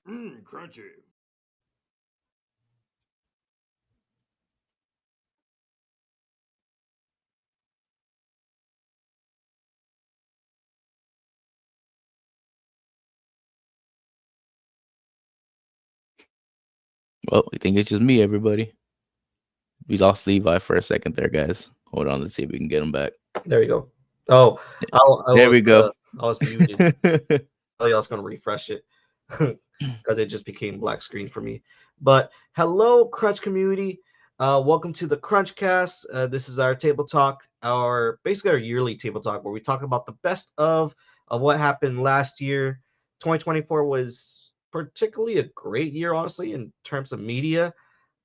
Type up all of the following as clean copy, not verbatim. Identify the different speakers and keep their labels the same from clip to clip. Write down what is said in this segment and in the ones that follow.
Speaker 1: Crunchy.
Speaker 2: Well, I think it's just me, everybody. We lost Levi for a second there, guys. Hold on, let's see if we can get him back.
Speaker 3: There you go. Oh, I
Speaker 2: There
Speaker 3: was
Speaker 2: we go.
Speaker 3: I was muted. I was gonna refresh it because it just became black screen for me. But hello, Crunch community. Welcome to the Crunchcast. This is our table talk, our basically our yearly table talk, where we talk about the best of what happened last year. 2024 was particularly a great year, honestly, in terms of media.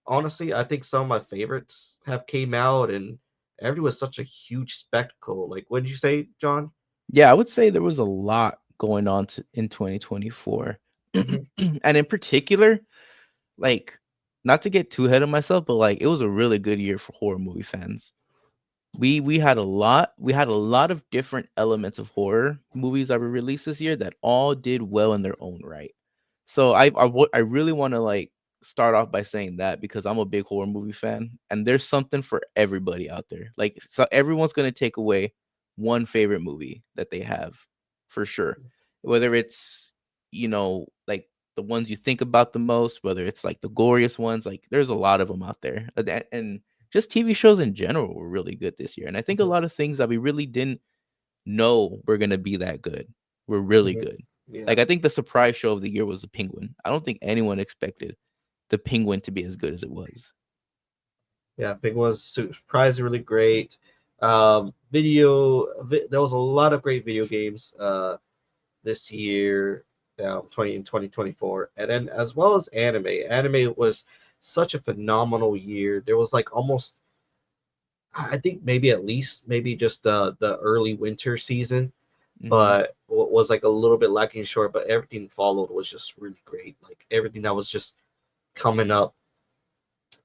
Speaker 3: Honestly, I think some of my favorites have came out, and everything was such a huge spectacle. Like, what did you say, John?
Speaker 2: Yeah, I would say there was a lot going on in 2024.
Speaker 3: Hmm.
Speaker 2: And in particular, like, not to get too ahead of myself, but like it was a really good year for horror movie fans. We had a lot of different elements of horror movies that were released this year that all did well in their own right. So I really want to like start off by saying that because I'm a big horror movie fan and there's something for everybody out there. Like so everyone's going to take away one favorite movie that they have for sure. Whether it's like the ones you think about the most, whether it's like the goriest ones, like there's a lot of them out there. And just TV shows in general were really good this year. And I think a
Speaker 3: Hmm.
Speaker 2: lot of things that we really didn't know were gonna be that good were really
Speaker 3: Hmm.
Speaker 2: good.
Speaker 3: Yeah,
Speaker 2: Like I think the surprise show of the year was The Penguin. I don't think anyone expected The Penguin to be as good as it was.
Speaker 3: yeah. Big was surprised really great. There was a lot of great video games this year, 20 in 2024, and then as well as anime. Anime was such a phenomenal year. There was like almost, I think maybe at least maybe just the early winter season,
Speaker 2: Hmm.
Speaker 3: but what was like a little bit lacking short. But everything followed was just really great. Like everything that was just coming up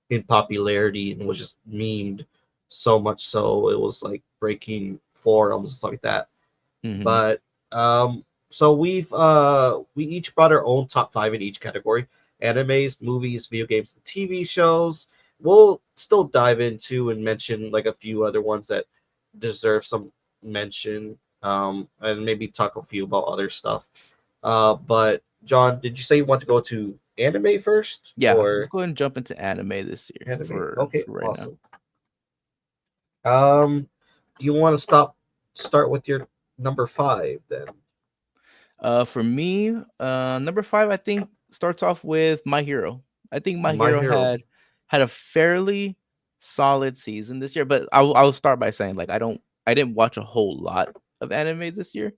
Speaker 3: in popularity and was just memed so much so it was like breaking forums and stuff like that.
Speaker 2: Hmm.
Speaker 3: But so we each brought our own top five in each category: animes, movies, video games, and TV shows. We'll still dive into and mention like a few other ones that deserve some mention, and maybe talk a few about other stuff. But John, did you say you want to go to anime first
Speaker 2: Yeah, let's
Speaker 3: or
Speaker 2: go ahead and jump into anime this year
Speaker 3: anime?
Speaker 2: for
Speaker 3: Okay,
Speaker 2: for right now.
Speaker 3: awesome. Um, you want to start with your number five then?
Speaker 2: For me, number five, I think starts off with My Hero. I think My
Speaker 3: My
Speaker 2: Hero
Speaker 3: Hero.
Speaker 2: had a fairly solid season this year, but I'll start by saying like I didn't watch a whole lot of anime this year.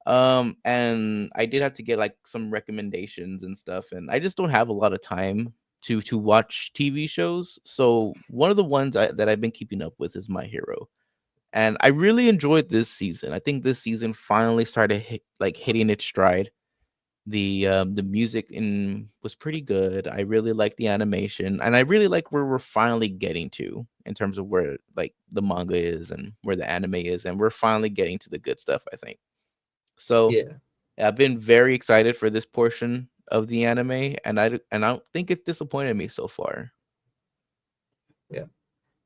Speaker 2: And I did have to get like some recommendations and stuff, and I just don't have a lot of time to watch TV shows. So one of the ones that I've been keeping up with is My Hero, and I really enjoyed this season. I think this season finally started hitting its stride. The music in was pretty good. I really like the animation, and I really like where we're finally getting to in terms of where like the manga is and where the anime is, and we're finally getting to the good stuff. I think so.
Speaker 3: Yeah,
Speaker 2: I've been very excited for this portion of the anime, and I don't think it's disappointed me so far.
Speaker 3: yeah.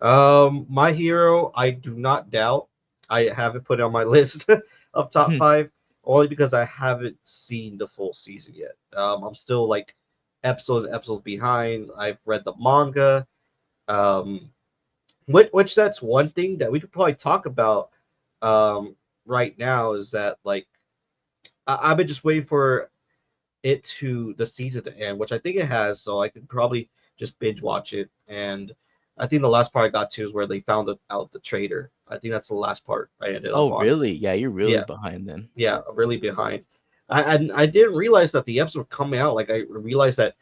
Speaker 3: My Hero, I do not doubt. I haven't put it on my list of top five only because I haven't seen the full season yet. I'm still like episodes behind. I've read the manga. Um, which that's one thing that we could probably talk about um right now is that like I've been just waiting for it to the season to end, which I think it has, so I could probably just binge watch it. And I think the last part I got to is where they found out the traitor. I think that's the last part I ended up
Speaker 2: Oh,
Speaker 3: on.
Speaker 2: really? Yeah, you're really
Speaker 3: Yeah,
Speaker 2: behind then.
Speaker 3: yeah, I'm really behind. I didn't realize that the episode were coming out. Like I realized that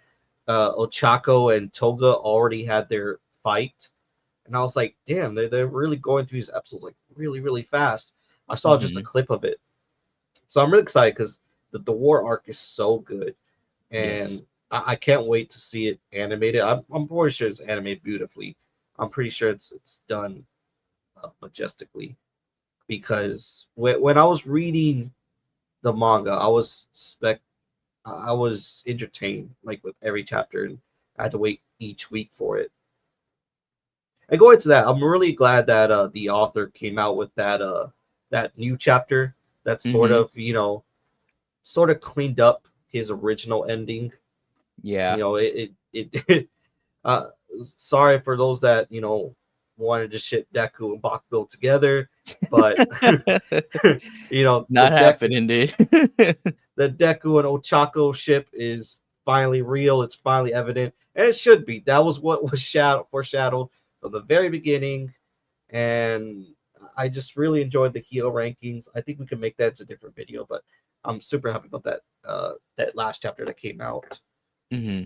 Speaker 3: Ochako and Toga already had their fight, and I was like, damn, they're really going through these episodes like really fast. I saw just a
Speaker 2: Hmm.
Speaker 3: clip of it, so I'm really excited because the war arc is so good
Speaker 2: Yes.
Speaker 3: and I can't wait to see it animated. I'm pretty sure it's animated beautifully. I'm pretty sure it's done majestically because when I was reading the manga, I was I was entertained like with every chapter, and I had to wait each week for it. And going to that, I'm really glad that the author came out with that new chapter that sort
Speaker 2: Mm-hmm.
Speaker 3: of sort of cleaned up his original ending.
Speaker 2: Yeah.
Speaker 3: It uh, sorry for those that wanted to ship Deku and Bakugo together, but you know
Speaker 2: Not happening, dude.
Speaker 3: the Deku and Ochako ship is finally real. It's finally evident, and it should be. That was what was foreshadowed from the very beginning, and I just really enjoyed the Hero rankings. I think we can make that into a different video, but I'm super happy about that last chapter that came out.
Speaker 2: Hmm.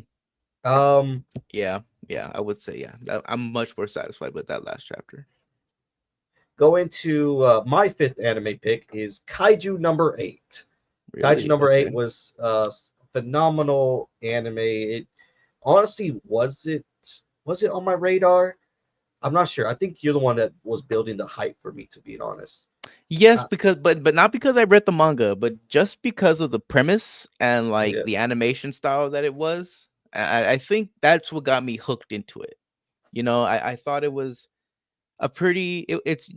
Speaker 3: Um,
Speaker 2: Yeah, yeah, I would say yeah. I'm much more satisfied with that last chapter.
Speaker 3: Going to my fifth anime pick is Kaiju number eight. Kaiju
Speaker 2: Really?
Speaker 3: number eight
Speaker 2: Okay.
Speaker 3: was phenomenal anime. It honestly was it on my radar? I'm not sure. I think you're the one that was building the hype for me, to be honest.
Speaker 2: Yes,
Speaker 3: Uh,
Speaker 2: because but not because I read the manga, but just because of the premise and like
Speaker 3: yeah.
Speaker 2: the animation style that it was. I think that's what got me hooked into it. I thought it was a pretty it's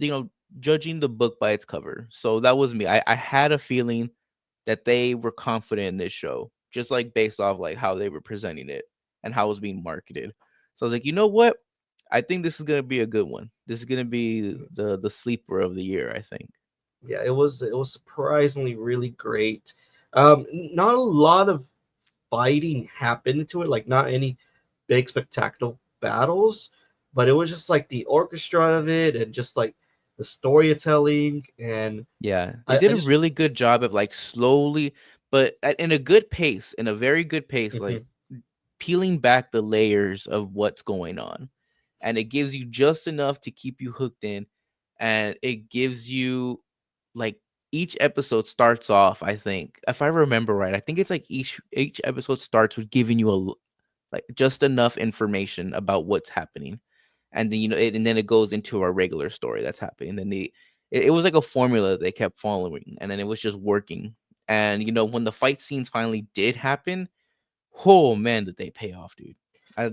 Speaker 2: judging the book by its cover. So that was me. I had a feeling that they were confident in this show, just like based off like how they were presenting it and how it was being marketed. So I was like, you know what? I think this is gonna be a good one. This is gonna be the sleeper of the year, I think.
Speaker 3: Yeah, it was surprisingly really great. Not a lot of fighting happened to it, like not any big spectacular battles, but it was just like the orchestra of it and just like the storytelling and
Speaker 2: Yeah, they
Speaker 3: I
Speaker 2: did a
Speaker 3: just
Speaker 2: really good job of like slowly, but in a good pace, in a very good pace, like
Speaker 3: Mhm.
Speaker 2: peeling back the layers of what's going on. And it gives you just enough to keep you hooked in. And it gives you like each episode starts off, I think, if I remember right, I think it's like each episode starts with giving you like just enough information about what's happening. And then and then it goes into a regular story that's happening. Then it was like a formula they kept following, and then it was just working. And when the fight scenes finally did happen, oh man, did they pay off, dude.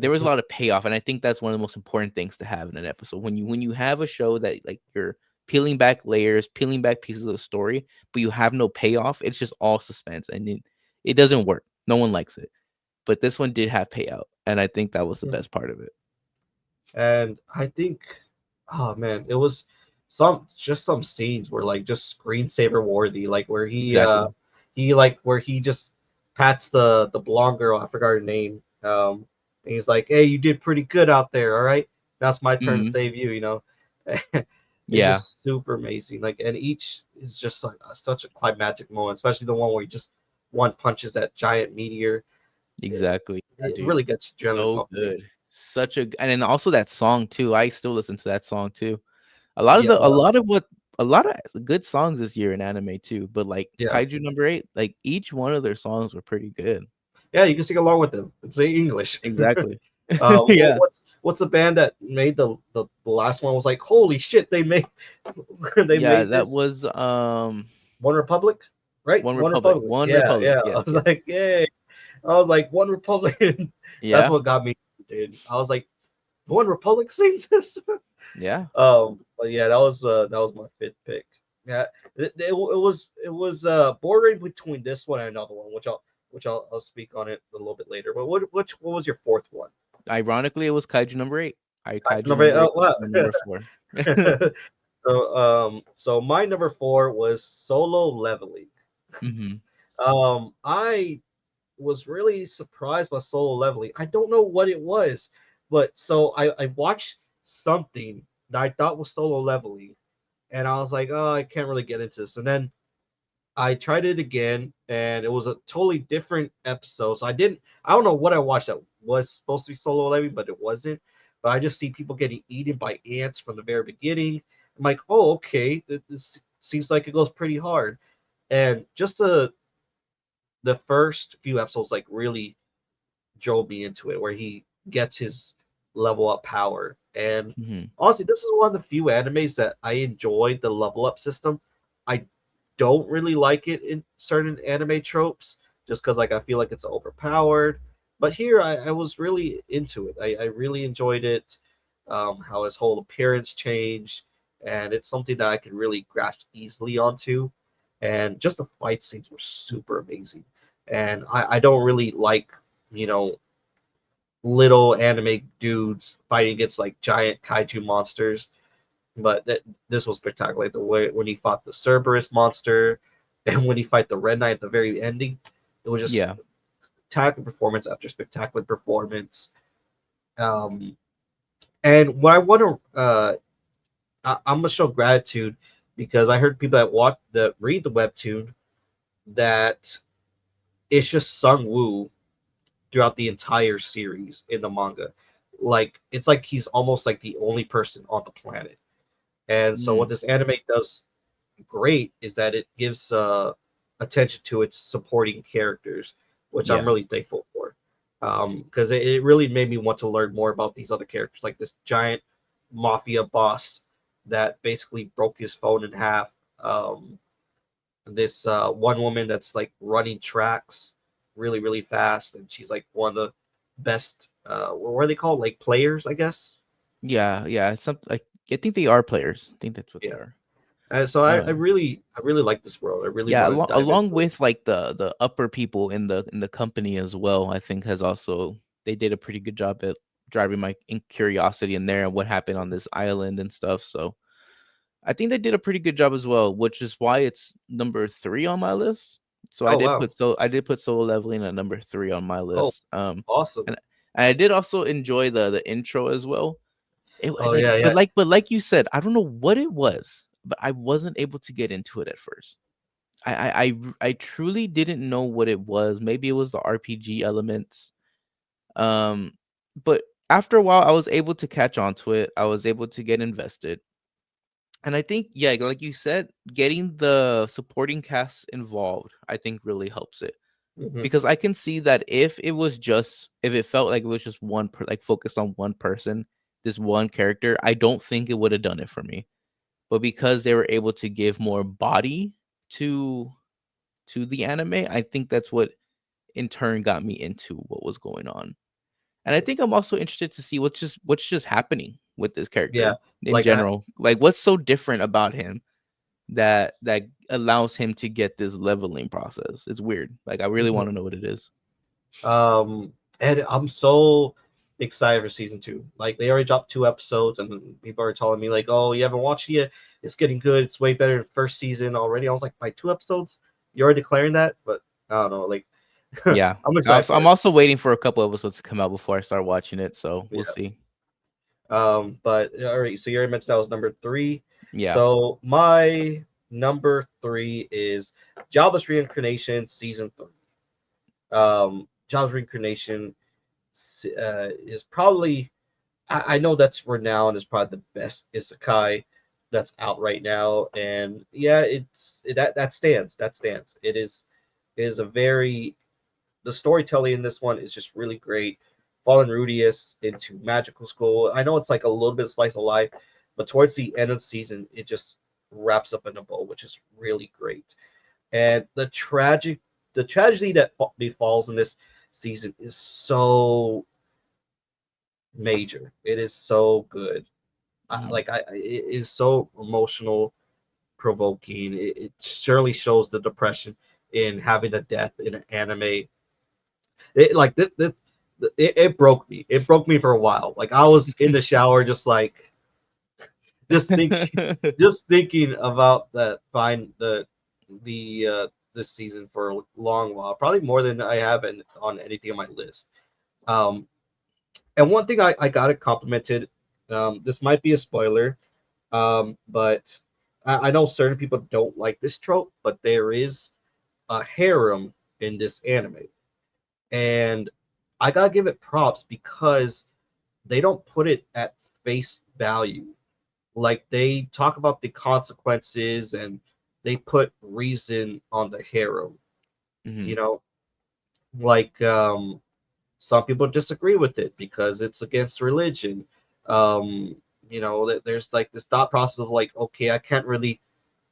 Speaker 2: There was a
Speaker 3: Mhm.
Speaker 2: lot of payoff, and I think that's one of the most important things to have in an episode. When you have a show that like you're peeling back layers, peeling back pieces of the story, but you have no payoff, it's just all suspense, and it doesn't work. No one likes it. But this one did have payout, and I think that was the
Speaker 3: Mhm.
Speaker 2: best part of it.
Speaker 3: And I think, oh man, it was some scenes were like just screensaver worthy, like where
Speaker 2: Exactly.
Speaker 3: where he just pats the blonde girl, I forgot her name, and he's like, "Hey, you did pretty good out there. All right, now it's my turn to
Speaker 2: Mhm.
Speaker 3: save you." It's
Speaker 2: Yeah,
Speaker 3: just super amazing. Like, and each is just like such a climactic moment, especially the one where he just one punches that giant meteor. It,
Speaker 2: exactly. Yeah,
Speaker 3: it
Speaker 2: dude.
Speaker 3: really gets adrenaline
Speaker 2: So
Speaker 3: pumping.
Speaker 2: good. And then also that song too. I still listen to that song too.
Speaker 3: Yeah,
Speaker 2: A lot of good songs this year in anime too, but like
Speaker 3: yeah.
Speaker 2: Kaiju number 8, like each one of their songs were pretty good.
Speaker 3: Yeah, you can sing along with them. It's in English.
Speaker 2: Exactly.
Speaker 3: What,
Speaker 2: Yeah.
Speaker 3: what's the band that made the last one was like, holy shit, they made they
Speaker 2: Yeah,
Speaker 3: made
Speaker 2: that
Speaker 3: this
Speaker 2: was
Speaker 3: One Republic, right?
Speaker 2: One
Speaker 3: One
Speaker 2: Republic.
Speaker 3: Republic.
Speaker 2: One
Speaker 3: Yeah,
Speaker 2: Republic.
Speaker 3: yeah. I
Speaker 2: Yes,
Speaker 3: was
Speaker 2: yes.
Speaker 3: like, yay. I was like, One Republic. That's
Speaker 2: Yeah.
Speaker 3: what got me, dude. I was like, One Republic sings this.
Speaker 2: Yeah.
Speaker 3: But yeah, that was my fifth pick. Yeah, it was bordering between this one and another one, I'll speak on it a little bit later. But what was your fourth one?
Speaker 2: Ironically, it was Kaiju number 8. Kaiju
Speaker 3: Number eight.
Speaker 2: number 8
Speaker 3: Oh
Speaker 2: was
Speaker 3: wow.
Speaker 2: my number 4.
Speaker 3: So my number four was Solo Leveling.
Speaker 2: Mhm.
Speaker 3: I was really surprised by Solo Leveling. I don't know what it was, but so I watched something that I thought was Solo Leveling, and I was like, oh, I can't really get into this. And then I tried it again, and it was a totally different episode. So I don't know what I watched that was supposed to be Solo Leveling, but it wasn't. But I just see people getting eaten by ants from the very beginning. I'm like, oh, okay, this seems like it goes pretty hard. And just the first few episodes like really drove me into it, where he gets his level up power. And
Speaker 2: Mhm.
Speaker 3: honestly, this is one of the few animes that I enjoy the level up system. I don't really like it in certain anime tropes, just because like I feel like it's overpowered. But here I was really into it. I really enjoyed it. How his whole appearance changed, and it's something that I could really grasp easily onto. And just the fight scenes were super amazing. And I don't really like, you know, little anime dudes fighting against like giant kaiju monsters. But this was spectacular. Like the way when he fought the Cerberus monster, and when he fight the Red Knight at the very ending, it was just
Speaker 2: Yeah.
Speaker 3: spectacular performance after spectacular performance. Um, and what I want to, I'm gonna show gratitude because I heard people that read the webtoon that it's just Sung Woo throughout the entire series in the manga. Like it's like he's almost like the only person on the planet. And so what
Speaker 2: Mm,
Speaker 3: this anime does great is that it gives attention to its supporting characters, which I'm
Speaker 2: yeah.
Speaker 3: really thankful for. Because it really made me want to learn more about these other characters, like this giant mafia boss that basically broke his phone in half. Um, this one woman that's like running tracks really, really fast, and she's like one of the best. What are they called? Like players, I guess.
Speaker 2: Yeah. Yeah. It's some like I think they are players. I think that's what they
Speaker 3: Yeah.
Speaker 2: are.
Speaker 3: And so
Speaker 2: Um,
Speaker 3: I really like this world. I really
Speaker 2: yeah,
Speaker 3: want to dive
Speaker 2: along
Speaker 3: into it.
Speaker 2: with like the upper people in the company as well, I think has also they did a pretty good job at driving my curiosity in there and what happened on this island and stuff. So I think they did a pretty good job as well, which is why it's number 3 on my list. So
Speaker 3: Oh wow.
Speaker 2: I did put Solo Leveling at number 3 on my
Speaker 3: Oh,
Speaker 2: list.
Speaker 3: awesome.
Speaker 2: And I did also enjoy the intro as well. It was
Speaker 3: Oh
Speaker 2: like
Speaker 3: yeah, yeah.
Speaker 2: but like you said, I don't know what it was, but I wasn't able to get into it at first. I truly didn't know what it was. Maybe it was the RPG elements. Um, but after a while, I was able to catch on to it. I was able to get invested. And I think, yeah, like you said, getting the supporting cast involved, I think really helps it.
Speaker 3: Hmm.
Speaker 2: Because I can see that if it felt like it was just like focused on one person, this one character, I don't think it would have done it for me. But because they were able to give more body to the anime, I think that's what in turn got me into what was going on. And I think I'm also interested to see what's just happening with this
Speaker 3: Yeah,
Speaker 2: character in
Speaker 3: like I
Speaker 2: general. Like what's so different about him that allows him to get this leveling process. It's weird. Like I really
Speaker 3: mhm.
Speaker 2: want to know what it is.
Speaker 3: And I'm so excited for season two. Like they already dropped 2 episodes, and people are telling me like, "Oh, you haven't watched it yet? It's getting good. It's way better than first season already." I was like, "By 2 episodes, you're already declaring that?" But I don't know. Like,
Speaker 2: Yeah.
Speaker 3: I'm excited for
Speaker 2: I'm
Speaker 3: it.
Speaker 2: also waiting for a couple episodes to come out before I start watching it, so we'll
Speaker 3: Yeah.
Speaker 2: see.
Speaker 3: But all right. So you already mentioned that was number three.
Speaker 2: Yeah.
Speaker 3: So my number three is Jobless Reincarnation season three. Jobless Reincarnation is probably I know that's renowned as probably the best isekai that's out right now, and yeah, that stands. That stands. It is a very the storytelling in this one is just really great. Following Rudius into magical school. I know it's like a little bit of slice of life, but towards the end of the season, it just wraps up in a bow, which is really great. And the tragedy that befalls in this season is so major. It is so good.
Speaker 2: Mhm.
Speaker 3: It is so emotional, provoking. It surely shows the depression in having a death in an anime. It like this it broke me. It broke me for a while. Like I was in the shower, just like just think, just thinking about that. Find the this season for a long while, probably more than I have on anything on my list. Um, and one thing I got it complimented. This might be a spoiler, but I know certain people don't like this trope, but there is a harem in this anime, and I gotta give it props because they don't put it at face value. Like they talk about the consequences and they put reason on the harem. You
Speaker 2: Mhm.
Speaker 3: know, like some people disagree with it because it's against religion. Um, there's like this thought process of like, okay, I can't really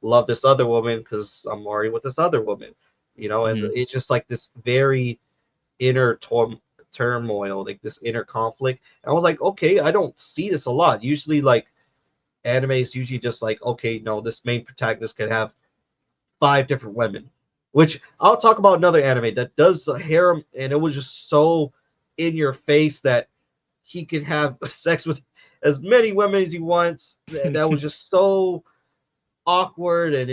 Speaker 3: love this other woman because I'm already with this other woman. And
Speaker 2: Hmm.
Speaker 3: it's just like this very inner turmoil, like this inner conflict. And I was like, okay, I don't see this a lot. Usually, like anime is usually just like, okay, no, this main protagonist can have five different women, which I'll talk about another anime that does a harem, and it was just so in your face that he can have sex with as many women as he wants. That was just so awkward, and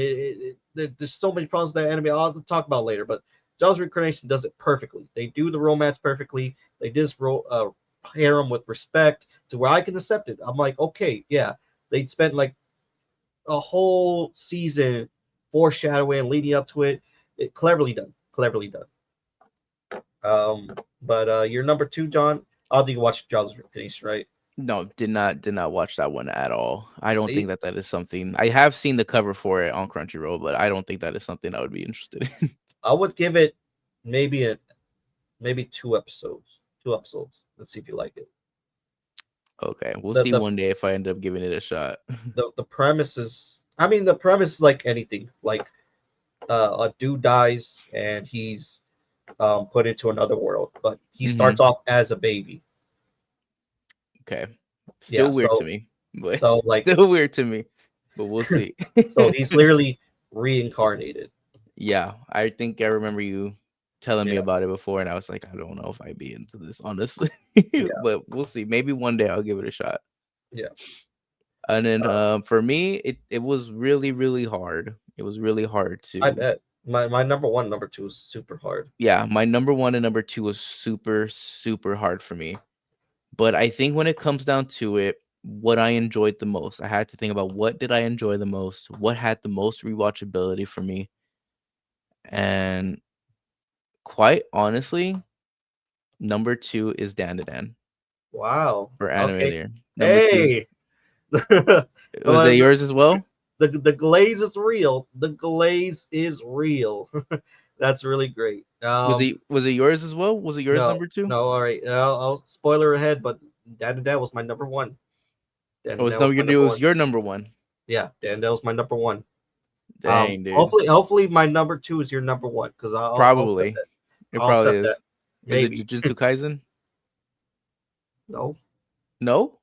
Speaker 3: there's so many problems with that anime. I'll talk about later, but JoJo's Reincarnation does it perfectly. They do the romance perfectly. They just harem with respect to where I can accept it. I'm like, okay, yeah. They spent like a whole season foreshadowing and leading up to it. Cleverly done. Cleverly done. But your number two, John. I don't think you watched JoJo's Reincarnation, right?
Speaker 2: No, did not watch that one at all. I don't think
Speaker 3: They,
Speaker 2: that that is something. I have seen the cover for it on Crunchyroll, but I don't think that is something I would be interested in.
Speaker 3: I would give it maybe maybe 2 episodes. 2 episodes. Let's see if you like it.
Speaker 2: Okay, we'll
Speaker 3: The
Speaker 2: see
Speaker 3: the
Speaker 2: one day if I end up giving it a shot.
Speaker 3: the premise is, I mean, the premise is like anything. Like a dude dies and he's put into another world, but he starts
Speaker 2: Hmm.
Speaker 3: off as a baby.
Speaker 2: Okay,
Speaker 3: Yeah,
Speaker 2: still weird to me, but
Speaker 3: so like
Speaker 2: still weird to me. But we'll see.
Speaker 3: so he's literally reincarnated.
Speaker 2: Yeah, I think I remember you telling me
Speaker 3: Yeah,
Speaker 2: about it before, and I was like, I don't know if I'd be into this, honestly.
Speaker 3: yeah,
Speaker 2: But we'll see. Maybe one day I'll give it a shot.
Speaker 3: yeah.
Speaker 2: And then
Speaker 3: Uh,
Speaker 2: for me, it was really really hard. It was really hard
Speaker 3: I
Speaker 2: to.
Speaker 3: bet my number one, number two is super hard.
Speaker 2: Yeah, my number one and number two was super super hard for me. But I think when it comes down to it, what I enjoyed the most, I had to think about what did I enjoy the most, what had the most rewatchability for me, and quite honestly, number two is Dan to Dan
Speaker 3: Wow.
Speaker 2: for anime
Speaker 3: Okay.
Speaker 2: there. Number two is
Speaker 3: Hey. the,
Speaker 2: was that yours as well?
Speaker 3: the glaze is real. The glaze is real. That's really great.
Speaker 2: Was it yours as well? Was it yours
Speaker 3: No,
Speaker 2: number two?
Speaker 3: no. All right. I'll spoiler ahead, but Dan and Dad was my number one. Dan
Speaker 2: Oh,
Speaker 3: and
Speaker 2: it's
Speaker 3: Dad was
Speaker 2: number
Speaker 3: my
Speaker 2: it
Speaker 3: number
Speaker 2: was
Speaker 3: one.
Speaker 2: your number one.
Speaker 3: Yeah, Dan and Dad was my number one.
Speaker 2: Dang, dude.
Speaker 3: Hopefully my number two is your number one because I'll set
Speaker 2: Probably.
Speaker 3: that.
Speaker 2: It
Speaker 3: I'll
Speaker 2: probably
Speaker 3: set that.
Speaker 2: is. Is it
Speaker 3: Maybe.
Speaker 2: Jujutsu Kaisen?
Speaker 3: No.
Speaker 2: No?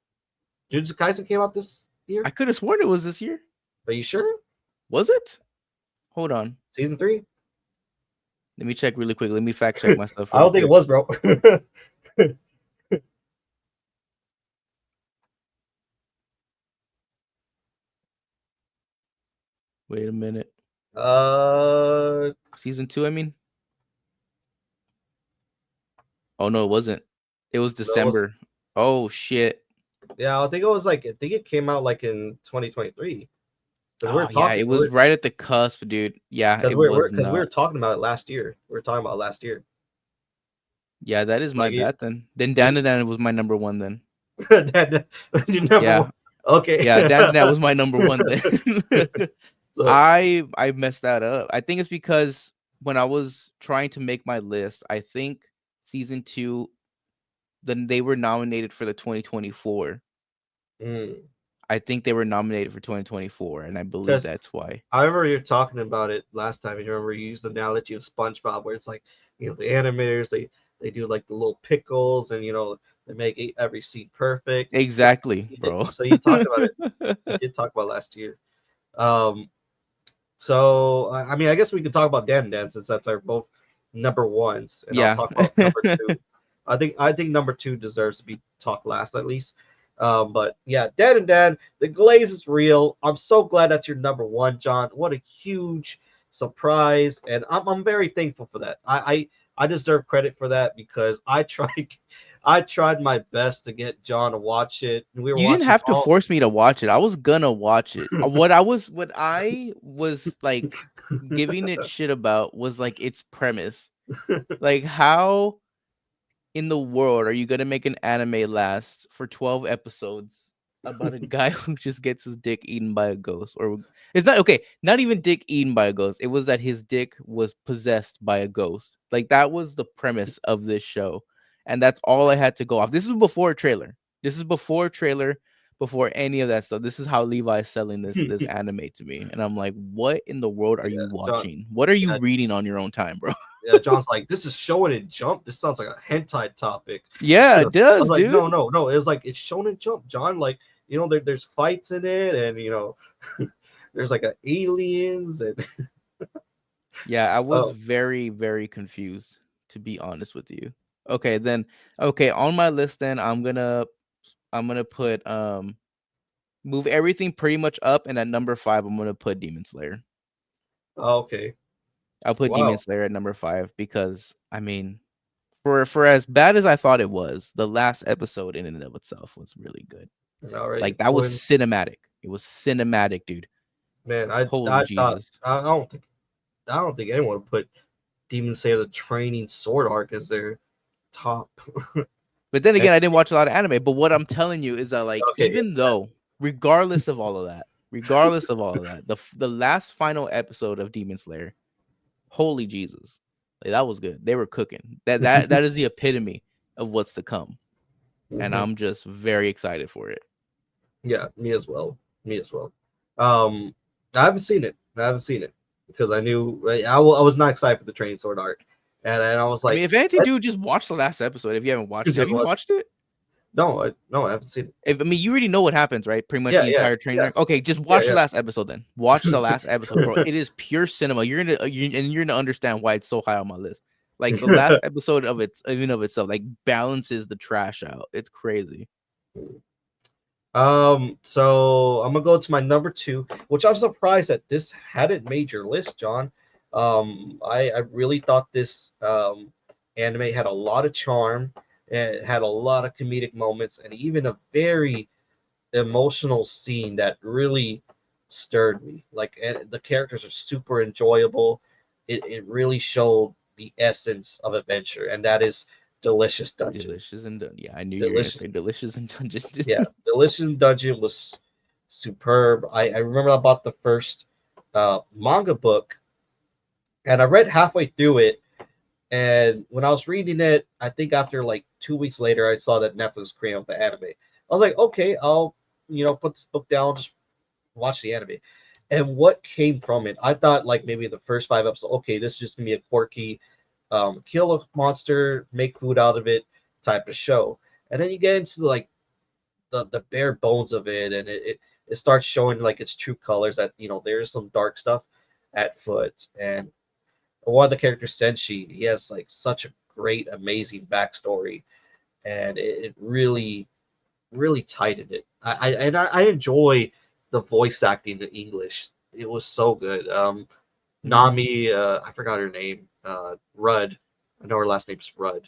Speaker 3: Jujutsu Kaisen came out this
Speaker 2: I
Speaker 3: year.
Speaker 2: could have sworn it was this year.
Speaker 3: Are you sure?
Speaker 2: Was it? Hold on.
Speaker 3: Season three?
Speaker 2: Let me check really quick. Let me fact check myself
Speaker 3: I
Speaker 2: really
Speaker 3: don't think it
Speaker 2: quick.
Speaker 3: was, bro.
Speaker 2: Wait a minute.
Speaker 3: uh,
Speaker 2: Season two, I mean? Oh no, it wasn't. It was
Speaker 3: that was
Speaker 2: December. Oh shit.
Speaker 3: yeah. I think it was like I think it came out like in 2023 because we
Speaker 2: Oh
Speaker 3: were
Speaker 2: yeah,
Speaker 3: talking
Speaker 2: it was right at the cusp, dude. Yeah,
Speaker 3: because
Speaker 2: it was
Speaker 3: we were
Speaker 2: not.
Speaker 3: talking about it last year. We were talking about it last year.
Speaker 2: Yeah, that is my
Speaker 3: Like
Speaker 2: bad then. Then
Speaker 3: it
Speaker 2: Dan was my number one then.
Speaker 3: that your number one.
Speaker 2: Yeah.
Speaker 3: Okay.
Speaker 2: Yeah, Dan was my number one then.
Speaker 3: So
Speaker 2: I messed that up. I think it's because when I was trying to make my list, I think season two, then they were nominated for the 2024.
Speaker 3: mm,
Speaker 2: I think they were nominated for 2024, and I believe
Speaker 3: because
Speaker 2: that's why.
Speaker 3: I remember you talking about it last time. You remember you used the analogy of SpongeBob, where it's like the animators they do like the little pickles, and they make every scene perfect. So
Speaker 2: Exactly, bro.
Speaker 3: you talked about it. You did talk about last year. Um, so I mean, I guess we could talk about Dan and Dan since that's our both number ones, and I'll
Speaker 2: Yeah.
Speaker 3: talk about number two. I think number two deserves to be talked last at least. But yeah, Dan and Dan, the glaze is real. I'm so glad that's your number one, John. What a huge surprise, and I'm very thankful for that. I deserve credit for that because I tried I tried my best to get John to watch it, and we were
Speaker 2: You didn't
Speaker 3: watching
Speaker 2: have to
Speaker 3: all.
Speaker 2: force me to watch it. I was gonna watch it. What I was like giving it shit about was like its premise. Like how in the world are you gonna make an anime last for 12 episodes about a guy who just gets his dick eaten by a ghost? Or it's not okay, not even dick eaten by a ghost. It was that his dick was possessed by a ghost. Like that was the premise of this show. And that's all I had to go off. This was before a trailer. This is before a trailer, before any of that stuff. This is how Levi's selling this anime to me, and I'm like, what in the world are
Speaker 3: Yeah,
Speaker 2: you
Speaker 3: John.
Speaker 2: watching? What are you
Speaker 3: Yeah,
Speaker 2: reading on your own time, bro?
Speaker 3: yeah. John's like, this is Shonen Jump. This sounds like a hentai topic.
Speaker 2: Yeah,
Speaker 3: I
Speaker 2: it does,
Speaker 3: was like,
Speaker 2: dude.
Speaker 3: no, no, no. It was like it's Shonen Jump, John. Like, there's fights in it, and there's like aliens and
Speaker 2: Yeah, I was
Speaker 3: oh,
Speaker 2: very, very confused, to be honest with you. Okay, then okay, on my list then I'm gonna put move everything pretty much up, and at number 5 I'm gonna put Demon Slayer.
Speaker 3: okay.
Speaker 2: I'll put Demon
Speaker 3: Wow.
Speaker 2: Slayer at number 5 because I mean for as bad as I thought it was, the last episode in and of itself was really good.
Speaker 3: And already
Speaker 2: Like that was
Speaker 3: pulling.
Speaker 2: cinematic. It was cinematic, dude.
Speaker 3: Man, I
Speaker 2: Holy
Speaker 3: I thought
Speaker 2: Jesus.
Speaker 3: I don't think anyone would put Demon Slayer the training sword arc as their top.
Speaker 2: But then
Speaker 3: And
Speaker 2: again, I didn't watch a lot of anime. But what I'm telling you is that, like,
Speaker 3: okay,
Speaker 2: even though, regardless of all of that, the last final episode of Demon Slayer, holy Jesus, like that was good. They were cooking. That is the epitome of what's to come, and
Speaker 3: mhm.
Speaker 2: I'm just very excited for it.
Speaker 3: Yeah, me as well. Me as well. Um, I haven't seen it. I haven't seen it because I knew I was not excited for the training sword arc, and I was
Speaker 2: I mean,
Speaker 3: like,
Speaker 2: if anything,
Speaker 3: let's
Speaker 2: dude, just watch the last episode. If you haven't watched it, have
Speaker 3: just
Speaker 2: you
Speaker 3: watch.
Speaker 2: watched it?
Speaker 3: No, I haven't seen it.
Speaker 2: If I mean, you already know what happens, right? Pretty much
Speaker 3: Yeah,
Speaker 2: the
Speaker 3: yeah,
Speaker 2: entire train
Speaker 3: yeah,
Speaker 2: wreck. Okay, just
Speaker 3: yeah,
Speaker 2: watch the last episode then. Watch the last episode, bro. It is pure cinema. You're gonna understand why it's so high on my list. Like the last
Speaker 3: yeah.
Speaker 2: episode of its even of itself, like balances the trash out. It's crazy.
Speaker 3: So I'm gonna go to my number two, which I'm surprised that this hadn't made your list, John. I really thought this anime had a lot of charm, and it had a lot of comedic moments, and even a very emotional scene that really stirred me. Like, and the characters are super enjoyable. It really showed the essence of adventure, and that is Delicious Dungeon.
Speaker 2: Delicious and yeah, I knew you were gonna
Speaker 3: Delicious
Speaker 2: say delicious and dungeon.
Speaker 3: Yeah, Delicious Dungeon was superb. I remember I bought the first manga book, and I read halfway through it. And when I was reading it, I think after like 2 weeks later, I saw that Netflix was creating the anime. I was like, okay, I'll put this book down, just watch the anime. And what came from it, I thought like maybe the first 5 episodes, okay, this is just gonna be a quirky, kill a monster, make food out of it type of show. And then you get into like the bare bones of it, and it starts showing like its true colors. That there's some dark stuff at foot, and one of the characters, Senshi, he has like such a great, amazing backstory, and it really really tightened it. I enjoy the voice acting in English. It was so good.
Speaker 2: Mhm.
Speaker 3: Nami, I forgot her name. Rudd. I know her last name's Rudd.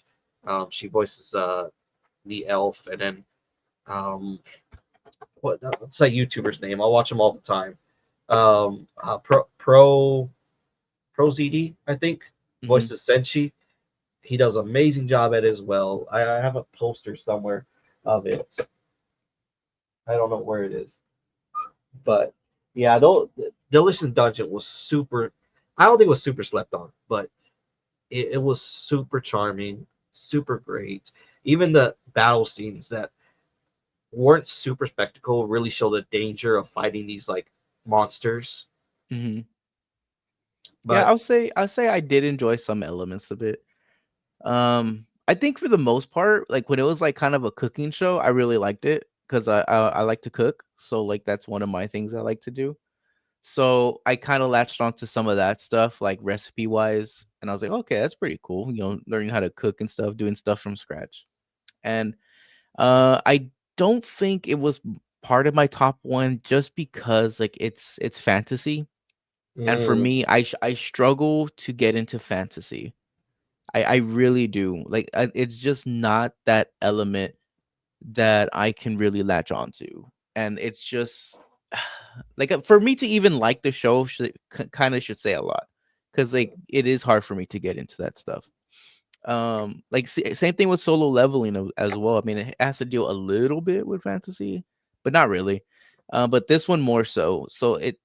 Speaker 3: She voices the elf, and then um, what's that YouTuber's name? I'll watch him all the time. Pro ZD, I think,
Speaker 2: Mhm.
Speaker 3: voices Senshi. He does an amazing job at it as well. I have a poster somewhere of it. I don't know where it is, but yeah, though Delicious Dungeon was super. I don't think it was super slept on, but it was super charming, super great. Even the battle scenes that weren't super spectacle really show the danger of fighting these like monsters.
Speaker 2: Mhm. Yeah,
Speaker 3: But
Speaker 2: I'll say I did enjoy some elements of it. I think for the most part, like when it was like kind of a cooking show, I really liked it because I like to cook. So like that's one of my things I like to do. So I kind of latched onto some of that stuff, like recipe wise, and I was like, okay, that's pretty cool. Learning how to cook and stuff, doing stuff from scratch. And I don't think it was part of my top one just because like it's fantasy, and for
Speaker 3: mm,
Speaker 2: me, I struggle to get into fantasy. I really do. Like it's just not that element that I can really latch onto, and it's just like for me to even like the show should kind of should say a lot because like it is hard for me to get into that stuff. Like same thing with solo leveling as well. I mean, it has to deal a little bit with fantasy, but not really. But this one more so. So it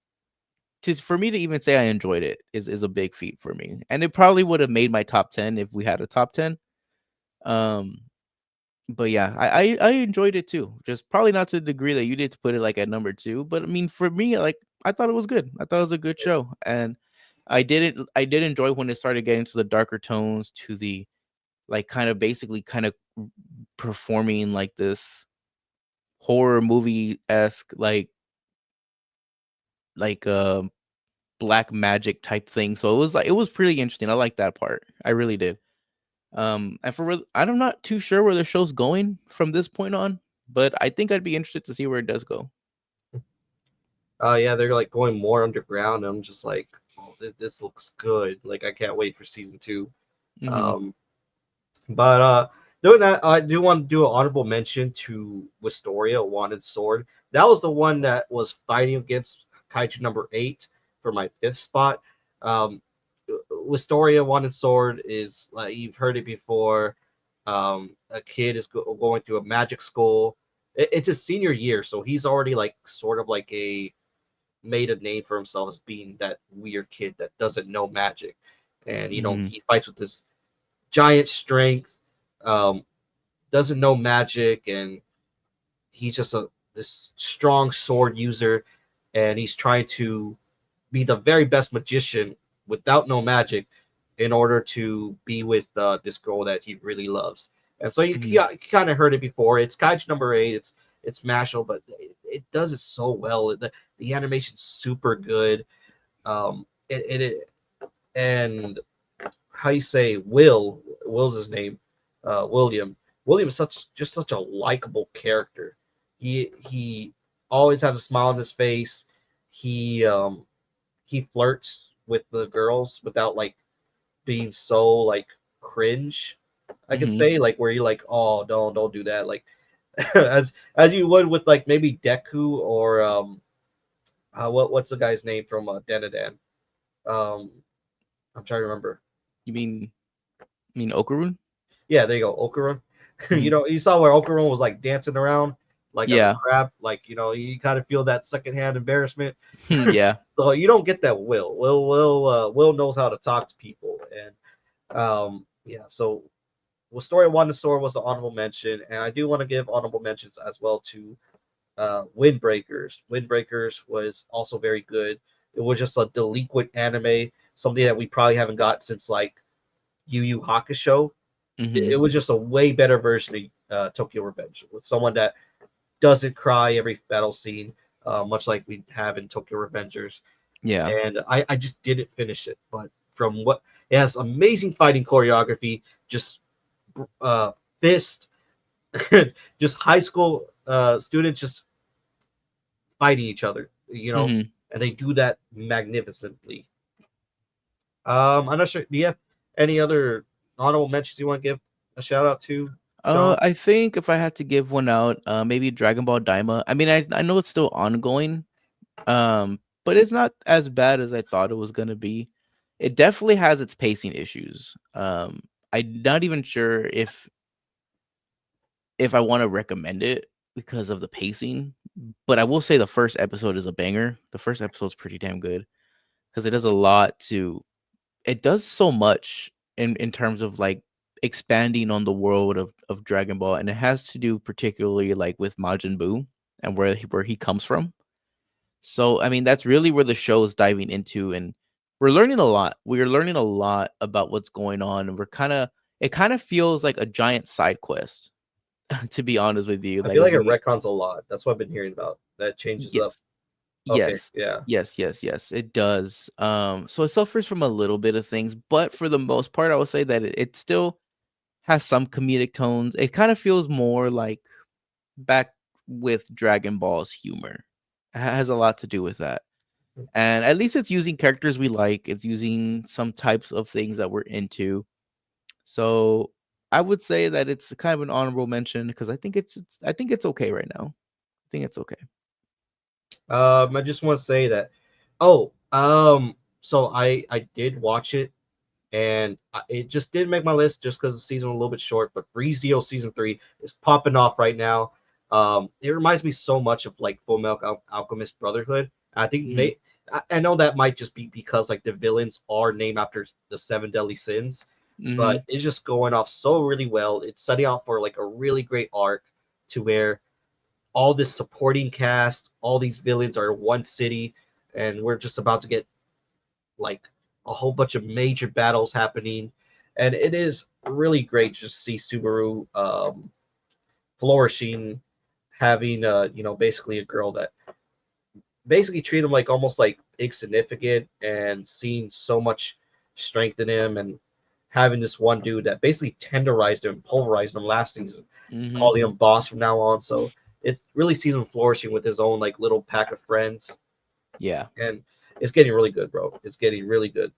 Speaker 2: just for me to even say I enjoyed it is a big feat for me, and it probably would have made my top 10 if we had a top 10. Um, But yeah, I enjoyed it too. Just probably not to the degree that you did to put it like at number two. But I mean, for me, like I thought it was good. I thought it was a good show, and I did enjoy when it started getting to the darker tones, to the like kind of basically kind of performing like this horror movie esque like black magic type thing. So it was like it was pretty interesting. I like that part. I really did. And I'm not too sure where the show's going from this point on, but I think I'd be interested to see where it does go.
Speaker 3: Yeah, they're like going more underground. I'm just like, oh, this looks good. Like I can't wait for season two.
Speaker 2: Mhm.
Speaker 3: Um, but doing that, I do want to do an honorable mention to Wistoria Wanted Sword. That was the one that was fighting against Kaiju number 8 for my fifth spot. Um, Wistoria Wanted Sword is like you've heard it before. A kid is going through a magic school. It's his senior year, so he's already like sort of like a made a name for himself as being that weird kid that doesn't know magic, and
Speaker 2: Mhm.
Speaker 3: he fights with this giant strength, um, doesn't know magic, and he's just a this strong sword user, and he's trying to be the very best magician without no magic in order to be with this girl that he really loves. And so
Speaker 2: Mhm.
Speaker 3: you kind of heard it before. It's Kaiju number 8. It's Mashal, but it does it so well. The animation's super good. It and how you say Will's his name, William. William is such a likable character. He always has a smile on his face. He um he flirts with the girls without like being so like cringe. I could
Speaker 2: Mhm.
Speaker 3: say like where you're like, oh don't do that, like as you would with like maybe Deku or what's the guy's name from Danadan? Um, I'm trying to remember.
Speaker 2: You mean Okarun?
Speaker 3: Yeah, there you go, Okaran.
Speaker 2: Mhm.
Speaker 3: You saw where Okaran was like dancing around like as a
Speaker 2: Yeah.
Speaker 3: crab, like you kind of feel that secondhand embarrassment.
Speaker 2: Yeah.
Speaker 3: So you don't get that Will. Will knows how to talk to people, and yeah. So well, story one to store was an honorable mention, and I do want to give honorable mentions as well to Windbreakers. Windbreakers was also very good. It was just a delinquent anime, something that we probably haven't got since like Yu Yu Hakusho. It
Speaker 2: Mhm.
Speaker 3: was just a way better version of Tokyo Revenge with someone that doesn't cry every battle scene, much like we have in Tokyo Revengers.
Speaker 2: Yeah.
Speaker 3: And I just didn't finish it, but from what it has amazing fighting choreography, just uh, fist, just high school students just fighting each other,
Speaker 2: Mhm.
Speaker 3: and they do that magnificently. I'm not sure. Do you have any other honorable mentions you want to give a shout out to, John?
Speaker 2: I think if I had to give one out, maybe Dragon Ball Daima. I mean, I know it's still ongoing, but it's not as bad as I thought it was gonna be. It definitely has its pacing issues. I'm not even sure if I want to recommend it because of the pacing, but I will say the first episode is a banger. The first episode's pretty damn good because it does a lot to it does so much in terms of like expanding on the world of Dragon Ball, and it has to do particularly like with Majin Buu and where he comes from. So I mean that's really where the show is diving into, and we're learning a lot. We're learning a lot about what's going on, and it kind of feels like a giant side quest, to be honest with you.
Speaker 3: I
Speaker 2: Like
Speaker 3: feel
Speaker 2: if
Speaker 3: like it
Speaker 2: we
Speaker 3: retcons a lot. That's what I've been hearing about. That changes up.
Speaker 2: yes.
Speaker 3: Okay,
Speaker 2: Yes.
Speaker 3: yeah.
Speaker 2: Yes, it does. So it suffers from a little bit of things, but for the most part, I would say that it still has some comedic tones. It kind of feels more like back with Dragon Ball's humor. It has a lot to do with that. And at least it's using characters we like. It's using some types of things that we're into. So I would say that it's kind of an honorable mention because I think it's okay right now. I think it's okay.
Speaker 3: I just want to say that. Oh, so I did watch it, and it just didn't make my list just because the season was a little bit short. But ReZero season 3 is popping off right now. It reminds me so much of like Full Metal Alchemist Brotherhood. I think
Speaker 2: Mhm.
Speaker 3: I know that might just be because like the villains are named after the seven deadly sins,
Speaker 2: Mm-hmm.
Speaker 3: but it's just going off so really well. It's setting out for like a really great arc to where all this supporting cast, all these villains are in one city, and we're just about to get like a whole bunch of major battles happening, and it is really great to see Subaru flourishing, having basically a girl that basically treat him like almost like insignificant, and seeing so much strength in him, and having this one dude that basically tenderized him, pulverized him last season,
Speaker 2: Mm-hmm.
Speaker 3: calling him boss from now on. So it really sees him flourishing with his own like little pack of friends,
Speaker 2: Yeah.
Speaker 3: and it's getting really good, bro. It's getting really good.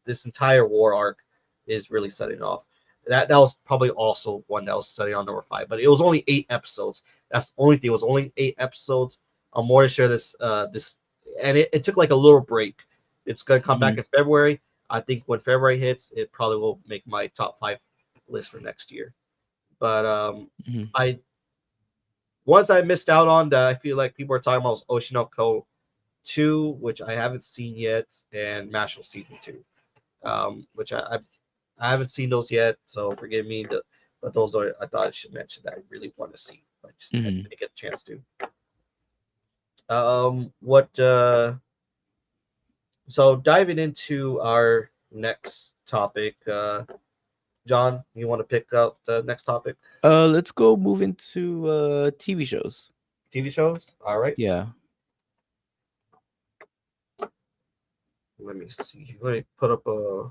Speaker 3: This entire war arc is really setting off. That was probably also one that was setting on number 5, but it was only 8 episodes. That's the only thing. It was only 8 episodes. I'm more to share this, and it took like a little break. It's gonna come
Speaker 2: Mm-hmm.
Speaker 3: back in February. I think when February hits, it probably will make my top 5 list for next year. But
Speaker 2: Mm-hmm.
Speaker 3: I once I missed out on that, I feel like people are talking about was Oshinoko 2, which I haven't seen yet, and Mashal Season 2, which I haven't seen those yet, so forgive me. But those are I thought I should mention that I really want to see, but I
Speaker 2: Mm-hmm.
Speaker 3: didn't get a chance to. What? So diving into our next topic, John, you want to pick up the next topic?
Speaker 2: Let's go move into TV shows.
Speaker 3: TV shows. All right.
Speaker 2: Yeah.
Speaker 3: Let me see. Let me put up a.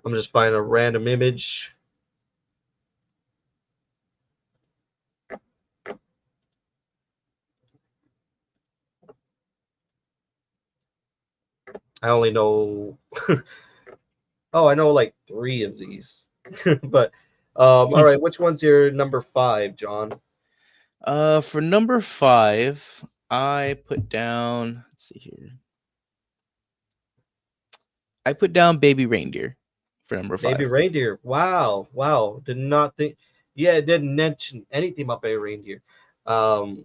Speaker 3: I'm just finding a random image. I only know. Oh, I know like 3 of these. But all right, which one's your number 5, John?
Speaker 2: For number 5, I put down. Let's see here. I put down Baby Reindeer for number
Speaker 3: Baby
Speaker 2: 5.
Speaker 3: Reindeer. Wow, wow. Did not think. Yeah, it didn't mention anything about Baby Reindeer. Um,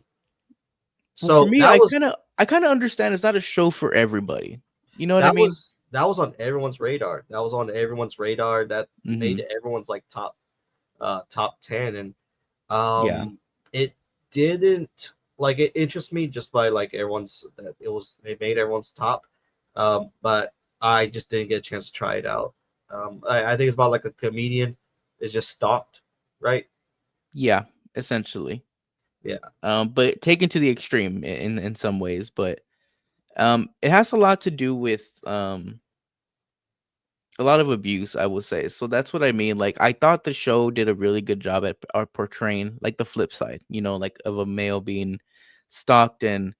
Speaker 2: Well, for
Speaker 3: so
Speaker 2: me, I kind of understand it's not a show for everybody. You know what I mean?
Speaker 3: that was on everyone's radar. That was on everyone's radar. That made
Speaker 2: Mm-hmm.
Speaker 3: it everyone's like top 10, and
Speaker 2: Yeah.
Speaker 3: it didn't like it interests me just by like everyone's that it made everyone's top, but I just didn't get a chance to try it out. I think it's about like a comedian is just stalked, right?
Speaker 2: Yeah. Essentially.
Speaker 3: Yeah,
Speaker 2: But taken to the extreme in some ways. But it has a lot to do with a lot of abuse, I would say. So that's what I mean. Like I thought the show did a really good job at portraying like the flip side, like of a male being stalked and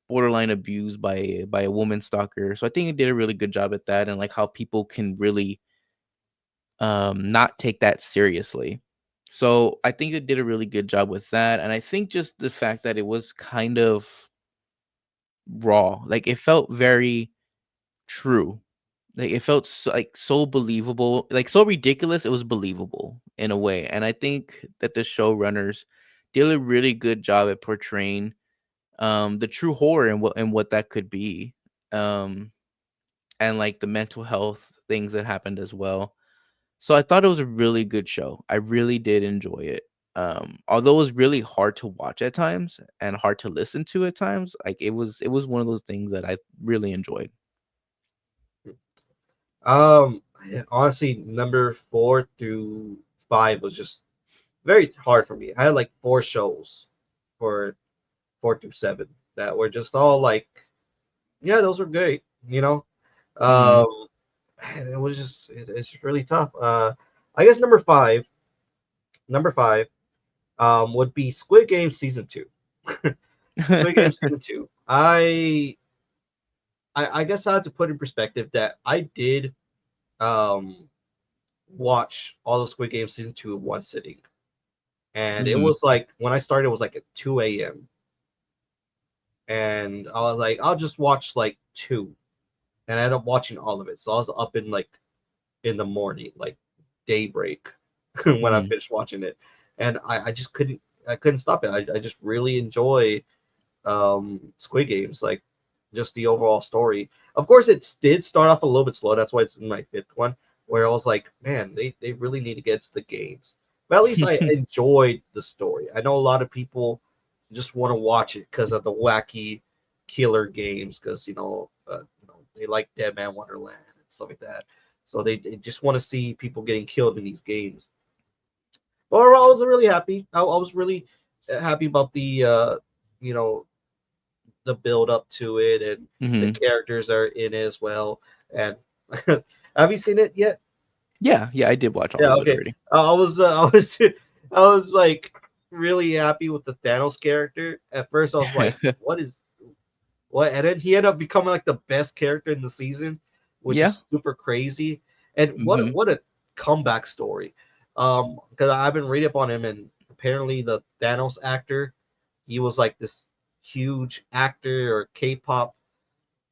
Speaker 2: borderline abused by a woman stalker. So I think it did a really good job at that, and like how people can really not take that seriously. So I think it did a really good job with that, and I think just the fact that it was kind of raw, like it felt very true. Like, it felt so believable, like, so ridiculous, it was believable in a way, and I think that the showrunners did a really good job at portraying, the true horror and what that could be, um, and, like, the mental health things that happened as well. So I thought it was a really good show. I really did enjoy it. Although it was really hard to watch at times and hard to listen to at times, like, it was one of those things that I really enjoyed.
Speaker 3: honestly, number 4 through 5 was just very hard for me. I had like 4 shows for 4 through 7 that were just all like, yeah, those were great, you know.
Speaker 2: Mhm.
Speaker 3: Um, it was just it's just really tough. I guess number 5 would be Squid Game season 2. Squid Game season 2. I guess I have to put in perspective that I did um watch all of Squid Game season 2 in one sitting, and it
Speaker 2: Mhm.
Speaker 3: was like when I started, it was like at 2 a.m. and I was like, I'll just watch like 2, and I ended up watching all of it. So I was up in like in the morning, like daybreak, when I
Speaker 2: Mhm.
Speaker 3: finished watching it, and I just couldn't stop it. I just really enjoy Squid Games, like just the overall story. Of course, it did start off a little bit slow. That's why it's in my fifth one, where I was like, man, they really need to get to the games. But at least I enjoyed the story. I know a lot of people just want to watch it because of the wacky killer games, because they like Dead Man Wonderland and stuff like that. So they just want to see people getting killed in these games. But overall, I was really happy. I was really happy about you know, the build up to it and the
Speaker 2: Hmm.
Speaker 3: characters are in it as well. And have you seen it yet?
Speaker 2: Yeah, I did watch all
Speaker 3: Yeah.
Speaker 2: of it
Speaker 3: Okay.
Speaker 2: already.
Speaker 3: I was like really happy with the Thanos character. At first, I was like, "What is what?" And then he ended up becoming like the best character in the season, which
Speaker 2: Yeah.
Speaker 3: is super crazy. And
Speaker 2: Hmm.
Speaker 3: what a comeback story. Because I've been reading up on him, and apparently the Thanos actor, he was like this huge actor or K-pop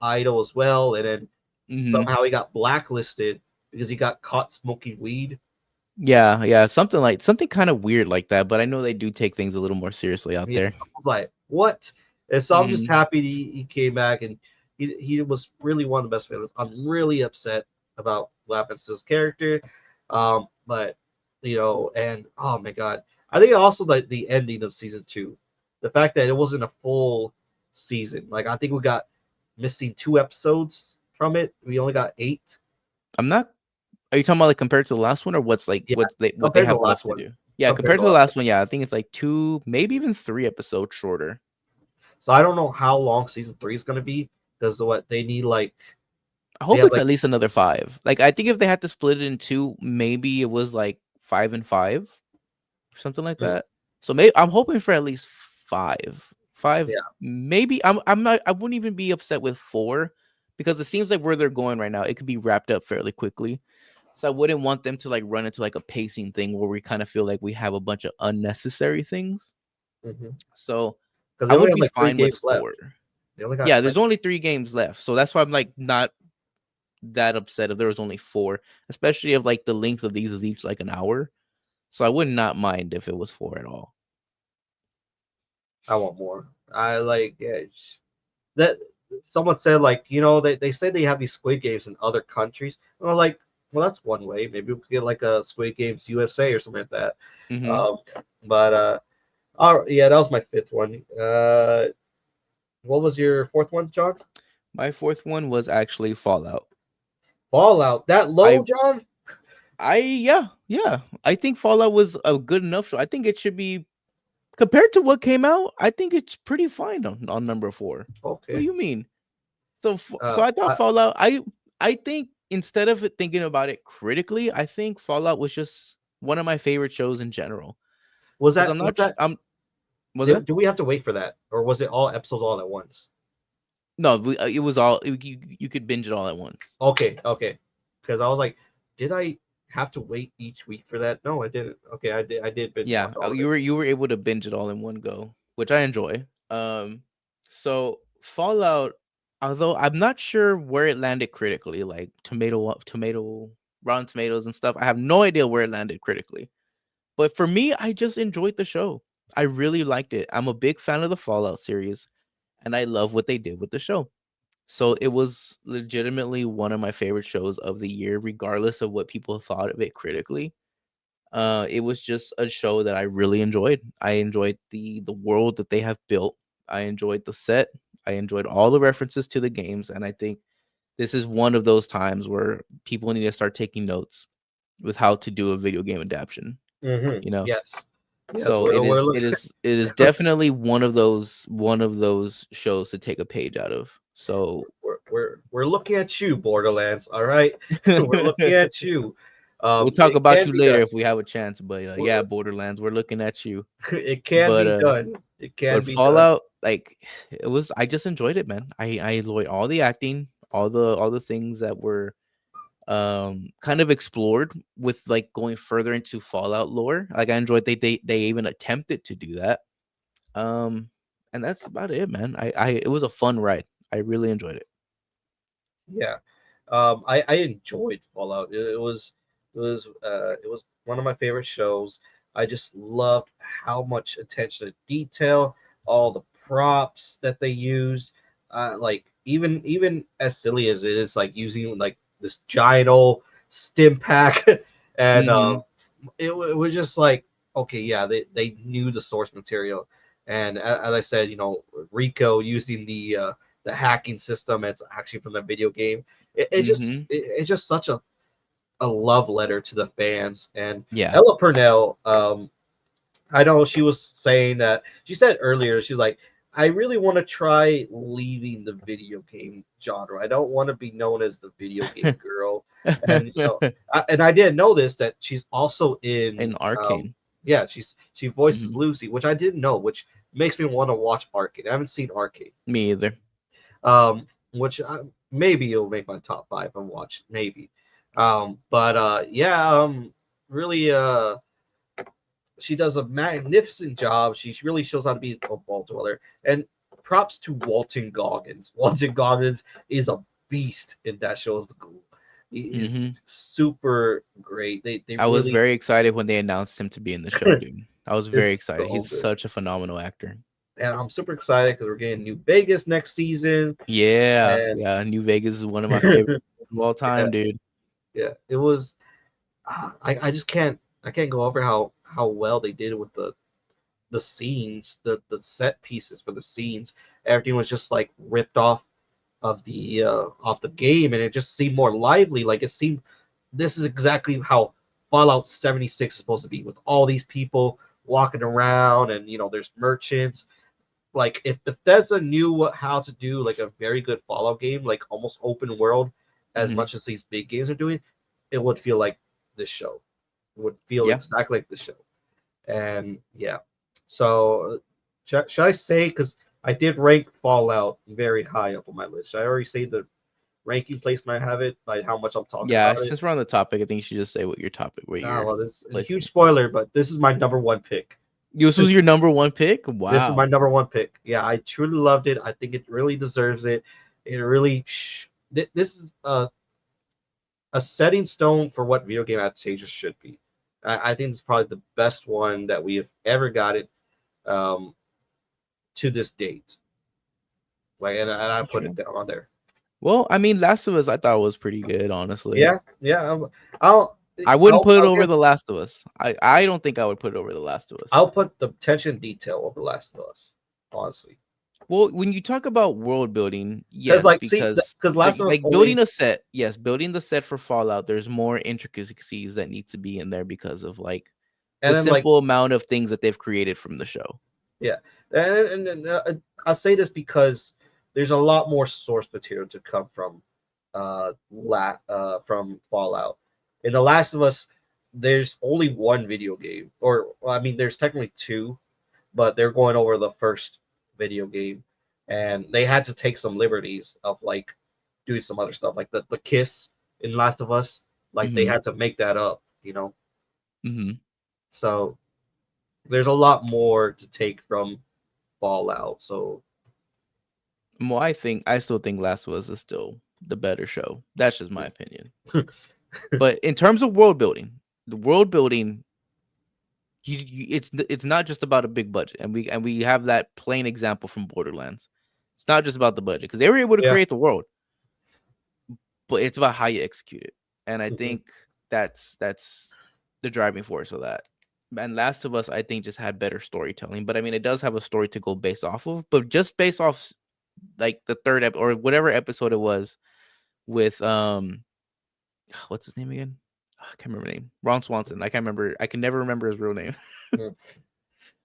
Speaker 3: idol as well, and then
Speaker 2: Hmm.
Speaker 3: somehow he got blacklisted because he got caught smoking weed.
Speaker 2: Yeah, something kind of weird like that. But I know they do take things a little more seriously out
Speaker 3: Yeah,
Speaker 2: there.
Speaker 3: I was like, what? And so I'm just
Speaker 2: Hmm.
Speaker 3: happy he came back, and he was really one of the best villains. I'm really upset about what happens to his character. But and oh my god. I think also like the ending of season two. The fact that it wasn't a full season. Like I think we got missing 2 episodes from it. We only got 8.
Speaker 2: I'm not. Are you talking about like compared to the last one, or
Speaker 3: Yeah,
Speaker 2: what they
Speaker 3: compared to the
Speaker 2: have left
Speaker 3: last
Speaker 2: to
Speaker 3: one.
Speaker 2: do? Yeah,
Speaker 3: Compared
Speaker 2: compared
Speaker 3: to
Speaker 2: to
Speaker 3: the
Speaker 2: the
Speaker 3: last one.
Speaker 2: last one, yeah, I think it's like 2, maybe even 3 episodes shorter.
Speaker 3: So I don't know how long season 3 is gonna be. Because what they need, like
Speaker 2: I
Speaker 3: they
Speaker 2: hope
Speaker 3: have
Speaker 2: it's
Speaker 3: like
Speaker 2: at least another 5. Like I think if they had to split it in two, maybe it was like 5 and 5, or something like
Speaker 3: hmm,
Speaker 2: that. So maybe I'm hoping for at least 5. 5,
Speaker 3: yeah.
Speaker 2: maybe. I'm not. I wouldn't even be upset with 4 because it seems like where they're going right now, it could be wrapped up fairly quickly. So I wouldn't want them to like run into like a pacing thing where we kind of feel like we have a bunch of unnecessary things.
Speaker 3: Because
Speaker 2: So
Speaker 3: they
Speaker 2: I
Speaker 3: only
Speaker 2: would
Speaker 3: have
Speaker 2: be
Speaker 3: like three
Speaker 2: fine with
Speaker 3: games left.
Speaker 2: 4.
Speaker 3: They only got
Speaker 2: Yeah,
Speaker 3: like
Speaker 2: there's only 3 games left. So that's why I'm like not that upset if there was only 4, especially if like the length of these is each like an hour. So I would not mind if it was 4 at all.
Speaker 3: I want more. I like that. Someone said like they say they have these Squid Games in other countries. And I'm like, well, that's one way. Maybe we could get like a Squid Games USA or something like that.
Speaker 2: Hmm.
Speaker 3: Um, but yeah, that was my fifth one. What was your fourth one, John?
Speaker 2: My fourth one was actually Fallout.
Speaker 3: Fallout. That low,
Speaker 2: I
Speaker 3: John?
Speaker 2: yeah. I think Fallout was a good enough show. I think it should be compared to what came out. I think it's pretty fine on number 4. What do
Speaker 3: Okay.
Speaker 2: you mean? So I thought
Speaker 3: I,
Speaker 2: Fallout. I think instead of thinking about it critically, I think Fallout was just one of my favorite shows in general.
Speaker 3: was
Speaker 2: Because
Speaker 3: that
Speaker 2: I'm
Speaker 3: was
Speaker 2: not.
Speaker 3: that
Speaker 2: I'm was that
Speaker 3: do we have to wait for that, or was it all episodes all at once?
Speaker 2: no. It was all you could binge it all at once.
Speaker 3: Okay, okay. Because I was like, did I have to wait each week for that? No, I didn't. Okay, I did. I did binge
Speaker 2: Yeah,
Speaker 3: watch all of it.
Speaker 2: you were able to binge it all in one go, which I enjoy. So Fallout, although I'm not sure where it landed critically, like tomato, Rotten Tomatoes and stuff. I have no idea where it landed critically. But for me, I just enjoyed the show. I really liked it. I'm a big fan of the Fallout series, and I love what they did with the show. So it was legitimately one of my favorite shows of the year, regardless of what people thought of it critically. It was just a show that I really enjoyed. I enjoyed the world that they have built. I enjoyed the set. I enjoyed all the references to the games, and I think this is one of those times where people need to start taking notes with how to do a video game adaptation. You know,
Speaker 3: Yes, yes.
Speaker 2: so
Speaker 3: We're
Speaker 2: it is definitely one of those shows to take a page out of. So
Speaker 3: we're looking at you, Borderlands. All right, we're looking at you.
Speaker 2: we'll talk
Speaker 3: It
Speaker 2: about
Speaker 3: can
Speaker 2: you
Speaker 3: be done.
Speaker 2: later if we have a chance. But yeah,
Speaker 3: We're-
Speaker 2: Borderlands, we're looking at you.
Speaker 3: It can
Speaker 2: But
Speaker 3: be done. It can
Speaker 2: But
Speaker 3: be done.
Speaker 2: Fallout, like it was, I just enjoyed it, man. I enjoyed all the acting, all the things that were kind of explored with like going further into Fallout lore. Like I enjoyed they even attempted to do that. Um, and that's about it, man. I it was a fun ride. I really enjoyed it.
Speaker 3: Yeah. I enjoyed Fallout. It was one of my favorite shows. I just loved how much attention to detail, all the props that they used. Like even as silly as it is, like using like this giant old stim pack, and
Speaker 2: Mm-hmm.
Speaker 3: it was just like, okay, yeah, they knew the source material, and as I said, Rico using the hacking system, it's actually from the video game.
Speaker 2: Mm-hmm.
Speaker 3: It's just such a love letter to the fans. And
Speaker 2: Yeah.
Speaker 3: Ella Purnell, I know she was saying that, she said earlier, she's like, I really want to try leaving the video game genre. I don't want to be known as the video game girl. And and I didn't know this, that she's also
Speaker 2: In
Speaker 3: in
Speaker 2: Arcane.
Speaker 3: yeah, she voices
Speaker 2: Mm-hmm.
Speaker 3: Lucy, which I didn't know, which makes me want to watch Arcade. I haven't seen Arcade.
Speaker 2: Me either.
Speaker 3: Which maybe it'll make my top 5 and watch, maybe. But yeah, really she does a magnificent job. She really shows how to be a ball dweller. And props to Walton Goggins. Walton Goggins is a beast in that show as the ghoul. He is
Speaker 2: Mm-hmm.
Speaker 3: super great. They
Speaker 2: I was
Speaker 3: really,
Speaker 2: very excited when they announced him to be in the show, dude. I was very
Speaker 3: it's
Speaker 2: excited.
Speaker 3: so
Speaker 2: He's
Speaker 3: good.
Speaker 2: such a phenomenal actor.
Speaker 3: And I'm super excited because we're getting New Vegas next season.
Speaker 2: Yeah,
Speaker 3: And
Speaker 2: yeah. New Vegas is one of my favorite of all
Speaker 3: yeah,
Speaker 2: time, dude.
Speaker 3: yeah, it was. I just can't go over how well they did with the scenes, the set pieces for the scenes. Everything was just like ripped off the game, and it just seemed more lively. Like, it seemed, this is exactly how Fallout 76 is supposed to be, with all these people walking around, and there's merchants. Like, if Bethesda knew how to do like a very good Fallout game, like almost open world, as
Speaker 2: Hmm.
Speaker 3: much as these big games are doing, it would feel like this show. It would feel
Speaker 2: Yeah,
Speaker 3: exactly like the show. And yeah, so should I say, because I did rank Fallout very high up on my list? Should I already say the ranking placement I have it by how much I'm talking
Speaker 2: yeah.
Speaker 3: about it?
Speaker 2: Since we're on the topic, I think you should just say what your topic, what
Speaker 3: Ah,
Speaker 2: your
Speaker 3: well, this is a huge
Speaker 2: placement.
Speaker 3: spoiler, but this is my number one pick.
Speaker 2: This was your number one pick.
Speaker 3: This is my
Speaker 2: Wow.
Speaker 3: number one pick. Yeah, I truly loved it. I think it really deserves it. It really, this is a setting stone for what video game adaptations should be. I think it's probably the best one that we have ever got it, um, to this date. Like, and I put
Speaker 2: Okay.
Speaker 3: it down on there.
Speaker 2: Well, I mean, Last of Us, I thought was pretty good, honestly.
Speaker 3: Yeah, yeah. I'll
Speaker 2: I wouldn't put it
Speaker 3: I'll
Speaker 2: over
Speaker 3: give,
Speaker 2: The Last of Us. I don't think I would put it over The Last of Us.
Speaker 3: I'll put the attention detail over Last of Us, honestly.
Speaker 2: Well, when you talk about world building,
Speaker 3: Because
Speaker 2: yes,
Speaker 3: like, see,
Speaker 2: because
Speaker 3: because Last of Us
Speaker 2: like building
Speaker 3: only,
Speaker 2: a set, yes, building the set for Fallout, there's more intricacies that need to be in there because of like
Speaker 3: and
Speaker 2: the
Speaker 3: then like,
Speaker 2: simple amount of things that they've created from the show.
Speaker 3: yeah, and I say this because there's a lot more source material to come from Fallout. In The Last of Us, there's only one video game, or well, I mean, there's technically two, but they're going over the first video game, and they had to take some liberties of like doing some other stuff, like the kiss in Last of Us, like they
Speaker 2: Hmm.
Speaker 3: had to make that up.
Speaker 2: Hmm.
Speaker 3: So there's a lot more to take from Fallout. So
Speaker 2: Well, I still think Last of Us is still the better show. That's just my opinion. But in terms of world building, the world building, it's not just about a big budget, and we have that plain example from Borderlands. It's not just about the budget because they were able to
Speaker 3: yeah,
Speaker 2: create the world, but it's about how you execute it. And I
Speaker 3: mhm,
Speaker 2: think that's the driving force of that. And Last of Us, I think, just had better storytelling. But I mean, it does have a story to go based off of. But just based off like the or whatever episode it was with what's his name again? I can't remember the name. Ron Swanson. I can't remember. I can never remember his real name.
Speaker 3: mhm.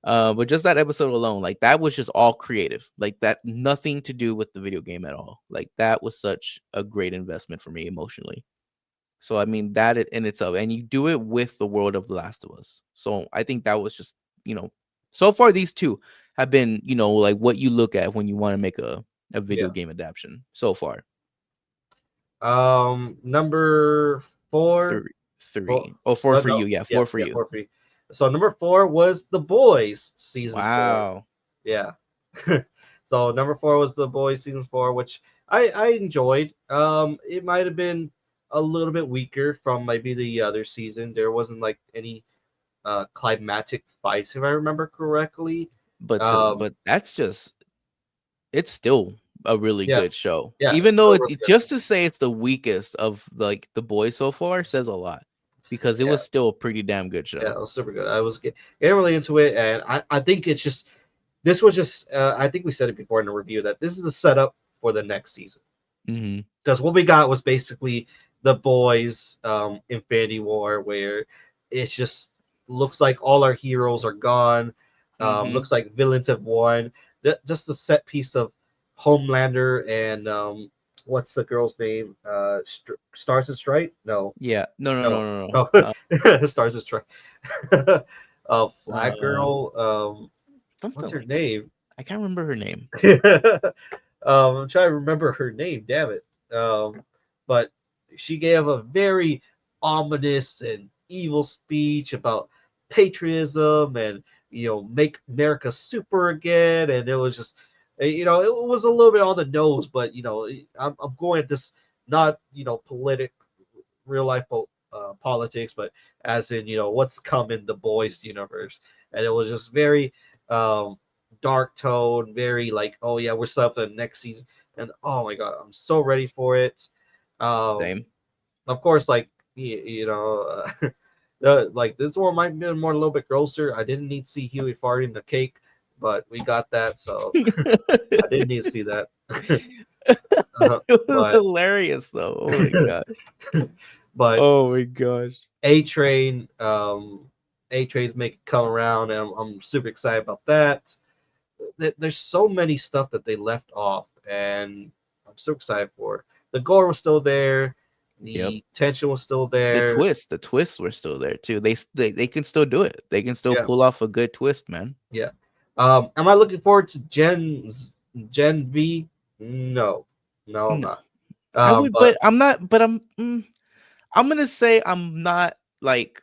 Speaker 2: But just that episode alone, like that was just all creative. Like that, nothing to do with the video game at all. Like that was such a great investment for me emotionally. So I mean that in itself, and you do it with the world of The Last of Us. So I think that was just so far these two have been like what you look at when you want to make a video
Speaker 3: Yeah.
Speaker 2: game adaptation. So far,
Speaker 3: Number four.
Speaker 2: three,
Speaker 3: Well,
Speaker 2: three. Oh, four for
Speaker 3: no,
Speaker 2: you. Yeah,
Speaker 3: yeah,
Speaker 2: four for
Speaker 3: yeah,
Speaker 2: you.
Speaker 3: 4 for you. So number 4 was The Boys season 4.
Speaker 2: Wow.
Speaker 3: Yeah. So number 4 was The Boys season 4, which I enjoyed. It might have been a little bit weaker from maybe the other season. There wasn't like any climatic fights, if I remember correctly.
Speaker 2: But
Speaker 3: Um,
Speaker 2: but that's just it's still a really
Speaker 3: Yeah,
Speaker 2: good show.
Speaker 3: yeah,
Speaker 2: Even
Speaker 3: it's
Speaker 2: though
Speaker 3: still
Speaker 2: it's
Speaker 3: really good.
Speaker 2: just to say it's the weakest of like the boys so far says a lot because it
Speaker 3: Yeah,
Speaker 2: was still a pretty damn good
Speaker 3: yeah,
Speaker 2: show.
Speaker 3: it was super good. I was getting really into it, and I think it's just this was just I think we said it before in the review that this is the setup for the next season.
Speaker 2: Hmm.
Speaker 3: Because what we got was basically the boys Infinity War, where it just looks like all our heroes are gone.
Speaker 2: Hmm.
Speaker 3: Looks like villains have won. Just the set piece of Homelander and what's the girl's name? Stars and Stripe? No,
Speaker 2: Yeah. No, no,
Speaker 3: no,
Speaker 2: no, no, no.
Speaker 3: no. Stars and Stripe. Flag
Speaker 2: Uh,
Speaker 3: Girl. What's
Speaker 2: something
Speaker 3: her
Speaker 2: like that.
Speaker 3: name?
Speaker 2: I can't remember her name.
Speaker 3: I'm trying to remember her name. Damn it. But she gave a very ominous and evil speech about patriotism and make America super again. And it was just it was a little bit on the nose, but I'm going at this not politic real life politics, but as in what's come in the boys universe, and it was just very um, dark tone, very like oh yeah we're set up for the next season, and oh my god I'm so ready for it. Um,
Speaker 2: Same.
Speaker 3: of course, like like this one might be more a little bit grosser. I didn't need to see Huey farting the cake, but we got that, so I didn't need to see that.
Speaker 2: It was
Speaker 3: But
Speaker 2: hilarious though. Oh my god.
Speaker 3: but
Speaker 2: Oh my gosh.
Speaker 3: A Train, A Train's making come around, and I'm super excited about that. There's so many stuff that they left off, and I'm so excited for it. The gore was still there,
Speaker 2: Yep.
Speaker 3: the tension was still
Speaker 2: The
Speaker 3: there.
Speaker 2: twist, the twists were still there too. They can still do it. They can still
Speaker 3: Yeah,
Speaker 2: pull off a good twist, man.
Speaker 3: yeah. Am I looking forward to Gen V? No, no, I'm
Speaker 2: No,
Speaker 3: not.
Speaker 2: I would,
Speaker 3: But
Speaker 2: but I'm not. But I'm gonna say I'm not like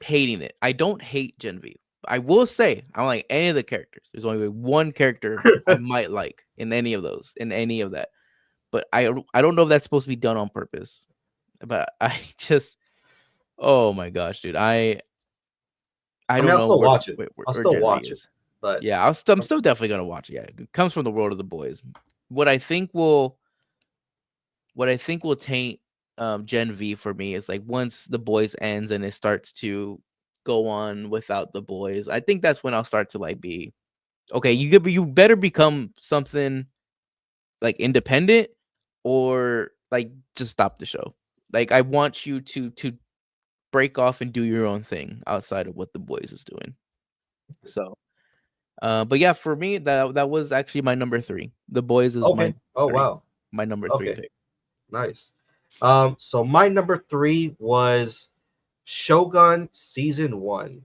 Speaker 2: hating it. I don't hate Gen V. I will say I don't like any of the characters. There's only one character I might like in any of those, in any of that. But I don't know if that's supposed to be done on purpose. But I just oh my gosh, dude. I
Speaker 3: I mean,
Speaker 2: don't
Speaker 3: I'll
Speaker 2: know
Speaker 3: still
Speaker 2: where
Speaker 3: watch it. I'll
Speaker 2: where
Speaker 3: still
Speaker 2: Gen V
Speaker 3: watch it,
Speaker 2: is.
Speaker 3: but
Speaker 2: Yeah, I'm still definitely gonna watch it. Yeah, it comes from the world of the boys. What I think will what I think will taint Gen V for me is like once the boys ends and it starts to go on without the boys. I think that's when I'll start to like be okay. You better become something like independent or like just stop the show. Like I want you to break off and do your own thing outside of what the boys is doing. So but yeah, for me, that was actually my number 3. The Boys is my
Speaker 3: okay. Oh
Speaker 2: 3.
Speaker 3: wow.
Speaker 2: My number 3
Speaker 3: Okay.
Speaker 2: pick.
Speaker 3: Nice. So my number three was Shogun season one.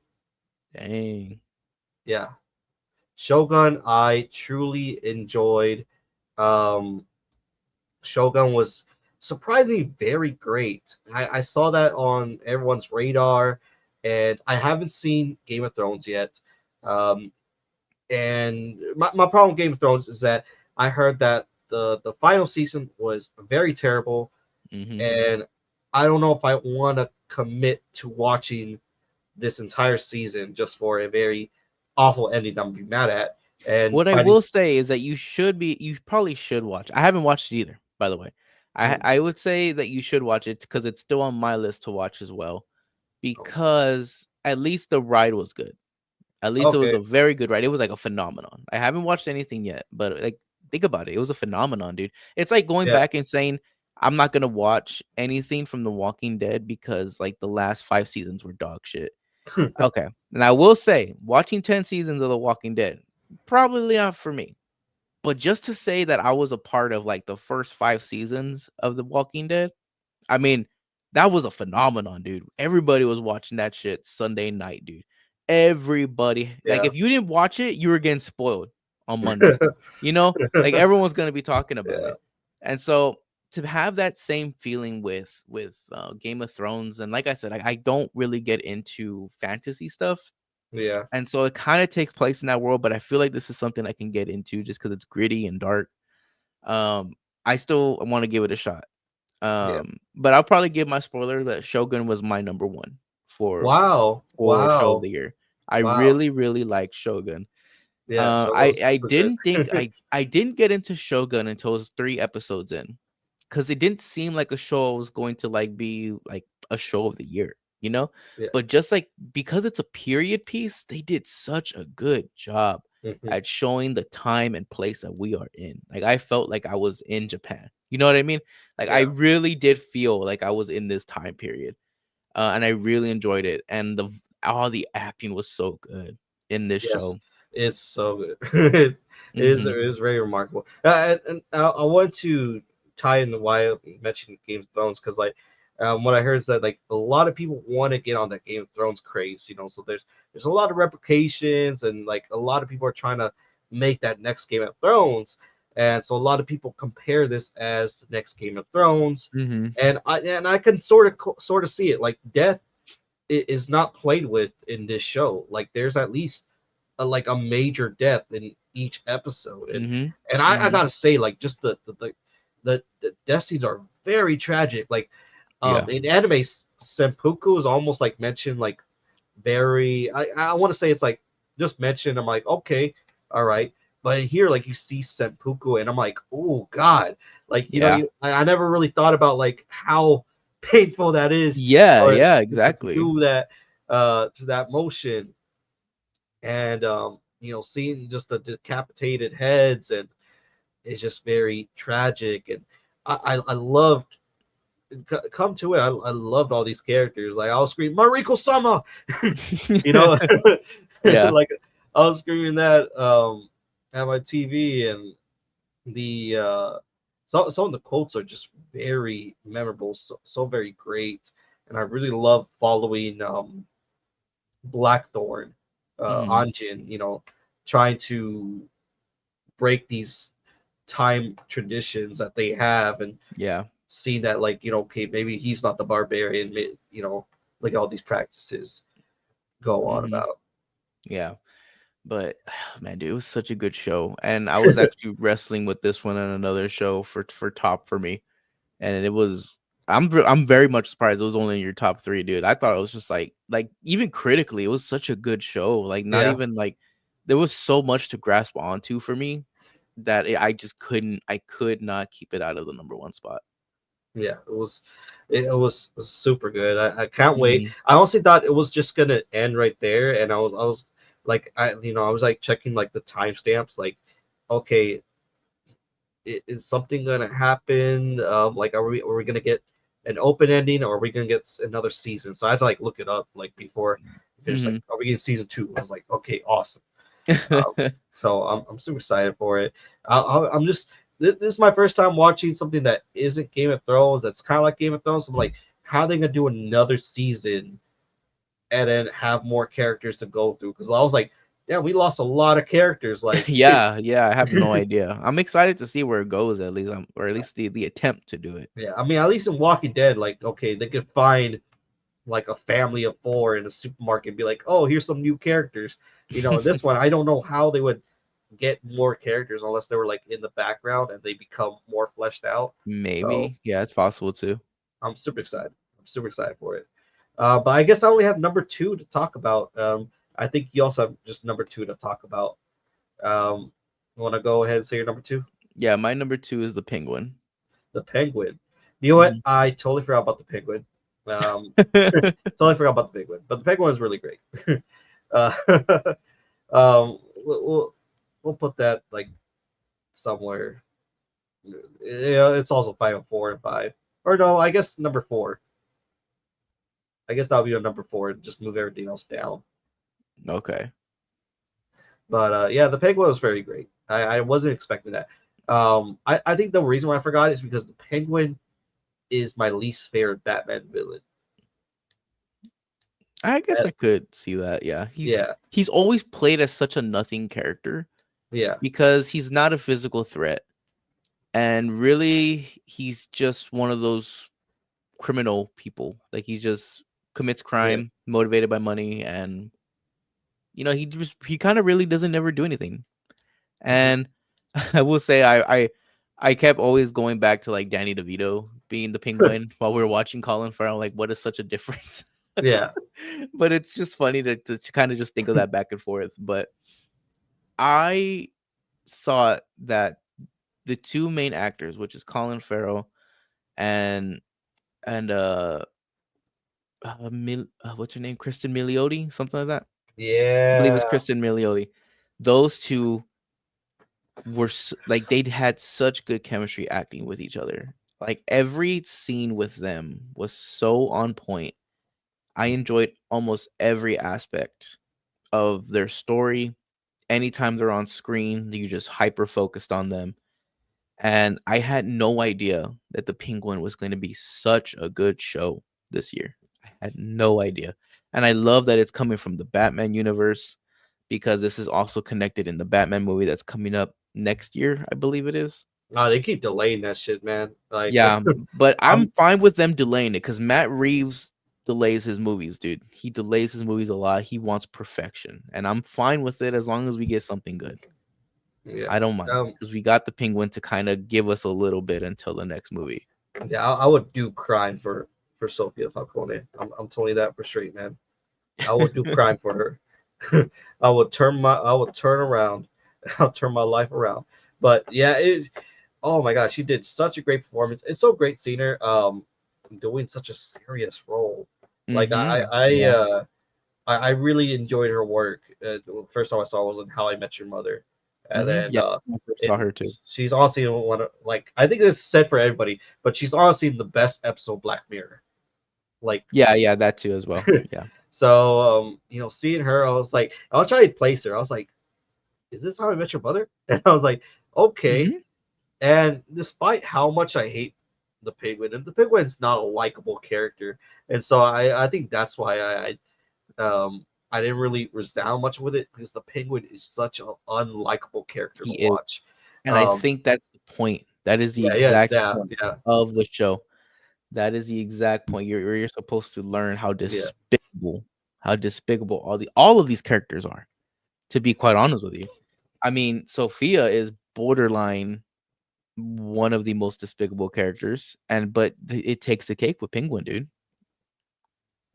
Speaker 2: Dang.
Speaker 3: Yeah, Shogun. I truly enjoyed. Um, Shogun was surprisingly very great. I saw that on everyone's radar, and I haven't seen Game of Thrones yet. Um, and my problem with Game of Thrones is that I heard that the final season was very terrible,
Speaker 2: Mhm.
Speaker 3: and I don't know if I want to commit to watching this entire season just for a very awful ending I'm gonna be mad at. And
Speaker 2: What I
Speaker 3: finding
Speaker 2: will say is that you probably should watch. I haven't watched it either, by the way.
Speaker 3: mm,
Speaker 2: I would say that you should watch it because it's still on my list to watch as well.
Speaker 3: oh,
Speaker 2: Because at least the ride was good. At least it was
Speaker 3: okay,
Speaker 2: a very good ride. It was like a phenomenon. I haven't watched anything yet, but like think about it. It was a phenomenon, dude. It's like going
Speaker 3: yeah,
Speaker 2: back and saying I'm not gonna watch anything from The Walking Dead because like the last 5 seasons were dog shit. Okay. And I will say, watching 10 seasons of The Walking Dead, probably not for me. But just to say that I was a part of like the first 5 seasons of The Walking Dead, I mean, that was a phenomenon, dude. Everybody was watching that shit Sunday night, dude. Everybody, like,
Speaker 3: yeah,
Speaker 2: if you didn't watch it, you were getting spoiled on Monday. You know, like everyone's gonna be talking about
Speaker 3: yeah,
Speaker 2: it, and so to have that same feeling with Game of Thrones, and like I said, I don't really get into fantasy stuff,
Speaker 3: yeah,
Speaker 2: and so it kind of takes place in that world. But I feel like this is something I can get into just because it's gritty and dark. Um, I still want to give it a shot.
Speaker 3: yeah.
Speaker 2: But I'll probably give my spoiler that Shogun was my number 1 for
Speaker 3: Wow,
Speaker 2: show of
Speaker 3: wow,
Speaker 2: the year. I
Speaker 3: wow.
Speaker 2: really, really like Shogun.
Speaker 3: Yeah, Shogun
Speaker 2: I
Speaker 3: was
Speaker 2: I
Speaker 3: super good.
Speaker 2: didn't think I didn't get into Shogun until it was 3 episodes in, because it didn't seem like a show was going to like be like a show of the year, you know.
Speaker 3: Yeah.
Speaker 2: But just like because it's a period piece, they did such a good job
Speaker 3: Mhm.
Speaker 2: at showing the time and place that we are in. Like I felt like I was in Japan. You know what I mean? Like I
Speaker 3: Yeah.
Speaker 2: really did feel like I was in this time period, and I really enjoyed it. And all the acting was so good in this
Speaker 3: Yes.
Speaker 2: show.
Speaker 3: It's so good. it
Speaker 2: Hmm.
Speaker 3: it is very remarkable. And I want to tie in why I mentioned Game of Thrones because like what I heard is that like a lot of people want to get on that Game of Thrones craze, you know. So there's a lot of replications and like a lot of people are trying to make that next Game of Thrones, and so a lot of people compare this as the next Game of Thrones,
Speaker 2: Hmm.
Speaker 3: and I can sort of see it. Like death is not played with in this show. Like there's at least like a major death in each episode,
Speaker 2: Hmm.
Speaker 3: and I
Speaker 2: Hmm.
Speaker 3: gotta say like just the death scenes are very tragic. Like
Speaker 2: Yeah.
Speaker 3: in anime, Senpuku is almost like mentioned like very. I want to say it's like just mentioned. I'm like okay, all right. But here, like you see Senpuku, and I'm like, oh God, like you know,
Speaker 2: Yeah.
Speaker 3: I never really thought about like how painful that is,
Speaker 2: Yeah.
Speaker 3: or
Speaker 2: Yeah.
Speaker 3: to
Speaker 2: Exactly.
Speaker 3: do that to that motion, and you know, seeing just the decapitated heads, and it's just very tragic. And I loved come to it. I loved all these characters. Like I was screaming Mariko Sama, you know,
Speaker 2: Yeah.
Speaker 3: like I was screaming that at my TV, and the some of the quotes are just very memorable, so very great, and I really love following Blackthorn,
Speaker 2: Hmm.
Speaker 3: Anjin, you know, trying to break these time traditions that they have, and
Speaker 2: Yeah.
Speaker 3: seeing that like you know okay maybe he's not the barbarian, you know, like all these practices go on
Speaker 2: Hmm.
Speaker 3: about.
Speaker 2: Yeah. But man, dude, it was such a good show, and I was actually wrestling with this one and another show for top for me, and it was. I'm very much surprised it was only in your top three, dude. I thought it was just like even critically, it was such a good show. Like not
Speaker 3: Yeah,
Speaker 2: even like there was so much to grasp onto for me that I just couldn't. I could not keep it out of the number one spot.
Speaker 3: yeah, it was super good. I can't wait.
Speaker 2: Hmm.
Speaker 3: I honestly thought it was just gonna end right there, and I was like I was like checking like the timestamps, like okay, is something gonna happen? Like are we gonna get an open ending, or are we gonna get another season? So I had to like look it up like before I finished. Like,
Speaker 2: Hmm.
Speaker 3: are we getting season two? I was like, okay, awesome. Um, so I'm super excited for it. I'm just this is my first time watching something that isn't Game of Thrones. That's kind of like Game of Thrones. I'm like, how are they gonna do another season and then have more characters to go through? Because I was like, yeah, we lost a lot of characters. Like,
Speaker 2: Yeah, yeah, I have no idea. I'm excited to see where it goes at least, or at least the attempt to do it.
Speaker 3: yeah, I mean, at least in Walking Dead, like, okay, they could find like a family of four in a supermarket and be like, oh, here's some new characters. You know, this one, I don't know how they would get more characters unless they were like in the background and they become more fleshed out. So
Speaker 2: Maybe, yeah, it's possible too.
Speaker 3: I'm super excited. I'm super excited for it. But I guess I only have number two to talk about. I think you also have just number two to talk about. Want to go ahead and say your number two?
Speaker 2: Yeah, my number two is the Penguin.
Speaker 3: The Penguin. You know what?
Speaker 2: Mhm.
Speaker 3: I totally forgot about the Penguin. Um, totally forgot about the Penguin, but the Penguin is really great. uh, we'll put that like somewhere. Yeah, it's also 5 and 4 and 5. Or no, I guess number four. I guess that'll be your number four. Just move everything else down.
Speaker 2: Okay.
Speaker 3: But yeah, the Penguin was very great. I wasn't expecting that. I think the reason why I forgot is because the Penguin is my least favorite Batman villain.
Speaker 2: I guess
Speaker 3: Uh,
Speaker 2: I could see that. Yeah,
Speaker 3: yeah,
Speaker 2: he's always played as such a nothing character
Speaker 3: yeah,
Speaker 2: because he's not a physical threat, and really, he's just one of those criminal people. Like he just commits
Speaker 3: yeah.
Speaker 2: crime motivated by money, and he kind of really doesn't ever do anything.
Speaker 3: Mhm.
Speaker 2: And I will say I kept always going back to like Danny DeVito being the Penguin while we were watching Colin Farrell. Like, what is such a difference?
Speaker 3: Yeah,
Speaker 2: But it's just funny to kind of just think of that back and forth. But I thought that the two main actors, which is Colin Farrell and and what's her name, Kristen Milioti, something like that. I believe it's
Speaker 3: Yeah.
Speaker 2: Kristen Milioti. Those two were like they had such good chemistry acting with each other. Like every scene with them was so on point. I enjoyed almost every aspect of their story. Anytime they're on screen, you just hyper focused on them. And I had no idea that The Penguin was going to be such a good show this year. I had no idea. And I love that it's coming from the Batman universe because this is also connected in the Batman movie that's coming up next year, I believe it is.
Speaker 3: They keep delaying that shit, man. Like,
Speaker 2: Yeah, but I'm
Speaker 3: I'm
Speaker 2: fine with them delaying it because Matt Reeves delays his movies, dude. He delays his movies a lot. He wants perfection, and I'm fine with it as long as we get something good.
Speaker 3: yeah.
Speaker 2: I don't mind
Speaker 3: Um,
Speaker 2: because we got the Penguin to kind of give us a little bit until the next movie.
Speaker 3: yeah. I would do crime for Sophia Falcone. I'm telling you that for straight, man. I would do crime for her. I would turn around. I'll turn my life around. But yeah, oh my god, she did such a great performance. It's so great seeing her doing such a serious role. Like
Speaker 2: Yeah.
Speaker 3: I really enjoyed her work. The first time I saw was in How I Met Your Mother, and then
Speaker 2: Yeah. I first saw
Speaker 3: it,
Speaker 2: her too.
Speaker 3: she's honestly one of, like, I think this is said for everybody, but she's honestly the best episode of Black Mirror. Like,
Speaker 2: Yeah, that too as well. Yeah.
Speaker 3: so seeing her, I was trying to place her. I was like, is this How I Met Your Mother? And I was like, okay.
Speaker 2: hmm
Speaker 3: And despite how much I hate the Penguin, and the Penguin's not a likable character, and so I think that's why I didn't really resound much with it because the Penguin is such an unlikable character
Speaker 2: He
Speaker 3: to
Speaker 2: is,
Speaker 3: watch.
Speaker 2: and I
Speaker 3: Um,
Speaker 2: think that's the point. That is the
Speaker 3: yeah, yeah,
Speaker 2: exact
Speaker 3: yeah,
Speaker 2: point
Speaker 3: yeah,
Speaker 2: of the show. That is the exact point. You're supposed to learn
Speaker 3: yeah.
Speaker 2: how despicable all of these characters are. To be quite honest with you, I mean, Sophia is borderline one of the most despicable characters, and but it takes the cake with Penguin, dude.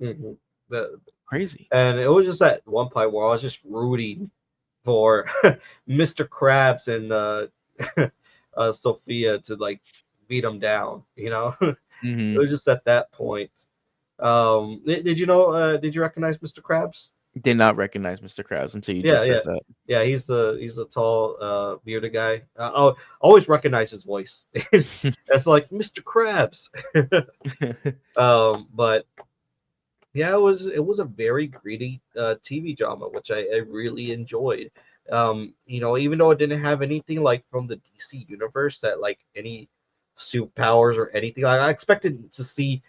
Speaker 3: hmm The,
Speaker 2: Crazy.
Speaker 3: and it was just at one point where I was just rooting for Mr. Krabs and Sophia to like beat him down. It
Speaker 2: hmm
Speaker 3: was just at that point. Did you know? Did you recognize Mr. Krabs?
Speaker 2: Did not recognize Mr. Krabs until you
Speaker 3: Yeah,
Speaker 2: just
Speaker 3: yeah,
Speaker 2: said that.
Speaker 3: yeah. He's the tall, bearded guy. Oh, always recognize his voice. It's like Mr. Krabs. But yeah, it was a very gritty TV drama, which I really enjoyed. Even though it didn't have anything like from the DC universe that like any superpowers or anything, I expected to see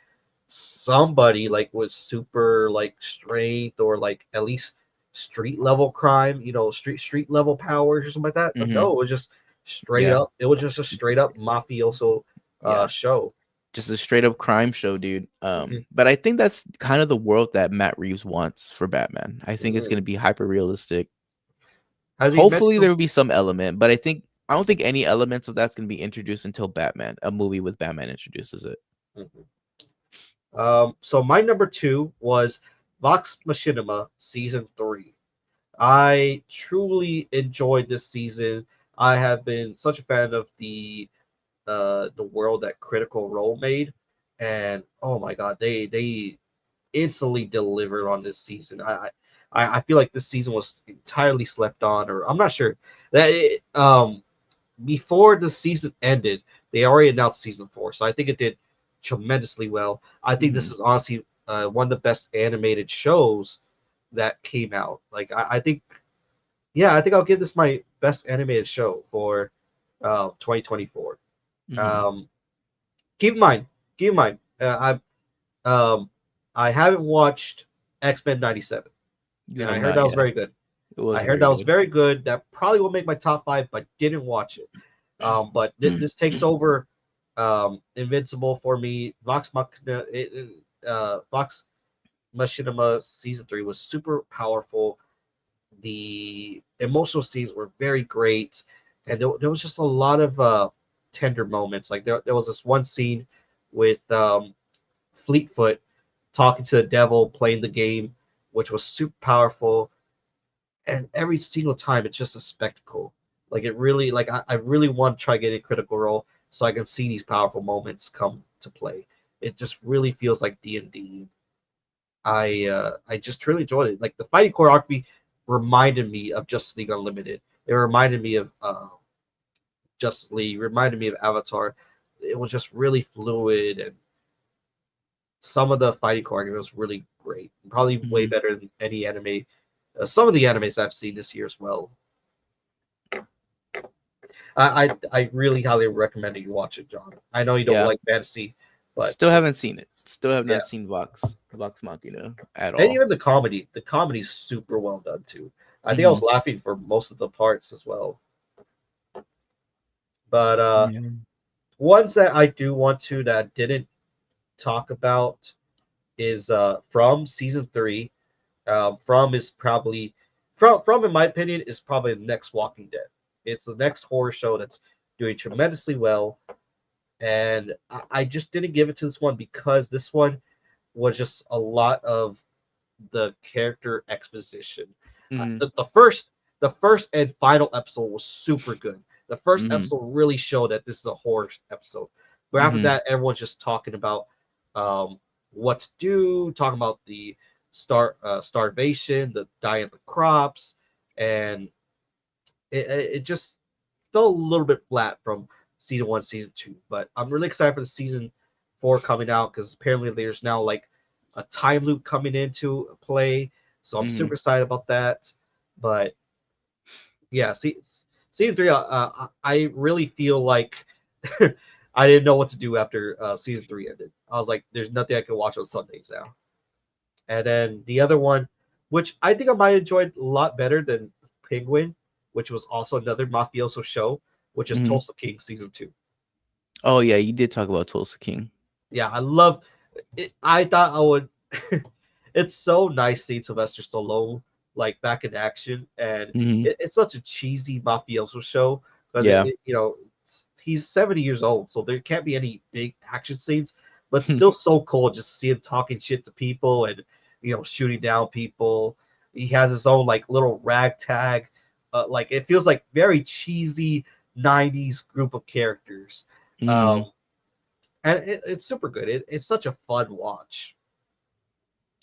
Speaker 3: somebody like with super like strength or like at least street level crime, street level powers or something like that. But
Speaker 2: hmm
Speaker 3: no, it was just straight
Speaker 2: Yeah,
Speaker 3: up. It was just a straight up mafioso
Speaker 2: yeah.
Speaker 3: show.
Speaker 2: Just a straight up crime show, dude.
Speaker 3: Mhm.
Speaker 2: But I think that's kind of the world that Matt Reeves wants for Batman. I think it's
Speaker 3: Mhm.
Speaker 2: gonna be hyper realistic.
Speaker 3: Has he
Speaker 2: Hopefully
Speaker 3: mentioned?
Speaker 2: there will be some element, but I don't think any elements of that's gonna be introduced until Batman, a movie with Batman introduces it.
Speaker 3: Mhm. So my number two was Vox Machinima season three. I truly enjoyed this season. I have been such a fan of the world that Critical Role made, and oh my god, they instantly delivered on this season. I feel like this season was entirely slept on, or I'm not sure that before the season ended, they already announced season four, so I think it did tremendously well. I think this
Speaker 2: Mhm.
Speaker 3: is honestly one of the best animated shows that came out. Like I think, yeah, I think I'll give this my best animated show for 2024.
Speaker 2: Mhm.
Speaker 3: Um, keep in mind, keep in mind, um, I haven't watched X Men '97,
Speaker 2: You
Speaker 3: and
Speaker 2: have
Speaker 3: I heard
Speaker 2: not
Speaker 3: that was
Speaker 2: yet.
Speaker 3: very good.
Speaker 2: It was
Speaker 3: I heard
Speaker 2: very
Speaker 3: that was
Speaker 2: good.
Speaker 3: very good. That probably will make my top five, but didn't watch it. But this takes over Invincible for me. Vox Machinima season three was super powerful. The emotional scenes were very great, and there was just a lot of tender moments. Like there was this one scene with Fleetfoot talking to the devil, playing the game, which was super powerful. and every single time it's just a spectacle. Like it really, like I really want to try getting Critical Role so I can see these powerful moments come to play. It just really feels like D&D. I just truly enjoyed it. Like the fighting choreography reminded me of Justice League Unlimited. It reminded me of Justice League. Reminded me of Avatar. It was just really fluid, and some of the fighting choreography was really great. Probably way
Speaker 2: Mhm.
Speaker 3: better than any anime. Some of the animes I've seen this year as well. I really highly recommend that you watch it, John. I know you don't
Speaker 2: Yeah,
Speaker 3: like fantasy, but
Speaker 2: still haven't seen it. Still have
Speaker 3: yeah,
Speaker 2: not seen Vox Machina at
Speaker 3: and
Speaker 2: all.
Speaker 3: even the comedy's super well done too. I think I was
Speaker 2: Mhm.
Speaker 3: laughing for most of the parts as well. But
Speaker 2: Yeah.
Speaker 3: ones that I do want to that I didn't talk about is from season three. From is probably from in my opinion is probably the next Walking Dead. It's the next horror show that's doing tremendously well, and I just didn't give it to this one because this one was just a lot of the character exposition. Uh,
Speaker 2: Mhm.
Speaker 3: the, the first the first and final episode was super good. The first
Speaker 2: Mhm.
Speaker 3: episode really showed that this is a horror episode. But after
Speaker 2: Mhm.
Speaker 3: that, everyone's just talking about um, what to do, talking about the starvation, the dying of the crops, and it just felt a little bit flat from season one, season two. But I'm really excited for the season four coming out because apparently there's now like a time loop coming into play. So I'm super
Speaker 2: Mhm.
Speaker 3: excited about that. But yeah, season three, I really feel like I didn't know what to do after season three ended. I was like, there's nothing I can watch on Sundays now. And then the other one, which I think I might enjoy a lot better than Penguin, which was also another mafioso show, which is
Speaker 2: Mhm.
Speaker 3: Tulsa King season two.
Speaker 2: Oh yeah, you did talk about Tulsa King.
Speaker 3: Yeah, I love it. I thought I would. It's so nice seeing Sylvester Stallone like back in action, and
Speaker 2: Mhm.
Speaker 3: it's such a cheesy mafioso show because
Speaker 2: Yeah.
Speaker 3: he's 70 years old, so there can't be any big action scenes, but still so cool just to see him talking shit to people and shooting down people. He has his own like little ragtag, like it feels like very cheesy '90s group of characters.
Speaker 2: Mhm.
Speaker 3: Um, and it's super good. It's such a fun watch.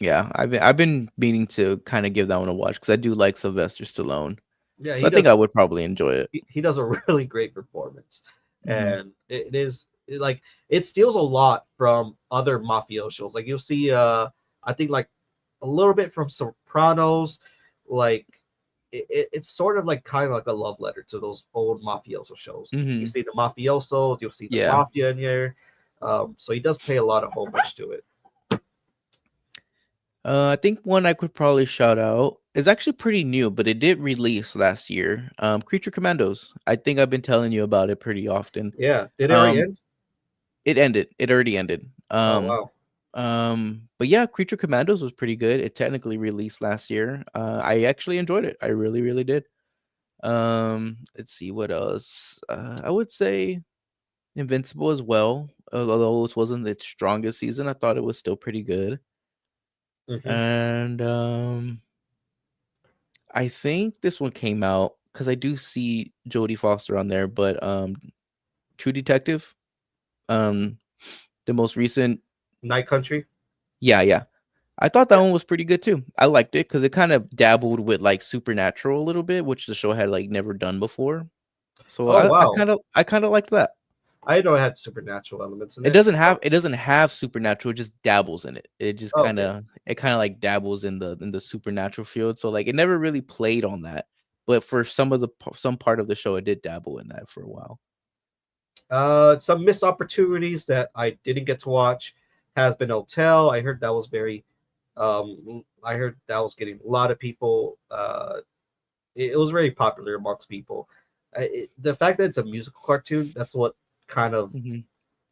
Speaker 2: Yeah, I've been meaning to kind of give that one a watch because I do like Sylvester Stallone,
Speaker 3: Yeah,
Speaker 2: so I think I would probably enjoy it.
Speaker 3: he does a really great performance,
Speaker 2: Mhm.
Speaker 3: and like it steals a lot from other mafiosos. Like you'll see, I think like a little bit from Sopranos, like it's sort of like kind of like a love letter to those old mafioso shows. You
Speaker 2: Mhm.
Speaker 3: see the mafiosos, you'll see the
Speaker 2: Yeah.
Speaker 3: mafia in here, so he does pay a lot of homage to it.
Speaker 2: I think one I could probably shout out is actually pretty new, but it did release last year. Creature Commandos. I think I've been telling you about it pretty often.
Speaker 3: Yeah, did it already
Speaker 2: Um,
Speaker 3: end?
Speaker 2: it ended. It already ended.
Speaker 3: Oh wow.
Speaker 2: But yeah, Creature Commandos was pretty good. It technically released last year. I actually enjoyed it. I really, really did. Let's see what else. I would say Invincible as well. Although it wasn't its strongest season, I thought it was still pretty good.
Speaker 3: Hmm.
Speaker 2: And I think this one came out because I do see Jodie Foster on there, but True Detective, um, the most recent,
Speaker 3: Night Country.
Speaker 2: yeah, yeah. I thought that
Speaker 3: Yeah.
Speaker 2: one was pretty good too. I liked it because it kind of dabbled with like supernatural a little bit, which the show had like never done before. So
Speaker 3: Oh
Speaker 2: I
Speaker 3: wow.
Speaker 2: kind of I kind of liked that.
Speaker 3: I didn't know it had supernatural elements in
Speaker 2: It
Speaker 3: it.
Speaker 2: doesn't have it doesn't have supernatural, it just dabbles in it. It just
Speaker 3: Okay.
Speaker 2: kinda like dabbles in the supernatural field. So like it never really played on that. But for some part of the show, it did dabble in that for a while.
Speaker 3: Some missed opportunities that I didn't get to watch has been Hotel. I heard that was very, I heard that was getting a lot of people. It was very popular amongst people. The fact that it's a musical cartoon, that's what kind of
Speaker 2: Mhm.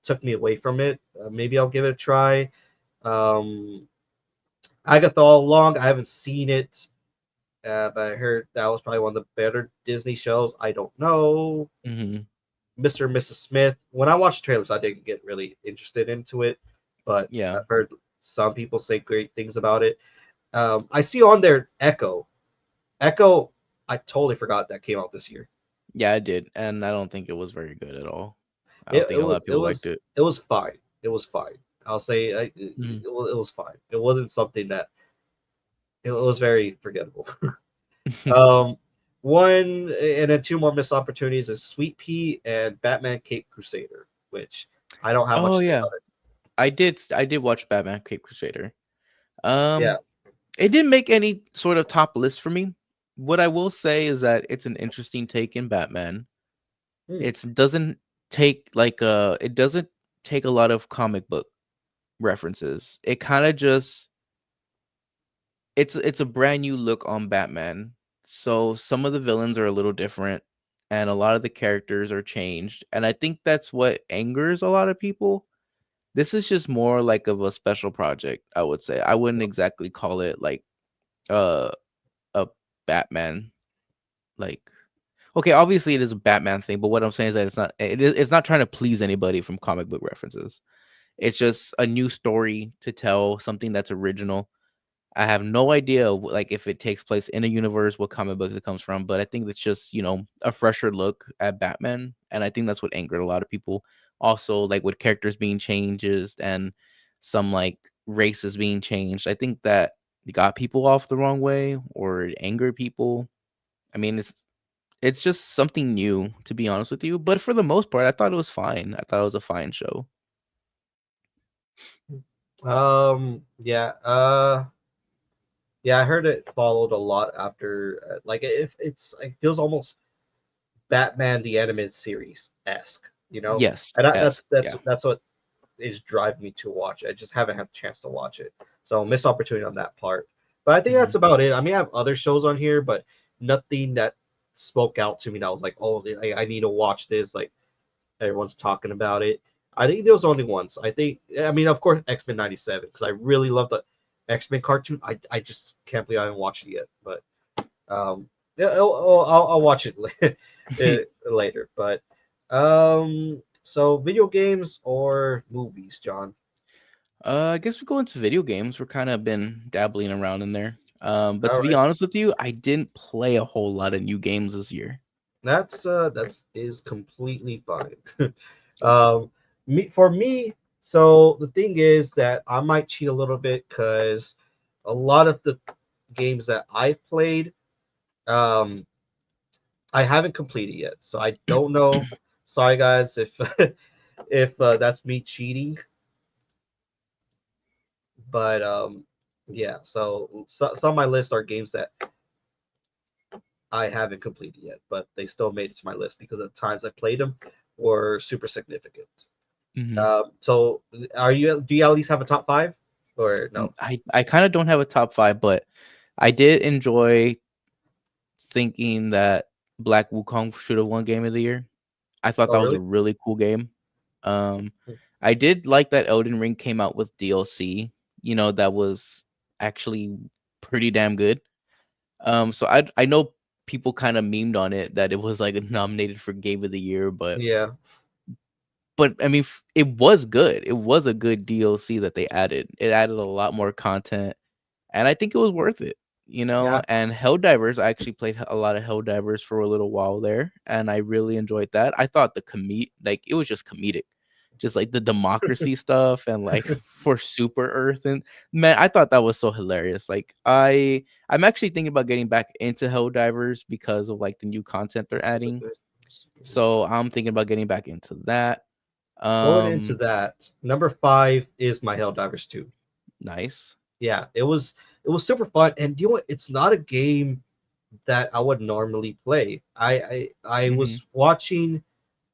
Speaker 3: took me away from it. Maybe I'll give it a try. Um, Agatha All Along, I haven't seen it, but I heard that was probably one of the better Disney shows. I don't know.
Speaker 2: Mhm.
Speaker 3: Mr. and Mrs. Smith. When I watched trailers, I didn't get really interested into it, but
Speaker 2: Yeah.
Speaker 3: I've heard some people say great things about it. I see on there Echo. Echo, I totally forgot that came out this year.
Speaker 2: Yeah, I did, and I don't think it was very good at all. I
Speaker 3: It,
Speaker 2: don't
Speaker 3: it
Speaker 2: think a lot
Speaker 3: was
Speaker 2: of
Speaker 3: it
Speaker 2: people liked
Speaker 3: was
Speaker 2: it.
Speaker 3: it was fine. It was fine. I'll say
Speaker 2: Mhm.
Speaker 3: it was fine. It wasn't something that it was very forgettable. Um, one and then two more missed opportunities is Sweet Pea and Batman Cape Crusader, which I don't have much
Speaker 2: Oh
Speaker 3: to say
Speaker 2: yeah,
Speaker 3: about it.
Speaker 2: I did watch Batman Cape Crusader.
Speaker 3: Yeah.
Speaker 2: It didn't make any sort of top list for me. What I will say is that it's an interesting take in Batman.
Speaker 3: Hmm.
Speaker 2: It doesn't take it doesn't take a lot of comic book references. It kind of just it's a brand new look on Batman. So some of the villains are a little different and a lot of the characters are changed. And I think that's what angers a lot of people. This is just more like of a special project, I would say. I wouldn't exactly call it like uh a Batman like okay, obviously it is a Batman thing, but what I'm saying is that it's not trying to please anybody from comic book references. It's just a new story to tell, something that's original. I have no idea like if it takes place in a universe, what comic book it comes from, but I think it's just, a fresher look at Batman, and I think that's what angered a lot of people. Also, like with characters being changes and some like races being changed, I think that it got people off the wrong way or it angered people. I mean, it's just something new, to be honest with you. But for the most part, I thought it was fine. I thought it was a fine show.
Speaker 3: Yeah. Yeah. I heard it followed a lot after. Like, if it's it feels almost Batman the animated series esque,
Speaker 2: Yes,
Speaker 3: and
Speaker 2: yes, yeah.
Speaker 3: that's what is driving me to watch it. I just haven't had a chance to watch it, so missed opportunity on that part. But I think
Speaker 2: Hmm.
Speaker 3: that's about it. I mean, I have other shows on here, but nothing that spoke out to me that was like, oh, I need to watch this. Like everyone's talking about it. I think those only ones. I mean, of course, X Men '97 because I really love the X Men cartoon. I just can't believe I haven't watched it yet, but yeah, I'll watch it later. But so video games or movies, John?
Speaker 2: I guess we go into video games. We're kind of been dabbling around in there. But
Speaker 3: All
Speaker 2: to be
Speaker 3: right,
Speaker 2: honest with you, I didn't play a whole lot of new games this year.
Speaker 3: that's is completely fine. um, for me, so the thing is that I might cheat a little bit because a lot of the games that I've played, um, I haven't completed yet, so I don't know. Sorry, guys, if if that's me cheating, but yeah. So some of my list are games that I haven't completed yet, but they still made it to my list because the times I played them were super significant.
Speaker 2: Hmm.
Speaker 3: So are you? Do you at least have a top five, or no?
Speaker 2: I kind of don't have a top five, but I did enjoy thinking that Black Wukong should have won Game of the Year. I thought
Speaker 3: Oh,
Speaker 2: that was a
Speaker 3: really?
Speaker 2: really cool game. Um, I did like that Elden Ring came out with DLC. That was actually pretty damn good. So I know people kind of memed on it that it was like nominated for Game of the Year, but
Speaker 3: Yeah.
Speaker 2: I mean, it was good. It was a good DLC that they added. It added a lot more content, and I think it was worth it.
Speaker 3: Yeah.
Speaker 2: And Helldivers, I actually played a lot of Helldivers for a little while there, and I really enjoyed that. I thought like it was just comedic, just like the democracy stuff and like for Super Earth, and man, I thought that was so hilarious. Like I'm actually thinking about getting back into Helldivers because of like the new content they're adding. So I'm thinking about getting back into that.
Speaker 3: Going into
Speaker 2: Um,
Speaker 3: that, number five is my Helldivers 2.
Speaker 2: nice.
Speaker 3: Yeah, it was super fun, and you know what? It's not a game that I would normally play. I
Speaker 2: Hmm.
Speaker 3: was watching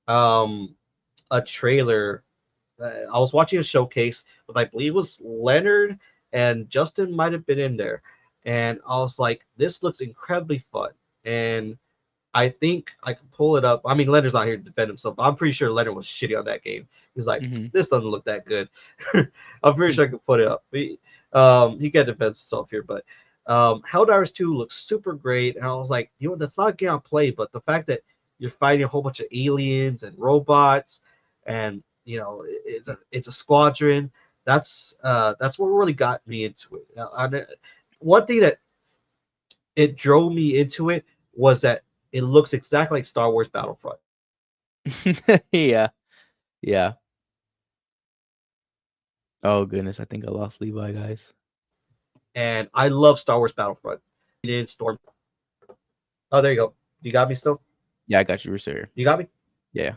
Speaker 3: um a trailer. I was watching a showcase with I believe it was Leonard and Justin might have been in there, and I was like, this looks incredibly fun, and I think I can pull it up. I mean, Leonard's not here to defend himself, but I'm pretty sure Leonard was shitty on that game. He was like,
Speaker 2: Hmm.
Speaker 3: this doesn't look that good. I'm pretty sure I can put it up. He can defend himself here, but Helldivers 2 looks super great. And I was like, that's not a game I play, but the fact that you're fighting a whole bunch of aliens and robots, and it's a squadron. That's what really got me into it. One thing that it drove me into it was that it looks exactly like Star Wars Battlefront.
Speaker 2: Yeah, yeah. Oh goodness, I think I lost Levi, guys.
Speaker 3: And I love Star Wars Battlefront. In Storm. Oh, there you go. You got me still?
Speaker 2: Yeah, I got you, sir.
Speaker 3: You got me?
Speaker 2: Yeah.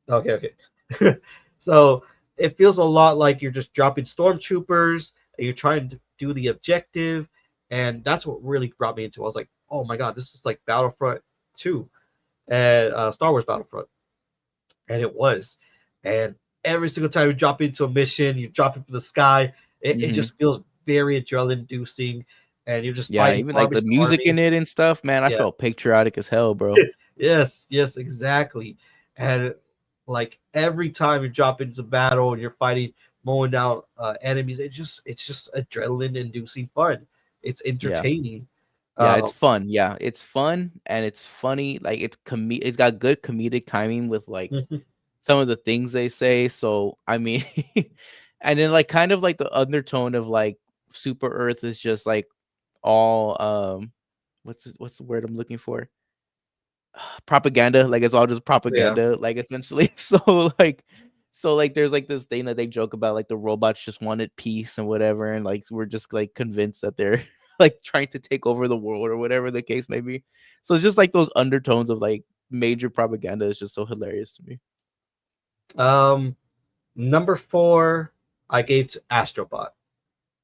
Speaker 3: Okay, okay. So it feels a lot like you're just dropping stormtroopers and you're trying to do the objective, and that's what really brought me into it. I was like, oh my god, this is like Battlefront 2 and Star Wars Battlefront, and it was. And every single time you drop into a mission, you drop it from the sky, it
Speaker 2: Hmm.
Speaker 3: just feels very adrenaline inducing, and you're just
Speaker 2: Yeah,
Speaker 3: fighting
Speaker 2: even like the
Speaker 3: armies and
Speaker 2: music
Speaker 3: armies.
Speaker 2: in it and stuff, man, I
Speaker 3: Yeah,
Speaker 2: felt patriotic as hell, bro.
Speaker 3: yes, yes, exactly. And like every time you drop into battle and you're fighting, mowing down enemies, it's just adrenaline inducing fun. It's
Speaker 2: Yeah.
Speaker 3: entertaining.
Speaker 2: Yeah, it's
Speaker 3: Um,
Speaker 2: fun. Yeah, it's fun and it's funny. Like it's got good comedic timing with like some of the things they say. So I mean, and then like kind of like the undertone of like Super Earth is just like all what's the word I'm looking for? Propaganda. Like it's all just
Speaker 3: yeah.
Speaker 2: propaganda, like essentially. So like there's like this thing that they joke about, like the robots just wanted peace and whatever, and like we're just like convinced that they're like trying to take over the world or whatever the case may be. So it's just like those undertones of like major propaganda is just so hilarious to me.
Speaker 3: Um, Number four, I gave to Astrobot.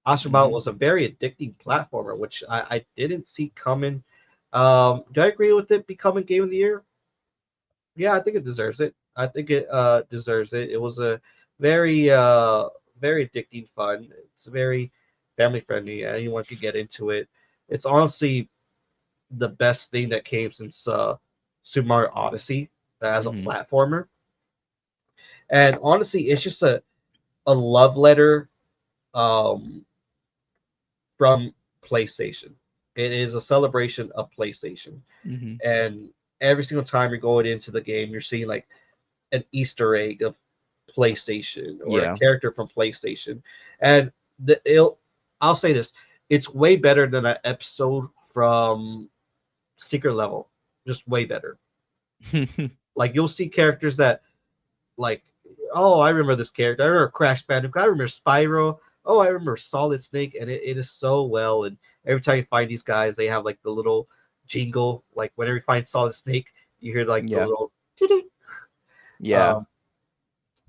Speaker 3: Astrobot
Speaker 2: Hmm.
Speaker 3: was a very addicting platformer, which I didn't see coming. Do I agree with it becoming Game of the Year? Yeah, I think it deserves it. I think it deserves it. It was a very very addicting fun. It's very family friendly. Anyone could get into it. It's honestly the best thing that came since Super Mario Odyssey as a
Speaker 2: Hmm.
Speaker 3: platformer. And honestly, it's just a love letter um, from PlayStation. It is a celebration of PlayStation.
Speaker 2: Hmm.
Speaker 3: And every single time you're going into the game, you're seeing like an Easter egg of PlayStation or a
Speaker 2: Yeah.
Speaker 3: character from PlayStation. And I'll say this, it's way better than an episode from Secret Level. Just way better. Like you'll see characters that like, oh, I remember this character. I remember Crash Bandicoot. I remember Spyro. Oh, I remember Solid Snake, and it is so well. And every time you find these guys, they have like the little jingle. Like whenever you find Solid Snake, you hear like the
Speaker 2: Yeah.
Speaker 3: little.
Speaker 2: Yeah.
Speaker 3: Um,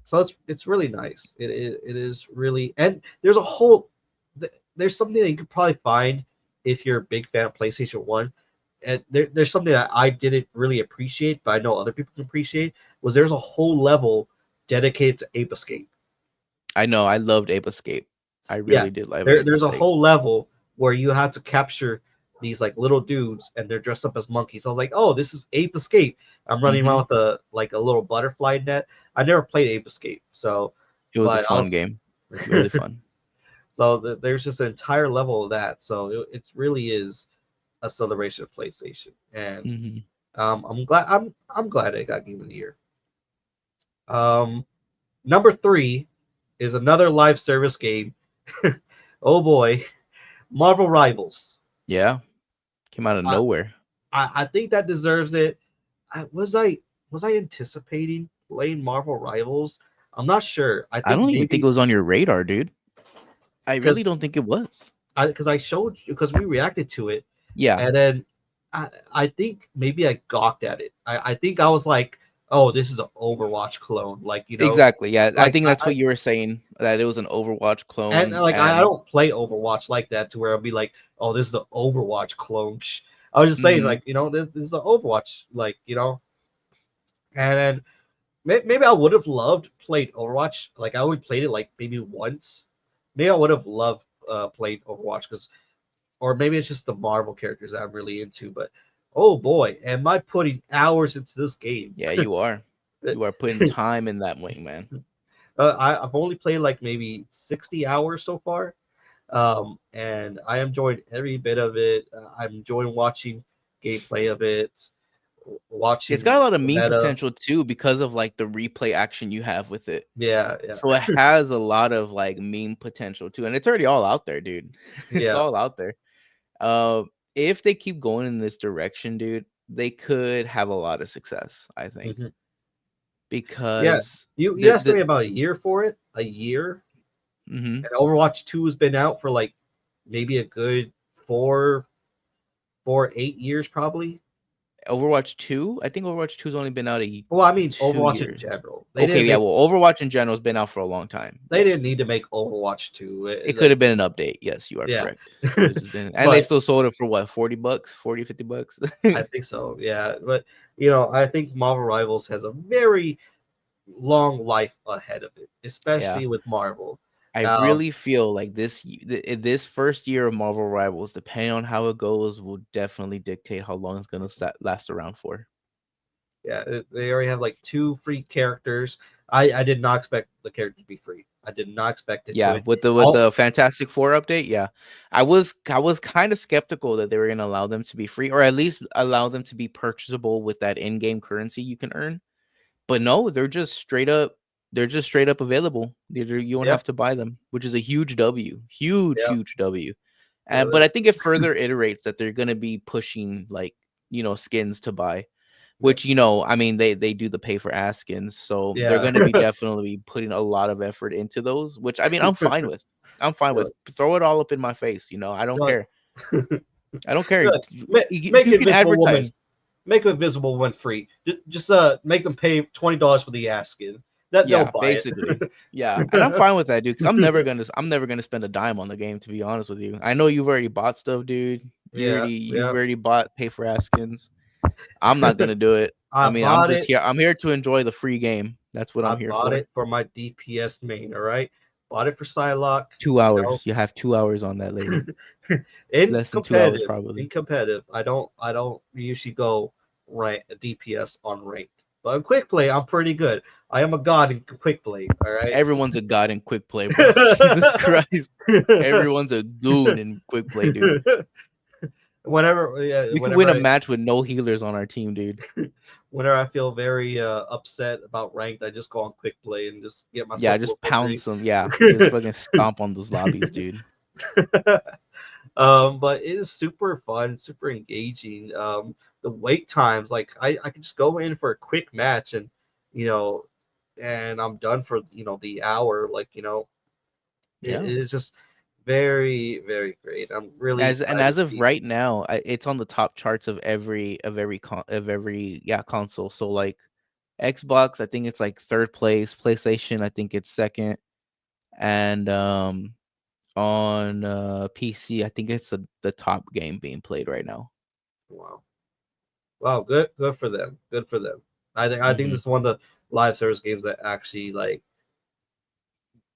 Speaker 3: so it's really nice. It is really, and there's a whole there's something that you could probably find if you're a big fan of PlayStation One. And there's something that I didn't really appreciate, but I know other people can appreciate. Was there's a whole level dedicated to Ape Escape.
Speaker 2: I know. I loved Ape Escape. I
Speaker 3: Yeah,
Speaker 2: really did love Ape
Speaker 3: there's a
Speaker 2: Escape.
Speaker 3: whole level where you have to capture these like little dudes and they're dressed up as monkeys. I was like, oh, this is Ape Escape. I'm running
Speaker 2: Hmm.
Speaker 3: around with a like a little butterfly net. I never played Ape Escape, so
Speaker 2: It was a
Speaker 3: but I
Speaker 2: fun
Speaker 3: was
Speaker 2: game. Really fun.
Speaker 3: so there's just an entire level of that. So it really is a celebration of PlayStation, and
Speaker 2: Hmm.
Speaker 3: I'm glad it got Game of the Year. Um, Number three is another live service game. Oh boy, Marvel Rivals.
Speaker 2: Yeah. Came out of
Speaker 3: I,
Speaker 2: nowhere.
Speaker 3: I think that deserves it. I was I anticipating playing Marvel Rivals? I'm not sure. I
Speaker 2: I
Speaker 3: think
Speaker 2: don't even think it
Speaker 3: maybe
Speaker 2: was on your radar, dude. I really
Speaker 3: because
Speaker 2: don't think it was.
Speaker 3: I showed you because we reacted to it,
Speaker 2: Yeah,
Speaker 3: and then I think maybe I gawked at it. I think I was like, oh, this is an Overwatch clone, like
Speaker 2: exactly. Yeah, I
Speaker 3: like
Speaker 2: think that's what you were saying, that it was an Overwatch
Speaker 3: and
Speaker 2: clone,
Speaker 3: like I
Speaker 2: and
Speaker 3: don't play Overwatch like that to where I'll be like, oh, this is the Overwatch clone. I was just saying
Speaker 2: mhm,
Speaker 3: like this is an Overwatch like and then maybe I would have loved played Overwatch. Like I only played it like maybe once. Maybe I would have loved played Overwatch because, or maybe it's just the Marvel characters that I'm really into. But oh boy, am I putting hours into this game?
Speaker 2: yeah, you are. You are putting time in that wing, man.
Speaker 3: I've only played like maybe 60 hours so far, and I enjoyed every bit of it. I'm enjoying watching gameplay of it,
Speaker 2: It's got
Speaker 3: watching
Speaker 2: a lot of
Speaker 3: the
Speaker 2: meme
Speaker 3: meta.
Speaker 2: potential too because of like the replay action you have with it.
Speaker 3: Yeah, yeah,
Speaker 2: So it has a lot of like meme potential too, and it's already all out there, dude. It's
Speaker 3: yeah.
Speaker 2: all out there. Uh, if they keep going in this direction, dude, they could have a lot of success. I think
Speaker 3: Mhm. Yeah,
Speaker 2: because
Speaker 3: you
Speaker 2: the
Speaker 3: asked me
Speaker 2: the
Speaker 3: about a year for it, a year,
Speaker 2: mhm.
Speaker 3: and Overwatch 2 has been out for like maybe a good four, 8 years probably.
Speaker 2: Overwatch 2, I think Overwatch 2's only been out
Speaker 3: Well, I mean
Speaker 2: 2
Speaker 3: Overwatch in
Speaker 2: years.
Speaker 3: general.
Speaker 2: Okay, yeah, well, Overwatch in general has been out for a long time.
Speaker 3: They didn't
Speaker 2: Yes.
Speaker 3: need to make Overwatch 2.
Speaker 2: It could
Speaker 3: Like
Speaker 2: have been an update. Yes, you are
Speaker 3: yeah.
Speaker 2: correct. It's just been and they
Speaker 3: But
Speaker 2: still sold it for what, 40 bucks, 40, 50 bucks?
Speaker 3: I think so. Yeah, but I think Marvel Rivals has a very long life ahead of it,
Speaker 2: Yeah.
Speaker 3: especially with Marvel.
Speaker 2: I
Speaker 3: Um,
Speaker 2: really feel like this first year of Marvel Rivals, depending on how it goes, will definitely dictate how long it's gonna last around for.
Speaker 3: yeah, they already have like two free characters. I did not expect the character to be free. I did not expect it to
Speaker 2: Yeah,
Speaker 3: it.
Speaker 2: with
Speaker 3: All
Speaker 2: the Fantastic Four update, yeah. I was kind of skeptical that they were gonna allow them to be free, or at least allow them to be purchasable with that in-game currency you can earn. But no, they're just straight up available. You don't
Speaker 3: yeah,
Speaker 2: have to buy them, which is a huge W. Huge,
Speaker 3: yeah,
Speaker 2: huge W.
Speaker 3: yeah,
Speaker 2: And but I think it further iterates that they're gonna be pushing like, skins to buy,
Speaker 3: yeah,
Speaker 2: which I mean they do the pay for ass skins, so they're
Speaker 3: yeah.
Speaker 2: gonna be definitely putting a lot of effort into those, which I mean I'm fine with. I'm fine with.
Speaker 3: Good,
Speaker 2: Throw it all up in my face, I don't
Speaker 3: good,
Speaker 2: care. I don't care.
Speaker 3: good. Make
Speaker 2: You can
Speaker 3: Invisible
Speaker 2: advertise.
Speaker 3: Woman, make Invisible Woman free. Just make them pay $20 for the ass skin. That they'll
Speaker 2: Yeah,
Speaker 3: buy
Speaker 2: basically. Yeah, and I'm
Speaker 3: it.
Speaker 2: fine with that, dude. Because I'm never gonna spend a dime on the game. To be honest with you, I know you've already bought stuff, dude.
Speaker 3: Yeah,
Speaker 2: You've
Speaker 3: yeah.
Speaker 2: already bought pay for ass skins. I'm not gonna do it. I
Speaker 3: I
Speaker 2: mean, I'm
Speaker 3: bought
Speaker 2: just
Speaker 3: it.
Speaker 2: here. I'm here to enjoy the free game. That's what
Speaker 3: I
Speaker 2: I'm here
Speaker 3: bought
Speaker 2: for.
Speaker 3: it for my DPS main. All right, bought it for Psylocke.
Speaker 2: Two
Speaker 3: You know,
Speaker 2: hours. You have 2 hours on that lady.
Speaker 3: in
Speaker 2: Less than 2 hours,
Speaker 3: competitive,
Speaker 2: probably.
Speaker 3: I don't usually go rank DPS on ranked, but in quick play, I'm pretty good. I am a god in quick play. All right.
Speaker 2: Everyone's a god in quick play, bro. Jesus Christ. Everyone's a goon in quick play, dude.
Speaker 3: whenever, yeah,
Speaker 2: We could win a match with no healers on our team, dude.
Speaker 3: whenever I feel very upset about ranked, I just go on quick play and just get
Speaker 2: Yeah,
Speaker 3: myself a
Speaker 2: just
Speaker 3: little
Speaker 2: pound
Speaker 3: victory.
Speaker 2: some. Yeah, just fucking stomp on those lobbies, dude.
Speaker 3: But it is super fun, super engaging. The wait times, like I can just go in for a quick match you know, and I'm done for the hour. Like it
Speaker 2: Yeah.
Speaker 3: is just very very great. I'm really excited to
Speaker 2: As of
Speaker 3: see.
Speaker 2: right now, it's on the top charts of every console. So like Xbox, I think it's like third place. PlayStation, I think it's second, and on PC, I think it's the top game being played right now.
Speaker 3: Wow, wow, good for them, good for them. I think
Speaker 2: Hmm.
Speaker 3: this is one of the live service games that actually like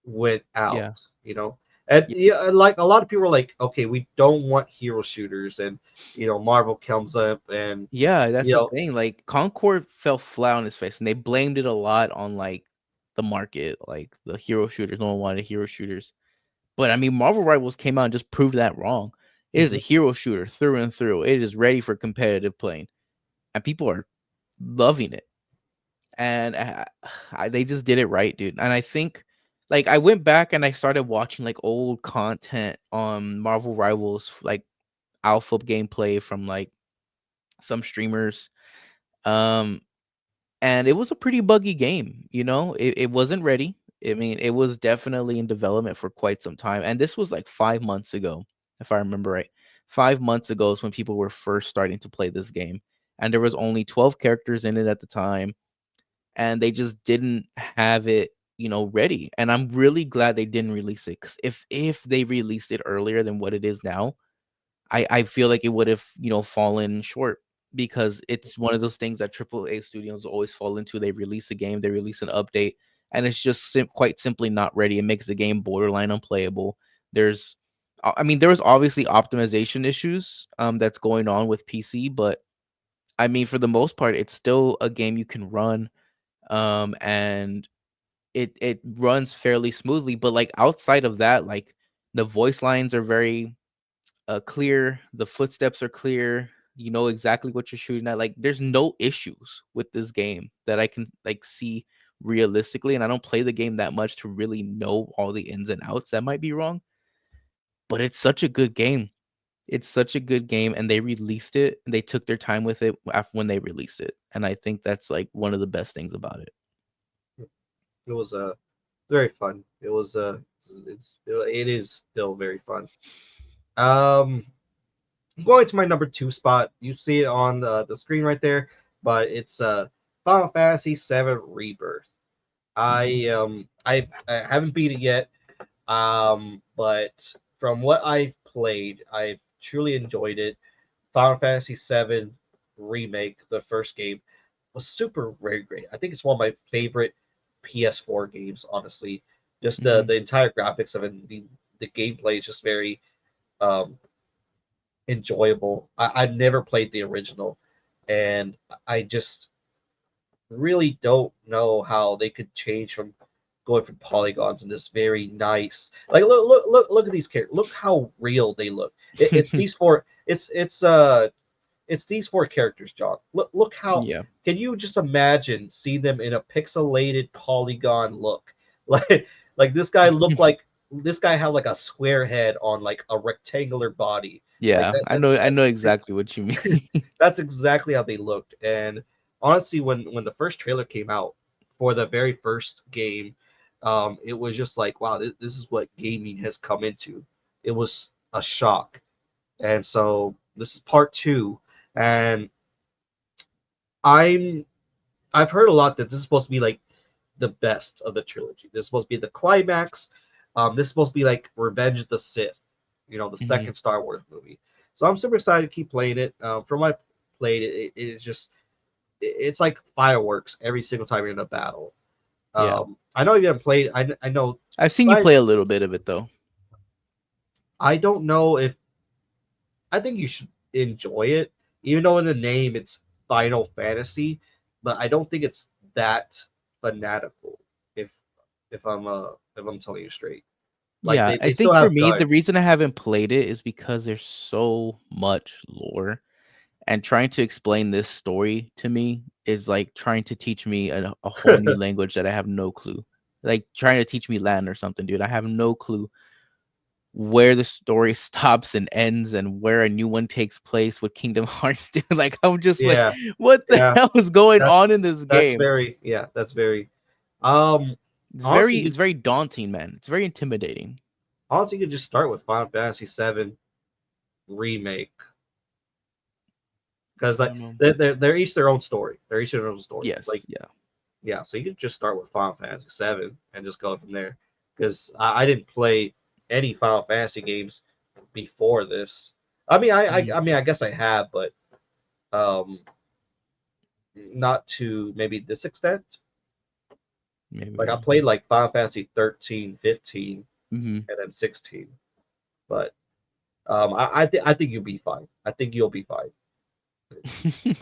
Speaker 3: went out,
Speaker 2: Yeah,
Speaker 3: you know. And
Speaker 2: yeah,
Speaker 3: yeah, like a lot of people are like, okay, we don't want hero shooters, and Marvel comes up, and
Speaker 2: yeah. That's
Speaker 3: you
Speaker 2: the
Speaker 3: know,
Speaker 2: thing. Like Concord fell flat on his face, and they blamed it a lot on like the market, like the hero shooters. No one wanted hero shooters. But I mean, Marvel Rivals came out and just proved that wrong. It is a
Speaker 3: mhm,
Speaker 2: hero shooter through and through. It is ready for competitive playing, and people are loving it. And they just did it right, dude. And I think, like, I went back and I started watching like old content on Marvel Rivals, like alpha gameplay from like some streamers. Um, and it was a pretty buggy game. It wasn't ready. I mean, it was definitely in development for quite some time, and this was like 5 months ago, if I remember right. 5 months ago is when people were first starting to play this game, and there was only 12 characters in it at the time, and they just didn't have it, ready. And I'm really glad they didn't release it, because if they released it earlier than what it is now, I feel like it would have, fallen short, because it's one of those things that AAA studios always fall into. They release a game, they release an update, and it's just quite simply not ready. It makes the game borderline unplayable. There's, I mean, there was obviously optimization issues that's going on with PC, but I mean, for the most part, it's still a game you can run, and it runs fairly smoothly. But like outside of that, like the voice lines are very clear. The footsteps are clear. You know exactly what you're shooting at. Like, there's no issues with this game that I can like see realistically. And I don't play the game that much to really know all the ins and outs. That might be wrong, but it's such a good game. It's such a good game, and they released it. They took their time with it after when they released it, and I think that's like one of the best things about it.
Speaker 3: It was very fun. It was it is still very fun. Um, going to my number two spot. You see it on the screen right there, but it's Final Fantasy VII Rebirth.
Speaker 2: Hmm.
Speaker 3: I haven't beat it yet. But from what I've played, I've truly enjoyed it. Final Fantasy VII remake, the first game, was super very great. I think it's one of my favorite PS4 games. Honestly, just
Speaker 2: Hmm.
Speaker 3: the entire graphics of it, the gameplay is just very um, enjoyable. I've never played the original, and I just really don't know how they could change from going from polygons in this very nice like look at these characters. Look how real they look. It's these four. It's these four characters, John. Look how.
Speaker 2: Yeah.
Speaker 3: Can you just imagine seeing them in a pixelated polygon look? Like this guy looked like this guy had like a square head on like a rectangular body. Like
Speaker 2: Yeah,
Speaker 3: that
Speaker 2: I know
Speaker 3: it's
Speaker 2: exactly what you mean.
Speaker 3: that's exactly how they looked. And honestly, when the first trailer came out for the very first game, it was just like, wow, this is what gaming has come into. It was a shock. And so this is part two, and I'm I've heard a lot that this is supposed to be like the best of the trilogy. This is supposed to be the climax. This is supposed to be like Revenge of the Sith, the
Speaker 2: Hmm.
Speaker 3: second Star Wars movie. So I'm super excited to keep playing it. From what I played, it is just it's like fireworks every single time you're in a battle.
Speaker 2: Yeah,
Speaker 3: I know you haven't played. I know.
Speaker 2: I've seen you
Speaker 3: I
Speaker 2: play a little bit of it though.
Speaker 3: I don't know if I think you should enjoy it, even though in the name it's Final Fantasy, but I don't think it's that fanatical. If if I'm telling you straight, like
Speaker 2: Yeah, I
Speaker 3: they still
Speaker 2: think for
Speaker 3: have
Speaker 2: me, the
Speaker 3: guns.
Speaker 2: reason I haven't played it is because there's so much lore, and trying to explain this story to me is like trying to teach me a whole new language that I have no clue. Like trying to teach me Latin or something, dude. I have no clue where the story stops and ends and where a new one takes place with Kingdom Hearts, dude. Like I'm just like,
Speaker 3: Yeah,
Speaker 2: what the
Speaker 3: yeah.
Speaker 2: hell is going
Speaker 3: That
Speaker 2: on in this
Speaker 3: that's
Speaker 2: game?
Speaker 3: very yeah. That's very. Um, honestly,
Speaker 2: It's very daunting, man. It's very intimidating.
Speaker 3: you could just start with Final Fantasy VII remake because
Speaker 2: I
Speaker 3: like
Speaker 2: don't know.
Speaker 3: they're each their own story. They're each their own story.
Speaker 2: Yes,
Speaker 3: Like
Speaker 2: yeah.
Speaker 3: yeah, so you could just start with Final Fantasy VII and just go from there. Because I didn't play any Final Fantasy games before this. I mean,
Speaker 2: Mhm.
Speaker 3: I mean, I guess I have, but um, not to maybe this extent. Like I
Speaker 2: Maybe.
Speaker 3: played like Final Fantasy 13, 15,
Speaker 2: Mhm.
Speaker 3: and then 16. But I think you'll be fine. I think you'll be fine.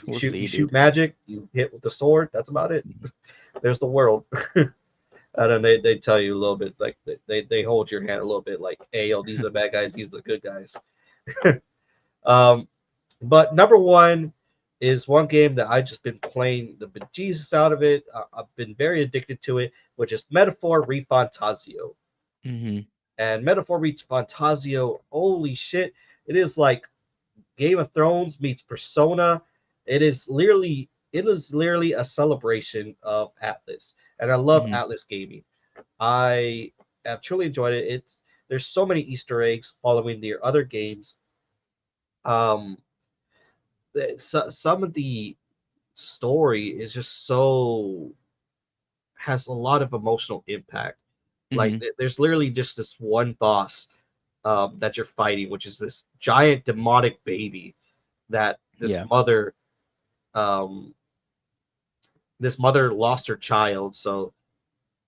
Speaker 2: We'll see,
Speaker 3: You shoot
Speaker 2: dude.
Speaker 3: magic, you hit with the sword. That's about it. There's the world. And then they tell you a little bit like they hold your hand a little bit like, hey yo, these are the bad guys, these are the good guys. um, but number one is one game that I just been playing the bejesus out of it. I've been very addicted to it, which is Metaphor Refantasio.
Speaker 2: Mhm.
Speaker 3: And Metaphor Refantasio, holy shit, it is like Game of Thrones meets Persona. It is literally a celebration of Atlas, and I love
Speaker 2: Mhm.
Speaker 3: Atlas Gaming. I have truly enjoyed it. There's so many Easter eggs following their other games. Um, some of the story is just so has a lot of emotional impact. Like
Speaker 2: Mhm.
Speaker 3: there's literally just this one boss that you're fighting, which is this giant demonic baby that
Speaker 2: Yeah.
Speaker 3: um, this mother lost her child, so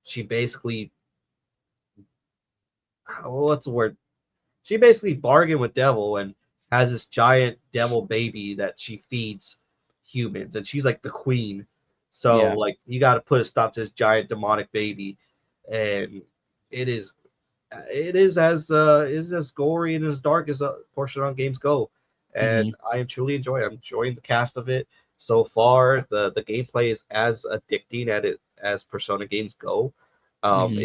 Speaker 3: she basically what's the word? She basically bargained with devil and has this giant devil baby that she feeds humans, and she's like the queen. So
Speaker 2: Yeah.
Speaker 3: like you got to put a stop to this giant demonic baby, and it is is as gory and as dark as a portion on games go, and
Speaker 2: Mhm.
Speaker 3: I am truly enjoying. I'm enjoying the cast of it so far. The gameplay is as addicting at it as Persona games go.
Speaker 2: Mhm.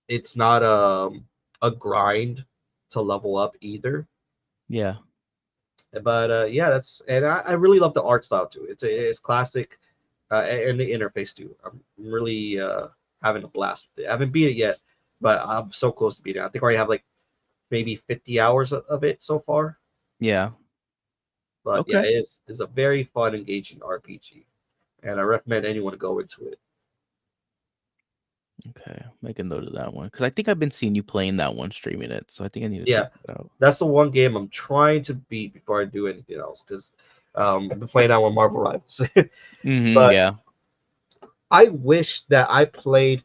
Speaker 3: It's not a grind to level up either.
Speaker 2: Yeah.
Speaker 3: But yeah, I really love the art style too. It's classic, and the interface too. I'm really having a blast with it. I haven't beat it yet, but I'm so close to beating it. I think I already have like maybe 50 hours of it so far.
Speaker 2: Yeah.
Speaker 3: But yeah,
Speaker 2: Okay.
Speaker 3: it's a very fun, engaging RPG, and I recommend anyone to go into it.
Speaker 2: Okay. Make a note of that one because I think I've been seeing you playing that one, streaming it. So I think I need to check
Speaker 3: Yeah,
Speaker 2: it out.
Speaker 3: that's the one game I'm trying to beat before I do anything else because I've been playing that one Marvel Rivals. But
Speaker 2: Yeah.
Speaker 3: I wish that I played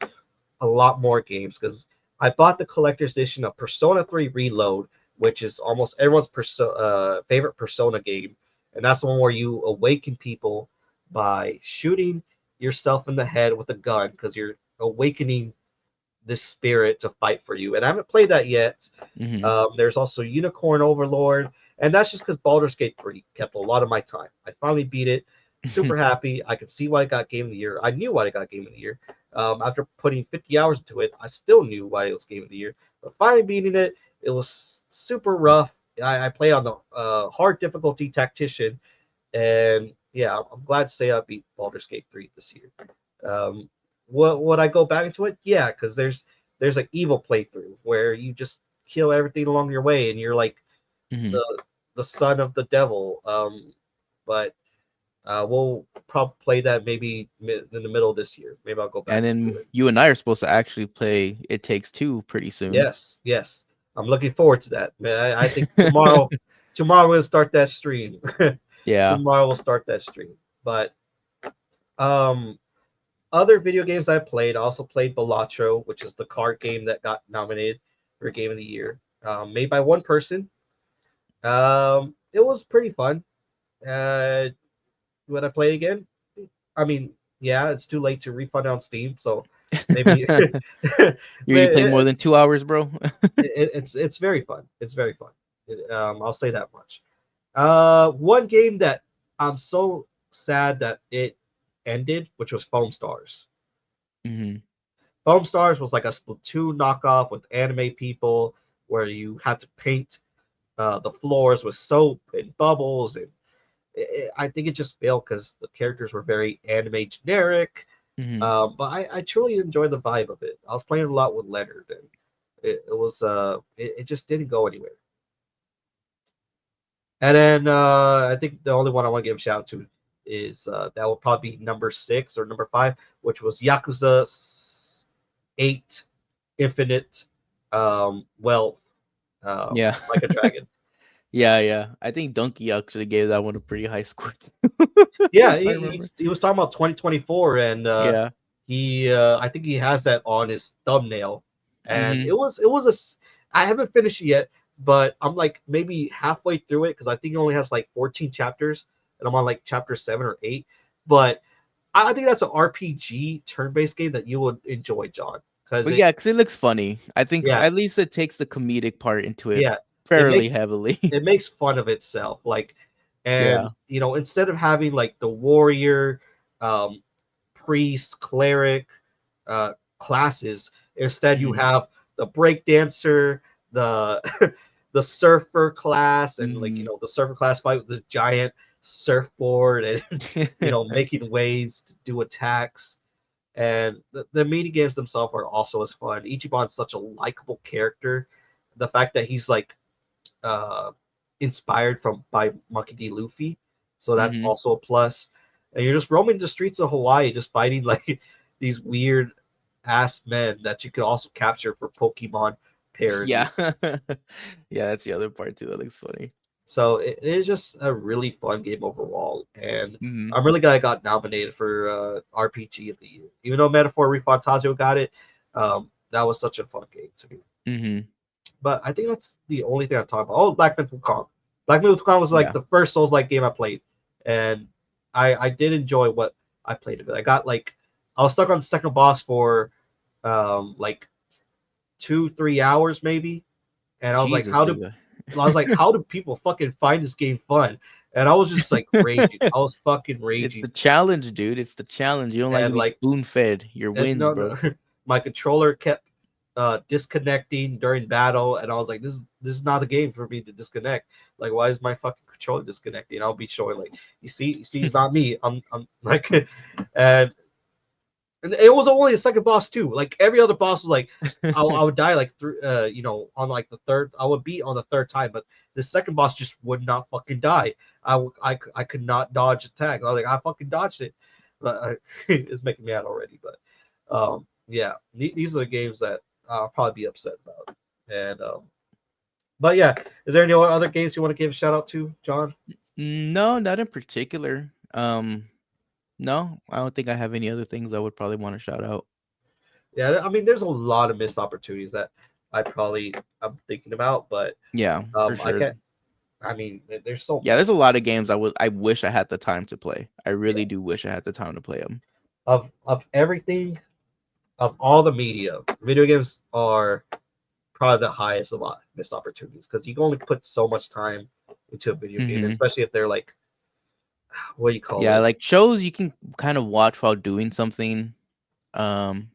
Speaker 3: a lot more games because I bought the collector's edition of Persona 3 Reload, which is almost everyone's favorite Persona game, and that's the one where you awaken people by shooting yourself in the head with a gun because you're awakening this spirit to fight for you. And I haven't played that yet.
Speaker 2: Hmm.
Speaker 3: There's also Unicorn Overlord, and that's just because Baldur's Gate 3 kept a lot of my time. I finally beat it, super happy. I could see why it got Game of the Year. I knew why it got Game of the Year. After putting 50 hours into it, I still knew why it was Game of the Year. But finally beating it, it was super rough. I play on the hard difficulty tactician, and yeah, I'm glad to say I beat Baldur's Gate 3 this year. Um, what would I go back into it? Yeah, because there's an evil playthrough where you just kill everything along your way, and you're like
Speaker 2: Hmm.
Speaker 3: the son of the devil. But we'll probably play that maybe in the middle of this year. Maybe I'll go
Speaker 2: And
Speaker 3: back into
Speaker 2: then
Speaker 3: it.
Speaker 2: you and I are supposed to actually play It Takes Two pretty soon.
Speaker 3: Yes, yes. I'm looking forward to that. Man, I think tomorrow we'll start that stream.
Speaker 2: Yeah.
Speaker 3: Tomorrow we'll start that stream. But um, other video games I played, I also played Balatro, which is the card game that got nominated for Game of the Year, made by one person. It was pretty fun. Uh, would I play it again? I mean, yeah, it's too late to refund on Steam, so maybe
Speaker 2: You play more
Speaker 3: it,
Speaker 2: than 2 hours, bro?
Speaker 3: it's very fun. It's very fun. I'll say that much. One game that I'm so sad that it ended, which was Foam Stars.
Speaker 2: Hmm.
Speaker 3: Foam Stars was like a Splatoon knockoff with anime people, where you had to paint the floors with soap and bubbles, and I think it just failed because the characters were very anime generic.
Speaker 2: Hmm.
Speaker 3: But I truly enjoyed the vibe of it. I was playing a lot with Leonard, and it just didn't go anywhere. And then I think the only one I want to give a shout out to is that will probably be number 6 or number 5, which was Yakuza 8 Infinite Wealth,
Speaker 2: Yeah.
Speaker 3: like a dragon.
Speaker 2: Yeah, yeah. I think Donkey actually gave that one a pretty high score too,
Speaker 3: Yeah,
Speaker 2: if I remember.
Speaker 3: he was talking about 2024, and
Speaker 2: Yeah.
Speaker 3: he I think he has that on his thumbnail, and
Speaker 2: Hmm.
Speaker 3: it was I haven't finished it yet, but I'm like maybe halfway through it because I think it only has like 14 chapters, and I'm on like chapter 7 or 8. But I think that's an RPG turn-based game that you would enjoy, John, because
Speaker 2: But yeah, because it looks funny. I think
Speaker 3: yeah
Speaker 2: at least it takes the comedic part into it
Speaker 3: yeah it
Speaker 2: fairly
Speaker 3: makes
Speaker 2: heavily.
Speaker 3: it makes fun of itself, like, and
Speaker 2: Yeah.
Speaker 3: instead of having like the warrior, um, priest, cleric classes. Instead, you
Speaker 2: Hmm.
Speaker 3: have the breakdancer, the the surfer class, and like
Speaker 2: Hmm.
Speaker 3: the surfer class fight with this giant surfboard, and making waves to do attacks. And the mini games themselves are also as fun. Ichiban's such a likable character. The fact that he's like uh, inspired from by Monkey D. Luffy, so that's
Speaker 2: Hmm.
Speaker 3: also a plus. And you're just roaming the streets of Hawaii, just fighting like these weird ass men that you could also capture for Pokemon
Speaker 2: Yeah.
Speaker 3: parody.
Speaker 2: Yeah, that's the other part too. That looks funny.
Speaker 3: So it is just a really fun game overall, and
Speaker 2: Hmm.
Speaker 3: I'm really glad I got nominated for RPG of the year. Even though Metaphor Refantasio got it, that was such a fun game to me.
Speaker 2: Hmm.
Speaker 3: But I think that's the only thing I talk about. Oh, Black Myth Wukong. Black Myth Wukong was like
Speaker 2: Yeah.
Speaker 3: the first Souls like game I played, and I did enjoy what I played of it. I was stuck on the second boss for like 2-3 hours maybe, and
Speaker 2: Jesus, dude.
Speaker 3: I was like, how do people fucking find this game fun? And I was just like raging. I was fucking
Speaker 2: It's the
Speaker 3: raging,
Speaker 2: challenge, dude. It's the challenge. You don't like to
Speaker 3: and
Speaker 2: be
Speaker 3: like
Speaker 2: spoon fed your wins,
Speaker 3: no, no,
Speaker 2: bro.
Speaker 3: my controller kept disconnecting during battle, and I was like, this is not a game for me to disconnect. Like, why is my fucking controller disconnecting? I'll be showing like, you see, it's not me. I'm like, and it was only the second boss too. Like every other boss was like, I would die like on like the third. I would beat on the third time, but the second boss just would not fucking die. I could not dodge attack. I was like, I fucking dodged it, but it's making me mad already. But yeah, these are the games that I'll probably be upset about. And but yeah, is there any other games you want to give a shout out to, John?
Speaker 2: No, not in particular. No, I don't think I have any other things I would probably want to shout out.
Speaker 3: Yeah, I mean, there's a lot of missed opportunities that I'm thinking about, but
Speaker 2: Yeah, for
Speaker 3: I
Speaker 2: sure.
Speaker 3: can't. I mean, there's so
Speaker 2: Yeah,
Speaker 3: many
Speaker 2: there's a lot of games I wish I had the time to play. I
Speaker 3: yeah.
Speaker 2: really do wish I had the time to play them.
Speaker 3: Of everything of all the media. Video games are probably the highest of all missed opportunities because you can only put so much time into a video game,
Speaker 2: Hmm.
Speaker 3: especially if they're like, what do you call
Speaker 2: Yeah,
Speaker 3: it?
Speaker 2: like shows you can kind of watch while doing something. Um,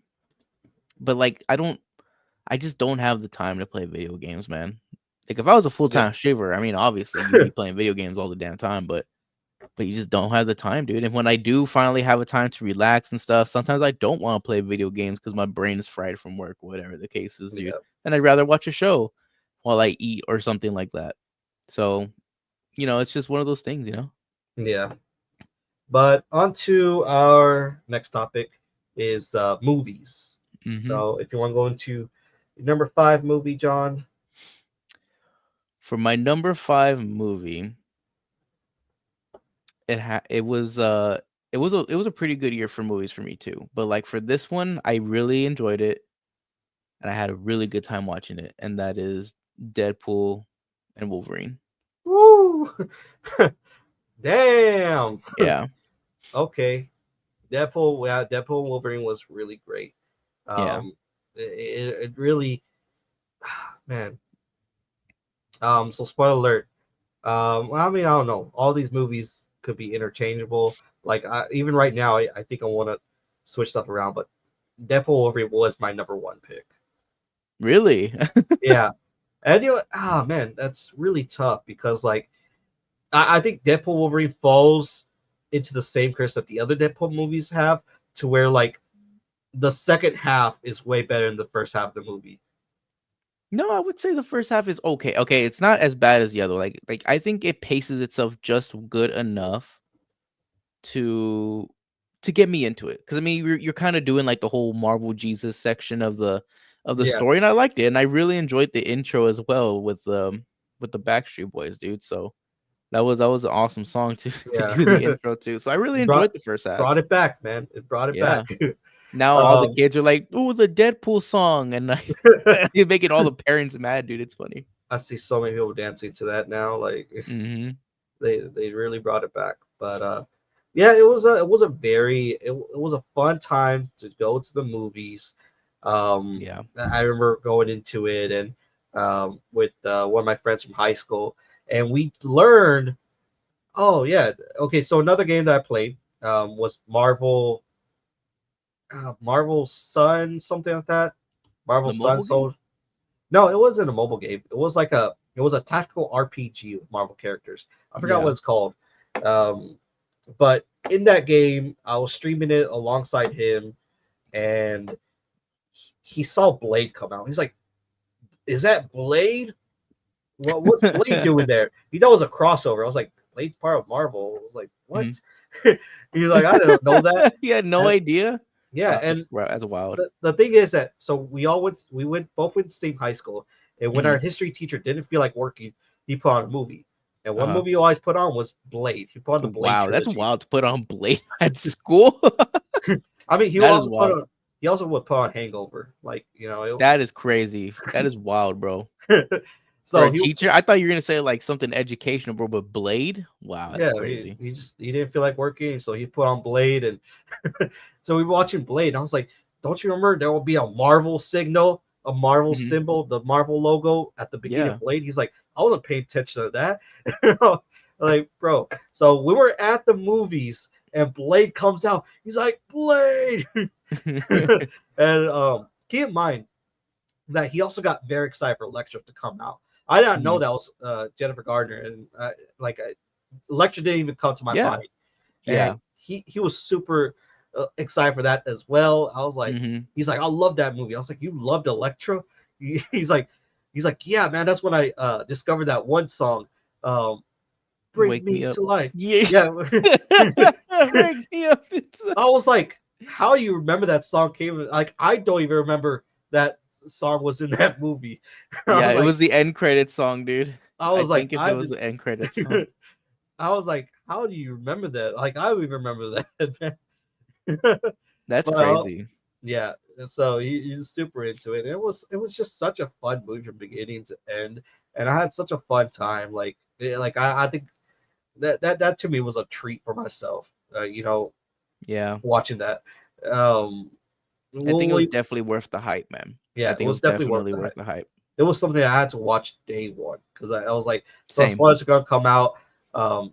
Speaker 2: but like I just don't have the time to play video games, man. Like if I was a full
Speaker 3: Yeah,
Speaker 2: time streamer, I mean, obviously you'd be playing video games all the damn time, but you just don't have the time, dude. And when I do finally have a time to relax and stuff, sometimes I don't want to play video games because my brain is fried from work, whatever the case is, dude.
Speaker 3: yeah,
Speaker 2: And I'd rather watch a show while I eat or something like that. So, it's just one of those things.
Speaker 3: yeah. But on to our next topic is movies.
Speaker 2: Hmm.
Speaker 3: So if you want to go into your number five movie, John.
Speaker 2: For my number 5 movie, it was a pretty good year for movies for me too. But like for this one, I really enjoyed it and I had a really good time watching it, and that is Deadpool and Wolverine.
Speaker 3: Woo! Damn.
Speaker 2: Yeah,
Speaker 3: Okay. Deadpool, yeah, Deadpool and Wolverine was really great.
Speaker 2: yeah.
Speaker 3: It really, man. So spoiler alert. Well, I mean, I don't know. All these movies could be interchangeable. Like, even right now, I think I want to switch stuff around. But Deadpool Wolverine was my number one pick.
Speaker 2: Really?
Speaker 3: Yeah, and man, that's really tough because like I think Deadpool Wolverine falls into the same curse that the other Deadpool movies have, to where like the second half is way better than the first half of the movie.
Speaker 2: No, I would say the first half is okay. Okay, it's not as bad as the other. Like I think it paces itself just good enough to get me into it. Because I mean, you're kind of doing like the whole Marvel Jesus section of the
Speaker 3: Yeah,
Speaker 2: story, and I liked it, and I really enjoyed the intro as well with the Backstreet Boys, dude. So that was an awesome song to to
Speaker 3: yeah.
Speaker 2: do the intro to. So I really
Speaker 3: brought
Speaker 2: enjoyed the first
Speaker 3: brought
Speaker 2: half.
Speaker 3: it back, man. It brought it
Speaker 2: Yeah.
Speaker 3: back.
Speaker 2: Now all the
Speaker 3: um,
Speaker 2: kids are like, "Ooh, the Deadpool song," and like, you're making all the parents mad, dude. It's funny.
Speaker 3: I see so many people dancing to that now. Like
Speaker 2: Hmm.
Speaker 3: they really brought it back. But yeah, it was a fun time to go to the movies.
Speaker 2: Yeah.
Speaker 3: I remember going into it and with one of my friends from high school, and we learned. Oh yeah, okay. So another game that I played was Marvel Sun, something like that. Marvel
Speaker 2: The
Speaker 3: Sun
Speaker 2: mobile game?
Speaker 3: Soul. No, it wasn't a mobile game. It was a tactical RPG with Marvel characters. I forgot what
Speaker 2: Yeah.
Speaker 3: it's called. Um, but in that game, I was streaming it alongside him, and he saw Blade come out. He's like, "Is that Blade? What's Blade doing there?" He thought it was a crossover. I was like, "Blade's part of Marvel." I was like, "What?"
Speaker 2: Mhm.
Speaker 3: He's like, "I didn't know that."
Speaker 2: You had no
Speaker 3: And
Speaker 2: idea?
Speaker 3: yeah, and
Speaker 2: That's wild.
Speaker 3: the thing is that so we both went to same high school, and when our
Speaker 2: Mhm.
Speaker 3: history teacher didn't feel like working, he put on a movie. And one
Speaker 2: Uh-huh.
Speaker 3: movie he always put on was Blade. He put on the Blade
Speaker 2: Wow, that's
Speaker 3: trilogy.
Speaker 2: wild to put on Blade at school.
Speaker 3: I mean,
Speaker 2: That is wild.
Speaker 3: he also would put on Hangover, like
Speaker 2: That is crazy. That is wild, bro. For
Speaker 3: so
Speaker 2: a teacher? I thought you were gonna say, like, something educational, bro, but Blade? Wow, that's
Speaker 3: yeah,
Speaker 2: crazy.
Speaker 3: he didn't feel like working, so he put on Blade, and so we were watching Blade. And I was like, "Don't you remember there will be a Marvel signal, a Marvel
Speaker 2: Mhm.
Speaker 3: symbol, the Marvel logo at the beginning
Speaker 2: Yeah.
Speaker 3: of Blade?" He's like, "I wasn't paying attention to that." Like, bro. So we were at the movies, and Blade comes out. He's like, "Blade," and keep in mind, that he also got very excited for Electra to come out. I didn't know
Speaker 2: Mhm.
Speaker 3: that was Jennifer Gardner, and like Electra didn't even come to my
Speaker 2: Yeah.
Speaker 3: mind, and
Speaker 2: Yeah.
Speaker 3: he was super excited for that as well. I was like,
Speaker 2: Mhm.
Speaker 3: he's like, I love that movie. I was like, you loved Electra? He's like, yeah, man, that's when I discovered that one song, um, "Bring
Speaker 2: Wake
Speaker 3: Me
Speaker 2: me up.
Speaker 3: to Life."
Speaker 2: Yeah.
Speaker 3: Yeah,
Speaker 2: Wake me up.
Speaker 3: I was like, how do you remember that song came? Like, I don't even remember that song was in that movie. I
Speaker 2: Yeah,
Speaker 3: was
Speaker 2: it
Speaker 3: like,
Speaker 2: was the end credit song, dude. I think if it
Speaker 3: I
Speaker 2: was
Speaker 3: did.
Speaker 2: the end credit song.
Speaker 3: I was like, how do you remember that? Like, I don't even remember that. Man.
Speaker 2: That's
Speaker 3: Well,
Speaker 2: crazy.
Speaker 3: yeah. And so he's super into it. It was just such a fun movie from beginning to end, and I had such a fun time. Like I think that to me was a treat for myself.
Speaker 2: Yeah.
Speaker 3: Watching that. Um,
Speaker 2: I think it
Speaker 3: we'll
Speaker 2: was
Speaker 3: leave,
Speaker 2: definitely worth the hype, man. I
Speaker 3: yeah, it
Speaker 2: think it
Speaker 3: was
Speaker 2: was
Speaker 3: definitely worth
Speaker 2: definitely
Speaker 3: the
Speaker 2: worth
Speaker 3: hype.
Speaker 2: the hype.
Speaker 3: It was something I had to watch day one because I was like, the
Speaker 2: Same.
Speaker 3: spoilers are gonna come out.
Speaker 2: Yeah,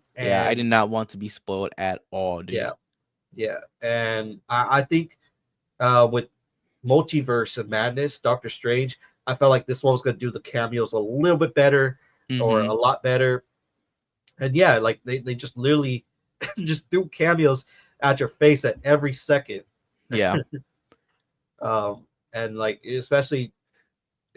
Speaker 2: I
Speaker 3: And
Speaker 2: did not want to be spoiled at all,
Speaker 3: yeah,
Speaker 2: dude.
Speaker 3: yeah, and I think with Multiverse of Madness, Doctor Strange, I felt like this one was gonna do the cameos a little bit better or a
Speaker 2: Mhm.
Speaker 3: lot better. And yeah, like they just literally just do cameos at your face at every second.
Speaker 2: Yeah.
Speaker 3: And like especially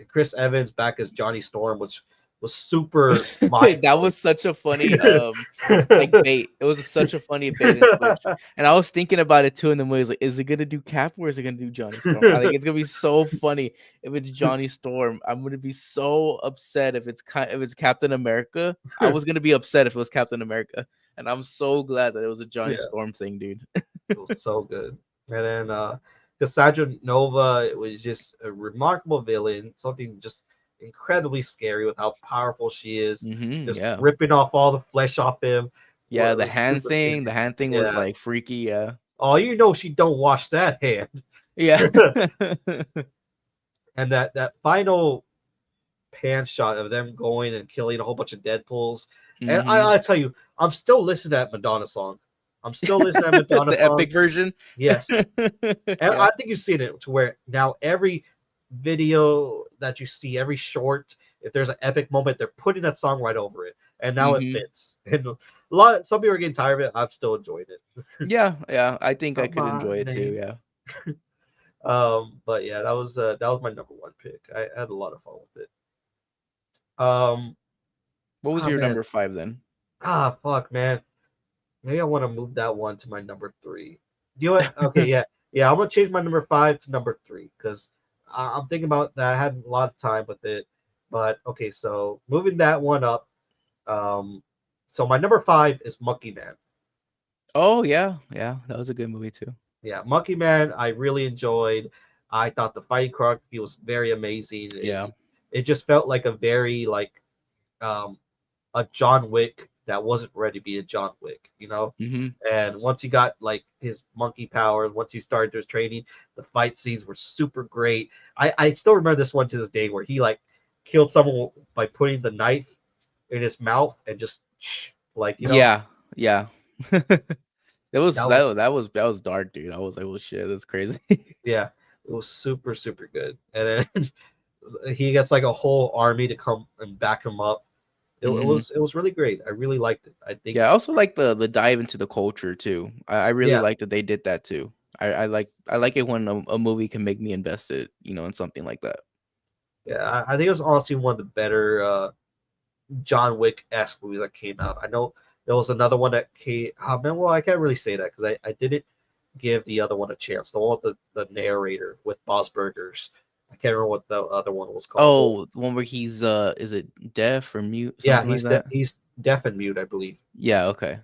Speaker 3: Chris Evans back as Johnny Storm, which was super mind
Speaker 2: That
Speaker 3: blowing.
Speaker 2: was such a funny like bait. It was such a funny bait and switch. And I was thinking about it too in the movie. Like, is it gonna do Cap or is it gonna do Johnny Storm? I think it's gonna be so funny if it's Johnny Storm. I'm gonna be so upset if it's Captain America. I was gonna be upset if it was Captain America. And I'm so glad that it was a Johnny
Speaker 3: Yeah,
Speaker 2: Storm thing, dude.
Speaker 3: it was so good. And then Cassandra Nova, it was just a remarkable villain, something just incredibly scary with how powerful she is, just
Speaker 2: Yeah.
Speaker 3: ripping off all the flesh off him.
Speaker 2: Yeah,
Speaker 3: It was super scary.
Speaker 2: the hand thing was
Speaker 3: Yeah.
Speaker 2: like freaky, yeah.
Speaker 3: Oh, you know she don't wash that hand.
Speaker 2: Yeah.
Speaker 3: And that final pan shot of them going and killing a whole bunch of Deadpools. And
Speaker 2: Mhm.
Speaker 3: I tell you, I'm still listening to that Madonna song. I'm still listening to that Madonna
Speaker 2: The
Speaker 3: song.
Speaker 2: epic version.
Speaker 3: Yes. And
Speaker 2: Yeah.
Speaker 3: I think you've seen it to where now every video that you see, every short, if there's an epic moment, they're putting that song right over it. And now it
Speaker 2: Mhm.
Speaker 3: fits. And some people are getting tired of it. I've still enjoyed it.
Speaker 2: Yeah, yeah, I think I could
Speaker 3: My
Speaker 2: enjoy it too,
Speaker 3: name.
Speaker 2: yeah.
Speaker 3: But yeah, that was my number one pick. I had a lot of fun with it. Um,
Speaker 2: What was
Speaker 3: ah
Speaker 2: your
Speaker 3: man,
Speaker 2: number 5 then?
Speaker 3: fuck man. Maybe I want to move that one to my number three. Do you know what? Okay, yeah, yeah. I'm gonna change my number five to number three because I'm thinking about that. I had a lot of time with it, but okay. So moving that one up. Um, so my number five is Monkey Man.
Speaker 2: Oh, yeah, yeah, that was a good movie too.
Speaker 3: Yeah, Monkey Man. I really enjoyed. I thought the fighting choreography was very amazing.
Speaker 2: Yeah.
Speaker 3: It just felt like a very like um, a John Wick that wasn't ready to be a John Wick, you know.
Speaker 2: Mhm.
Speaker 3: And once he got like his monkey powers, once he started his training, the fight scenes were super great. I still remember this one to this day where he like killed someone by putting the knife in his mouth and just like
Speaker 2: Yeah, yeah. It was
Speaker 3: that was
Speaker 2: that was dark, dude. I was like, "Oh, shit, that's crazy."
Speaker 3: yeah, it was super super good. And then he gets like a whole army to come and back him up.
Speaker 2: Mhm.
Speaker 3: It was really great. I really liked it. I think
Speaker 2: Yeah, I also like the dive into the culture too. I really
Speaker 3: yeah,
Speaker 2: like that they did that too. I like it when a movie can make me invested, in something like that.
Speaker 3: yeah. I think it was honestly one of the better John Wick esque movies that came out. I know there was another one that came. Oh, man, well, I can't really say that because I didn't give the other one a chance. The one with the narrator with Bob's Burgers. I can't remember what the other one was called. Well,
Speaker 2: Oh, the one where he's is it deaf or mute,
Speaker 3: yeah,
Speaker 2: something like that?
Speaker 3: he's deaf and mute, I believe.
Speaker 2: Yeah, okay.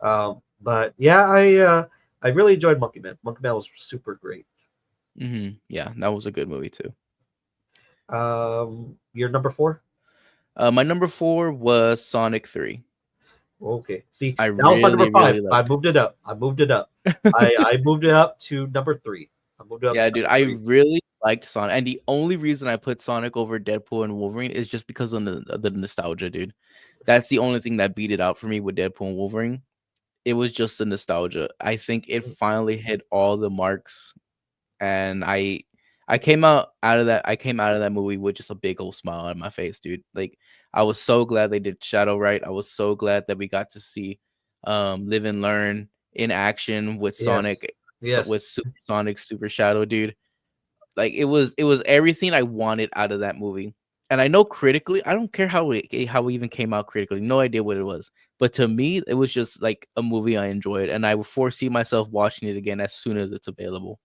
Speaker 3: But yeah, I really enjoyed Monkey Man. Monkey Man was super great.
Speaker 2: Yeah, that was a good movie too.
Speaker 3: Your number four.
Speaker 2: My number 4 was Sonic 3.
Speaker 3: Okay. See,
Speaker 2: I
Speaker 3: that was my number
Speaker 2: really,
Speaker 3: five.
Speaker 2: really
Speaker 3: I
Speaker 2: liked.
Speaker 3: moved it up. I moved it up. I moved it up to number three. I moved it up
Speaker 2: Yeah,
Speaker 3: to
Speaker 2: dude,
Speaker 3: number
Speaker 2: I
Speaker 3: three.
Speaker 2: really liked Sonic, and the only reason I put Sonic over Deadpool and Wolverine is just because of the nostalgia, dude. That's the only thing that beat it out for me with Deadpool and Wolverine. It was just the nostalgia. I think it finally hit all the marks, and I came out of that movie with just a big old smile on my face, dude. Like I was so glad they did Shadow right. I was so glad that we got to see Live and Learn in action with
Speaker 3: Yes.
Speaker 2: Sonic, with
Speaker 3: Yes.
Speaker 2: Super Sonic Super Shadow, dude. Like it was everything I wanted out of that movie. And I know critically, I don't care how it even came out critically. No idea what it was. But to me, it was just like a movie I enjoyed, and I would foresee myself watching it again as soon as it's available.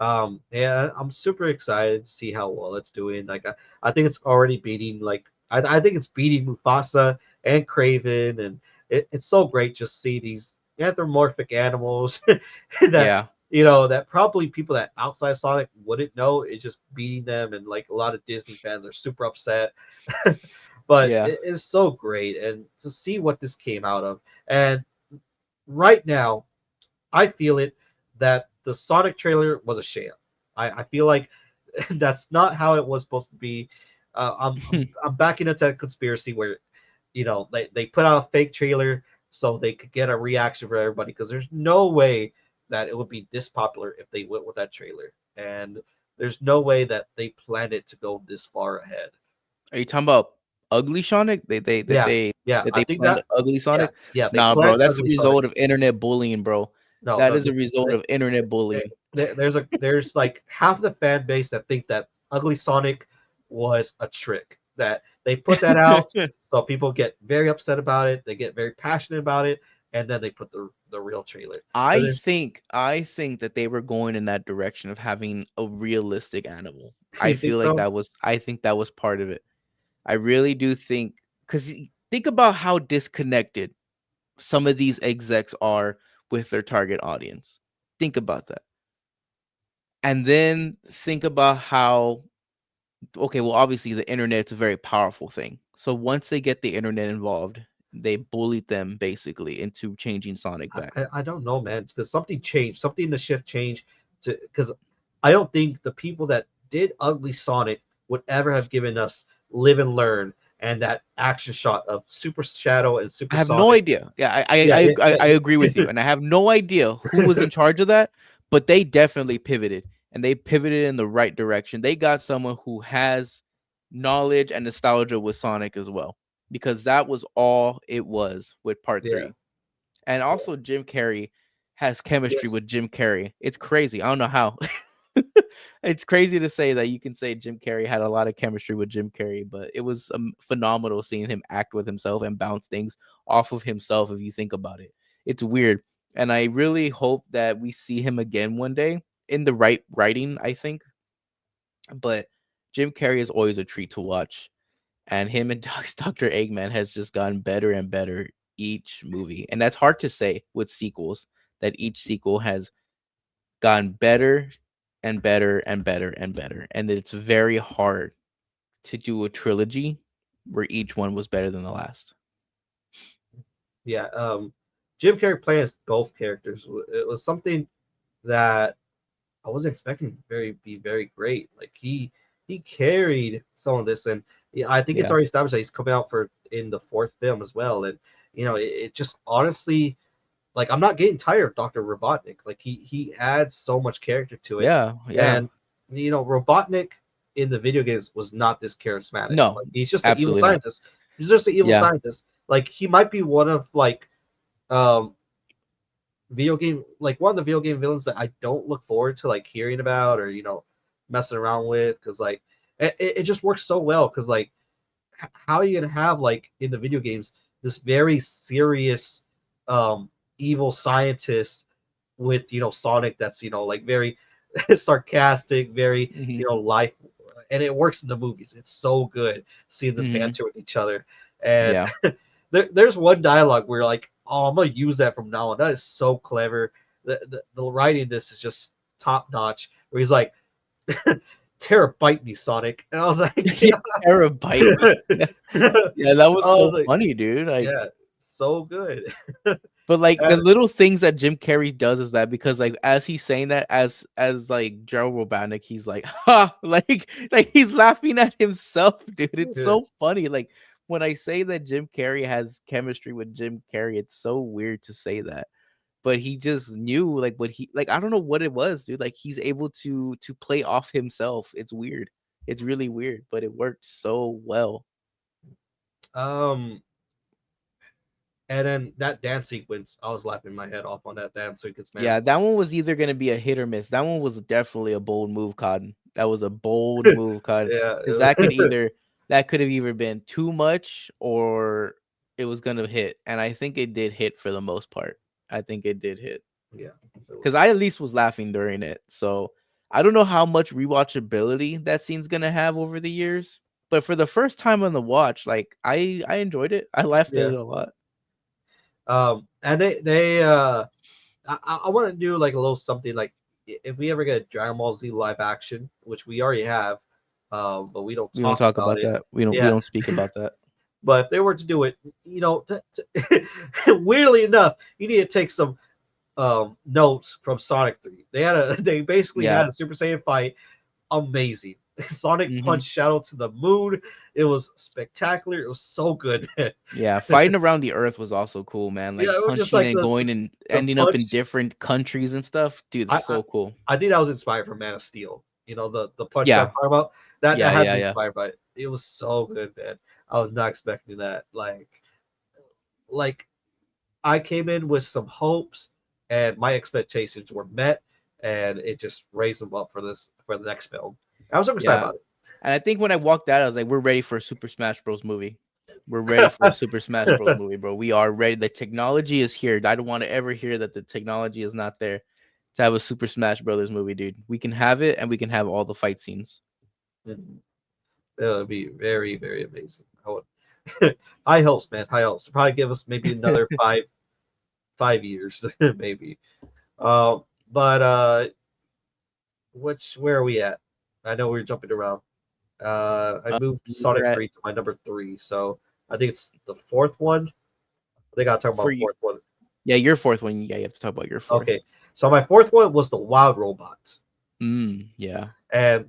Speaker 3: Yeah, I'm super excited to see how well it's doing. Like, I think it's already beating, like, I think it's beating Mufasa and Craven, and it's so great just to see these anthropomorphic animals that,
Speaker 2: Yeah,
Speaker 3: that probably people that outside Sonic wouldn't know. It's just beating them, and like a lot of Disney fans are super upset. But
Speaker 2: yeah.
Speaker 3: it is so great, and to see what this came out of. And right now, I feel it that the Sonic trailer was a sham. I feel like that's not how it was supposed to be. I'm backing into that conspiracy where they put out a fake trailer so they could get a reaction for everybody, because there's no way that it would be this popular if they went with that trailer, and there's no way that they planned it to go this far ahead.
Speaker 2: Are you talking about Ugly Sonic? They that
Speaker 3: Yeah,
Speaker 2: they
Speaker 3: yeah,
Speaker 2: that
Speaker 3: I
Speaker 2: they
Speaker 3: think
Speaker 2: planned
Speaker 3: that.
Speaker 2: Ugly
Speaker 3: Yeah,
Speaker 2: Sonic?
Speaker 3: yeah, they
Speaker 2: Nah, bro,
Speaker 3: planned
Speaker 2: that's the
Speaker 3: Ugly Sonic.
Speaker 2: result of internet bullying, bro.
Speaker 3: No,
Speaker 2: That
Speaker 3: no,
Speaker 2: is a result of internet bullying.
Speaker 3: there's like half the fan base that think that Ugly Sonic was a trick. That they put that out so people get very upset about it, they get very passionate about it, and then they put the real trailer. But there's
Speaker 2: I think that they were going in that direction of having a realistic animal.
Speaker 3: You think so?
Speaker 2: I think that was part of it. I really do think, cuz think about how disconnected some of these execs are with their target audience. Think about that. And then think about how, okay, well, obviously the internet's a very powerful thing. So once they get the internet involved, they bullied them basically into changing Sonic back.
Speaker 3: I don't know, man, because something changed, something in the shift changed to because I don't think the people that did Ugly Sonic would ever have given us Live and Learn and that action shot of Super Shadow and
Speaker 2: I
Speaker 3: Super
Speaker 2: have no
Speaker 3: Sonic.
Speaker 2: idea. Yeah,
Speaker 3: Yeah, yeah,
Speaker 2: I
Speaker 3: yeah,
Speaker 2: agree with you, and I have no idea who was in charge of that, but they definitely pivoted, and they pivoted in the right direction. They got someone who has knowledge and nostalgia with Sonic as well, because that was all it was with Part
Speaker 3: yeah.
Speaker 2: 3. And also Jim Carrey has chemistry
Speaker 3: Yes.
Speaker 2: with Jim Carrey. It's crazy. I don't know how. It's crazy to say that you can say Jim Carrey had a lot of chemistry with Jim Carrey, but it was phenomenal seeing him act with himself and bounce things off of himself if you think about it. It's weird. And I really hope that we see him again one day in the right writing, I think. But Jim Carrey is always a treat to watch. And him and Dr. Eggman has just gotten better and better each movie. And that's hard to say with sequels, that each sequel has gotten better and better and better and better. And it's very hard to do a trilogy where each one was better than the last.
Speaker 3: Yeah. Jim Carrey playing both characters. It was something that I wasn't expecting to be very great. Like he carried some of this, and yeah, I think it's
Speaker 2: Yeah.
Speaker 3: already established that he's coming out for in the fourth film as well. And it just honestly, like, I'm not getting tired of Doctor Robotnik. Like he adds so much character to it,
Speaker 2: Yeah. Yeah.
Speaker 3: and Robotnik in the video games was not this charismatic.
Speaker 2: No,
Speaker 3: Like, he's just an evil
Speaker 2: absolutely not.
Speaker 3: scientist. He's just an evil
Speaker 2: Yeah.
Speaker 3: scientist. Like, he might be one of like um one of the video game villains that I don't look forward to like hearing about or messing around with, because like it just works so well, because like how are you gonna have, like, in the video games, this very serious um evil scientist with Sonic that's like very sarcastic, very
Speaker 2: Hmm.
Speaker 3: life, and it works in the movies. It's so good seeing them
Speaker 2: Hmm.
Speaker 3: banter with each other. And
Speaker 2: Yeah.
Speaker 3: there's one dialogue where, like, oh, I'm gonna use that from now on. That is so clever. The writing in this is just top notch. Where he's like, "Terror bite me, Sonic," and I was like,
Speaker 2: Yeah. Terabyte me. Yeah. Yeah. That
Speaker 3: I
Speaker 2: was so
Speaker 3: was like,
Speaker 2: funny, dude. Like,
Speaker 3: yeah, so good.
Speaker 2: but like the
Speaker 3: And,
Speaker 2: little things that Jim Carrey does is that, because like as he's saying that, as like Gerald Robotnik, he's like, ha, like he's laughing at himself, dude. It's
Speaker 3: yeah,
Speaker 2: so funny. Like when I say that Jim Carrey has chemistry with Jim Carrey, it's so weird to say that. but he just knew like what he like. I don't know what it was, dude. Like he's able to play off himself. It's weird. It's really weird, but it worked so well.
Speaker 3: Um, and then that dance sequence, I was laughing my head off on that dance sequence, man.
Speaker 2: Yeah, that one was either gonna be a hit or miss. That one was definitely a bold move, Cotton. That was a bold move, Cotton,
Speaker 3: Yeah,
Speaker 2: because that could have either been too much or it was gonna hit. And I think it did hit for the most part. I think it did hit
Speaker 3: yeah.
Speaker 2: because I at least was laughing during it. So I don't know how much rewatchability that scene's gonna have over the years, but for the first time on the watch, like I enjoyed it. I laughed at
Speaker 3: Yeah.
Speaker 2: it a lot.
Speaker 3: And I want to do like a little something like if we ever get a Dragon Ball Z live action, which we already have, but we don't
Speaker 2: We don't
Speaker 3: talk
Speaker 2: talk
Speaker 3: about
Speaker 2: about
Speaker 3: it.
Speaker 2: that. We
Speaker 3: Yeah,
Speaker 2: don't speak about that.
Speaker 3: but if they were to do it, weirdly enough, you need to take some notes from Sonic 3. They basically
Speaker 2: Yeah.
Speaker 3: had a Super Saiyan fight, amazing. Sonic
Speaker 2: Hmm.
Speaker 3: punched Shadow to the moon. It was spectacular. It was so good.
Speaker 2: Yeah, fighting around the earth was also cool, man.
Speaker 3: Yeah,
Speaker 2: Like
Speaker 3: it was just
Speaker 2: punching
Speaker 3: like
Speaker 2: and going and
Speaker 3: the
Speaker 2: ending up in
Speaker 3: punch.
Speaker 2: different countries and stuff. Dude,
Speaker 3: I,
Speaker 2: it's
Speaker 3: I
Speaker 2: so cool.
Speaker 3: I think that was inspired from Man of Steel. You know, the punch that I'm
Speaker 2: Yeah,
Speaker 3: talking about. That
Speaker 2: yeah,
Speaker 3: had to
Speaker 2: yeah,
Speaker 3: be
Speaker 2: yeah.
Speaker 3: inspired by it. It was so good, man. I was not expecting that. Like I came in with some hopes, and my expectations were met, and it just raised them up for the next film. I was super excited
Speaker 2: Yeah.
Speaker 3: about
Speaker 2: And I think when I walked out, I was like, we're ready for a Super Smash Bros. Movie. We're ready for a Super Smash Bros.
Speaker 3: it.
Speaker 2: Movie, bro. We are ready. The technology is here. I don't want to ever hear that the technology is not there to have a Super Smash Brothers movie, dude. We can have it and we can have all the fight scenes.
Speaker 3: It would be very, very amazing. I would high hopes, man. High hopes. Probably give us maybe another 5 years, maybe. But where are we at? I know we're jumping around. I moved
Speaker 2: We're
Speaker 3: Sonic
Speaker 2: at
Speaker 3: 3 to my number 3, so I think it's the fourth one. I think I'll talk
Speaker 2: for
Speaker 3: about
Speaker 2: you.
Speaker 3: fourth one.
Speaker 2: Yeah, your fourth one. Yeah, you have to talk about your fourth.
Speaker 3: Okay, so my fourth one was the Wild Robots,
Speaker 2: Yeah.
Speaker 3: and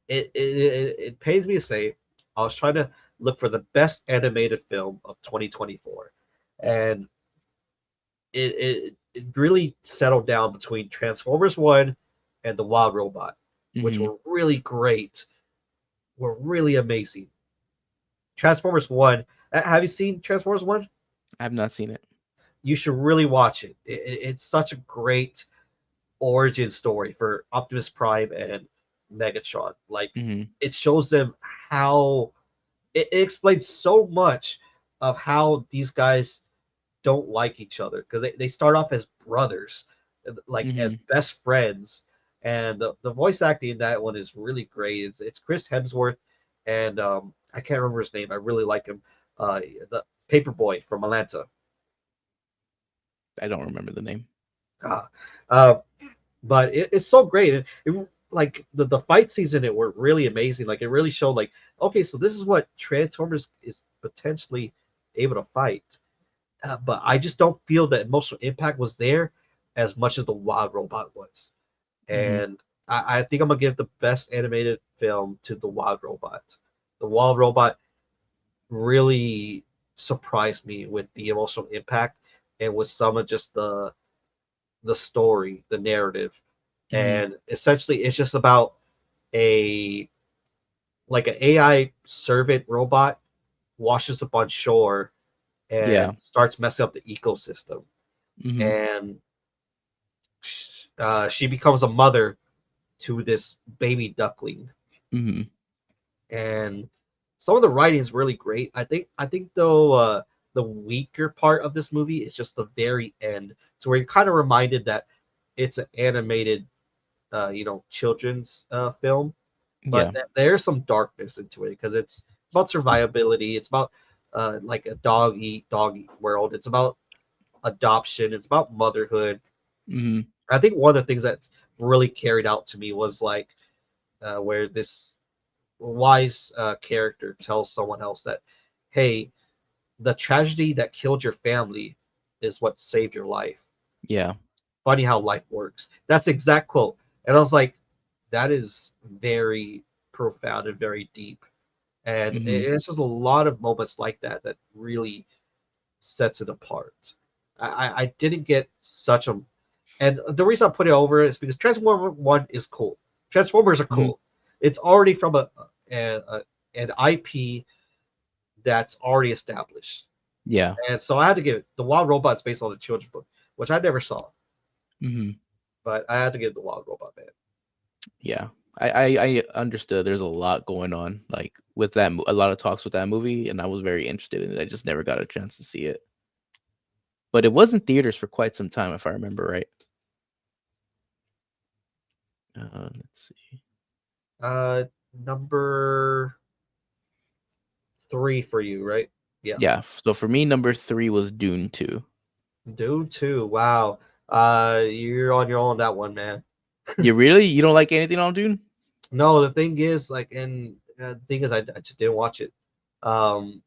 Speaker 3: it pains me to say, I was trying to look for the best animated film of 2024, and it really settled down between Transformers One and the Wild Robot, which
Speaker 2: Hmm.
Speaker 3: were really great, were really amazing. Transformers One. Have you seen Transformers One?
Speaker 2: I have not seen it.
Speaker 3: You should really watch it. It's such a great origin story for Optimus Prime and Megatron. Like
Speaker 2: Hmm.
Speaker 3: it shows them how it explains so much of how these guys don't like each other because they start off as brothers, like as
Speaker 2: Hmm.
Speaker 3: best friends. And the voice acting in that one is really great. It's Chris Hemsworth and I can't remember his name. I really like him. The Paperboy from Atlanta.
Speaker 2: I don't remember the name.
Speaker 3: Uh, uh, but it's so great. Like the fight scenes in it were really amazing. Like it really showed like okay, so this is what Transformers is potentially able to fight. But I just don't feel that emotional impact was there as much as the Wild Robot was.
Speaker 2: Hmm.
Speaker 3: And I think I'm gonna give the best animated film to the Wild Robot. The Wild Robot really surprised me with the emotional impact and with some of just the story, the narrative,
Speaker 2: Hmm.
Speaker 3: and essentially it's just about a like an AI servant robot washes up on shore
Speaker 2: Yeah.
Speaker 3: and starts messing up the ecosystem,
Speaker 2: Hmm.
Speaker 3: and she becomes a mother to this baby duckling,
Speaker 2: Hmm.
Speaker 3: and some of the writing is really great. I think though the weaker part of this movie is just the very end, so where you're kind of reminded that it's an animated children's film, but
Speaker 2: Yeah.
Speaker 3: there's some darkness into it because it's about survivability. It's about like a dog eat world. It's about adoption. It's about motherhood.
Speaker 2: Hmm.
Speaker 3: I think one of the things that really carried out to me was like where this wise character tells someone else that, hey, the tragedy that killed your family is what saved your life.
Speaker 2: Yeah.
Speaker 3: Funny how life works. That's the exact quote. And I was like, that is very profound and very deep. And
Speaker 2: Hmm.
Speaker 3: it's just a lot of moments like that that really sets it apart. I didn't get such a, and the reason I put it over is because Transformer One is cool. Transformers are
Speaker 2: Mhm.
Speaker 3: cool. It's already from a an IP that's already established,
Speaker 2: Yeah.
Speaker 3: and so I had to give it the Wild Robot's based on the children's book, which I never saw,
Speaker 2: Hmm.
Speaker 3: but I had to give the Wild Robot man.
Speaker 2: Yeah. I understood there's a lot going on, like with that, a lot of talks with that movie, and I was very interested in it. I just never got a chance to see it, but it was in theaters for quite some time, if I remember right. Let's see.
Speaker 3: Number three for you, right? Yeah,
Speaker 2: Yeah. So for me, number three was Dune 2.
Speaker 3: Dune Two. Wow, you're on your own on that one, man.
Speaker 2: You don't like anything on Dune?
Speaker 3: No, the thing is, like, and the thing is, I just didn't watch it. Um,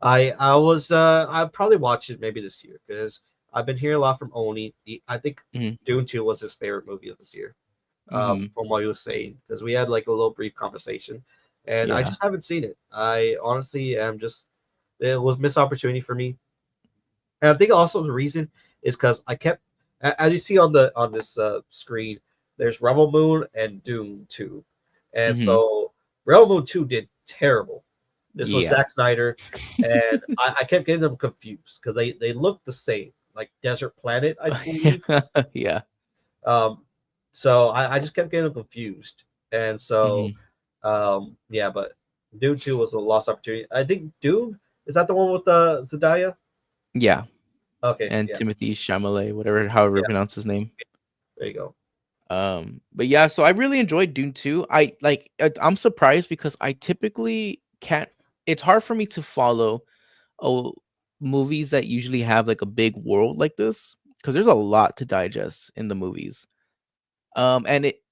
Speaker 3: I'd probably watch it maybe this year because I've been hearing a lot from Oni. I think
Speaker 2: Hmm.
Speaker 3: Dune Two was his favorite movie of this year.
Speaker 2: Hmm.
Speaker 3: From what he was saying, because we had like a little brief conversation, and I
Speaker 2: Yeah.
Speaker 3: just haven't seen it. I honestly am just it was missed opportunity for me, and I think also the reason is because I kept, as you see on the on this screen, there's Rebel Moon and Dune Two, and
Speaker 2: Hmm.
Speaker 3: so Rebel Moon Two did terrible. This was
Speaker 2: Yeah.
Speaker 3: Zack Snyder, and I kept getting them confused because they look the same, like Desert Planet, I believe.
Speaker 2: Yeah.
Speaker 3: Um, so I just kept getting them confused, and so
Speaker 2: Hmm.
Speaker 3: yeah, but Dune Two was a lost opportunity. I think Dune is that the one with Zendaya?
Speaker 2: Yeah.
Speaker 3: Okay,
Speaker 2: And
Speaker 3: yeah,
Speaker 2: Timothy Chalamet, whatever, however you
Speaker 3: yeah,
Speaker 2: pronounce his name.
Speaker 3: there you go.
Speaker 2: But yeah, so I really enjoyed Dune 2. I'm surprised because I typically can't. It's hard for me to follow oh movies that usually have like a big world like this because there's a lot to digest in the movies. And it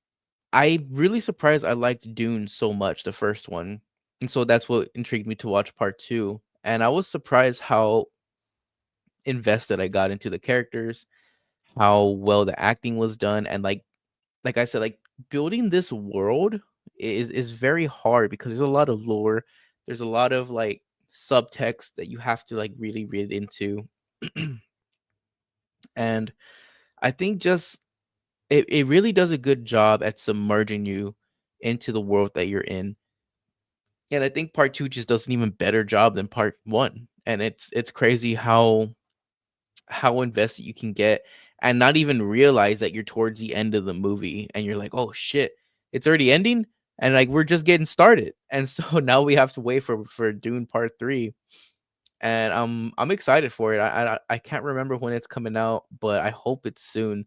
Speaker 2: I really surprised I liked Dune so much, the first one. And so that's what intrigued me to watch part 2. And I was surprised how invested I got into the characters, how well the acting was done, and like I said, like building this world is very hard because there's a lot of lore. There's a lot of like subtext that you have to like really read into. And I think just it really does a good job at submerging you into the world that you're in. And I think part two just does an even better job than part one. And it's crazy how invested you can get and not even realize that you're towards the end of the movie and you're like, "Oh shit, it's already ending?" And like we're just getting started. And so now we have to wait for Dune Part 3. And I'm excited for it. I can't remember when it's coming out, but I hope it's soon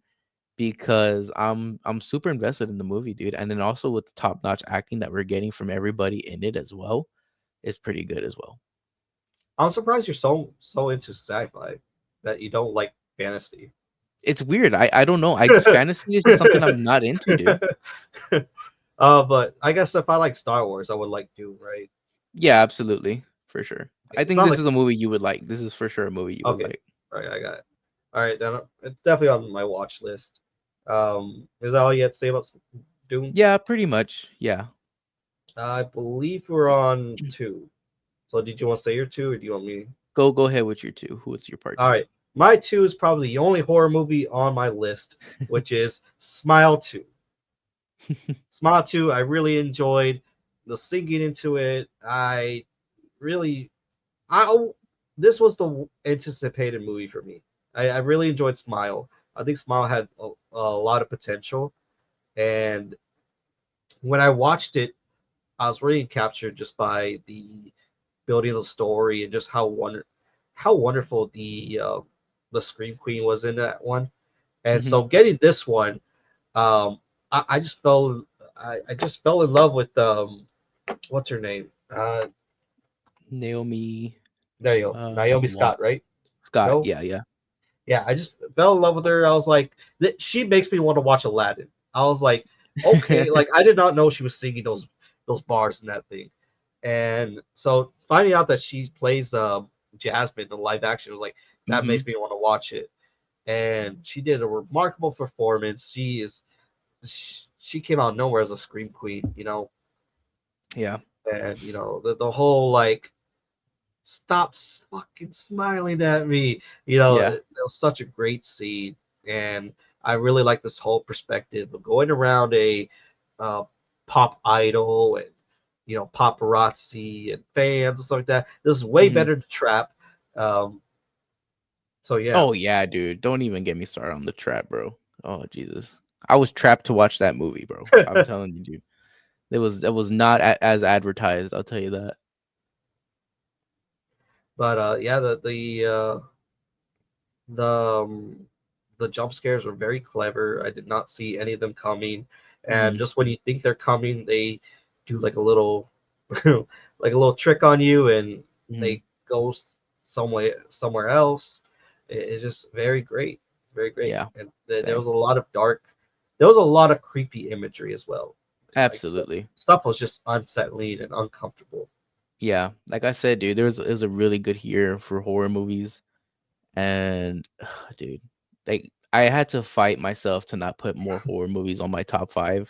Speaker 2: because I'm super invested in the movie, dude. And then also with the top-notch acting that we're getting from everybody in it as well is pretty good as well.
Speaker 3: I'm surprised you're so into sci-fi that you don't like fantasy.
Speaker 2: It's weird. I don't know. I just fantasy is just something I'm not into, dude.
Speaker 3: But I guess if I like Star Wars, I would like Dune, right?
Speaker 2: Yeah, absolutely. For sure. I
Speaker 3: It's
Speaker 2: think
Speaker 3: not
Speaker 2: this
Speaker 3: like
Speaker 2: is a movie you would like. This is for sure a movie you would
Speaker 3: okay,
Speaker 2: like.
Speaker 3: all right, I got it. All right, then it's definitely on my watch list. Is that all you had to say about Dune?
Speaker 2: Yeah, pretty much. Yeah.
Speaker 3: I believe we're on two. So did you want to say your two, or do you want me?
Speaker 2: Go ahead with your two. What's your part
Speaker 3: All
Speaker 2: two?
Speaker 3: right, my two is probably the only horror movie on my list, which is Smile Two. Smile 2, I really enjoyed the singing into it. Really, I this was the anticipated movie for me. I really enjoyed Smile. I think Smile had a lot of potential, and when I watched it, I was really captured just by the building of the story and just how wonderful the Scream Queen was in that one. And
Speaker 2: Hmm.
Speaker 3: so getting this one, um, I just I just fell in love with what's her name?
Speaker 2: Naomi
Speaker 3: There you go, Naomi
Speaker 2: Watt
Speaker 3: Scott, right?
Speaker 2: Scott.
Speaker 3: No,
Speaker 2: Yeah, yeah.
Speaker 3: yeah, I just fell in love with her. I was like, she makes me want to watch Aladdin. I was like, okay, like I did not know she was singing those bars in that thing, and so finding out that she plays Jasmine in live action was like that
Speaker 2: Hmm.
Speaker 3: makes me want to watch it. And she did a remarkable performance. She came out of nowhere as a scream queen,
Speaker 2: Yeah.
Speaker 3: and the whole like stop fucking smiling at me. You know,
Speaker 2: Yeah.
Speaker 3: it was such a great scene, and I really like this whole perspective of going around a uh, pop idol and paparazzi and fans and stuff like that. This is way
Speaker 2: Mhm.
Speaker 3: better to trap. Um, so yeah.
Speaker 2: Oh yeah, dude. Don't even get me started on the trap, bro. Oh Jesus. I was trapped to watch that movie, bro. I'm telling you, dude. It was not as advertised, I'll tell you that.
Speaker 3: But yeah, the the jump scares were very clever. I did not see any of them coming, and
Speaker 2: Mhm.
Speaker 3: just when you think they're coming, they do like a little like a little trick on you, and
Speaker 2: Mhm.
Speaker 3: they go somewhere else. It's just very great, very great.
Speaker 2: Yeah.
Speaker 3: And there
Speaker 2: Same.
Speaker 3: was a lot of there was a lot of creepy imagery as well. Like
Speaker 2: Absolutely.
Speaker 3: stuff was just unsettling and uncomfortable.
Speaker 2: Yeah. Like I said, dude, it was a really good year for horror movies. And dude, like I had to fight myself to not put more horror movies on my top 5.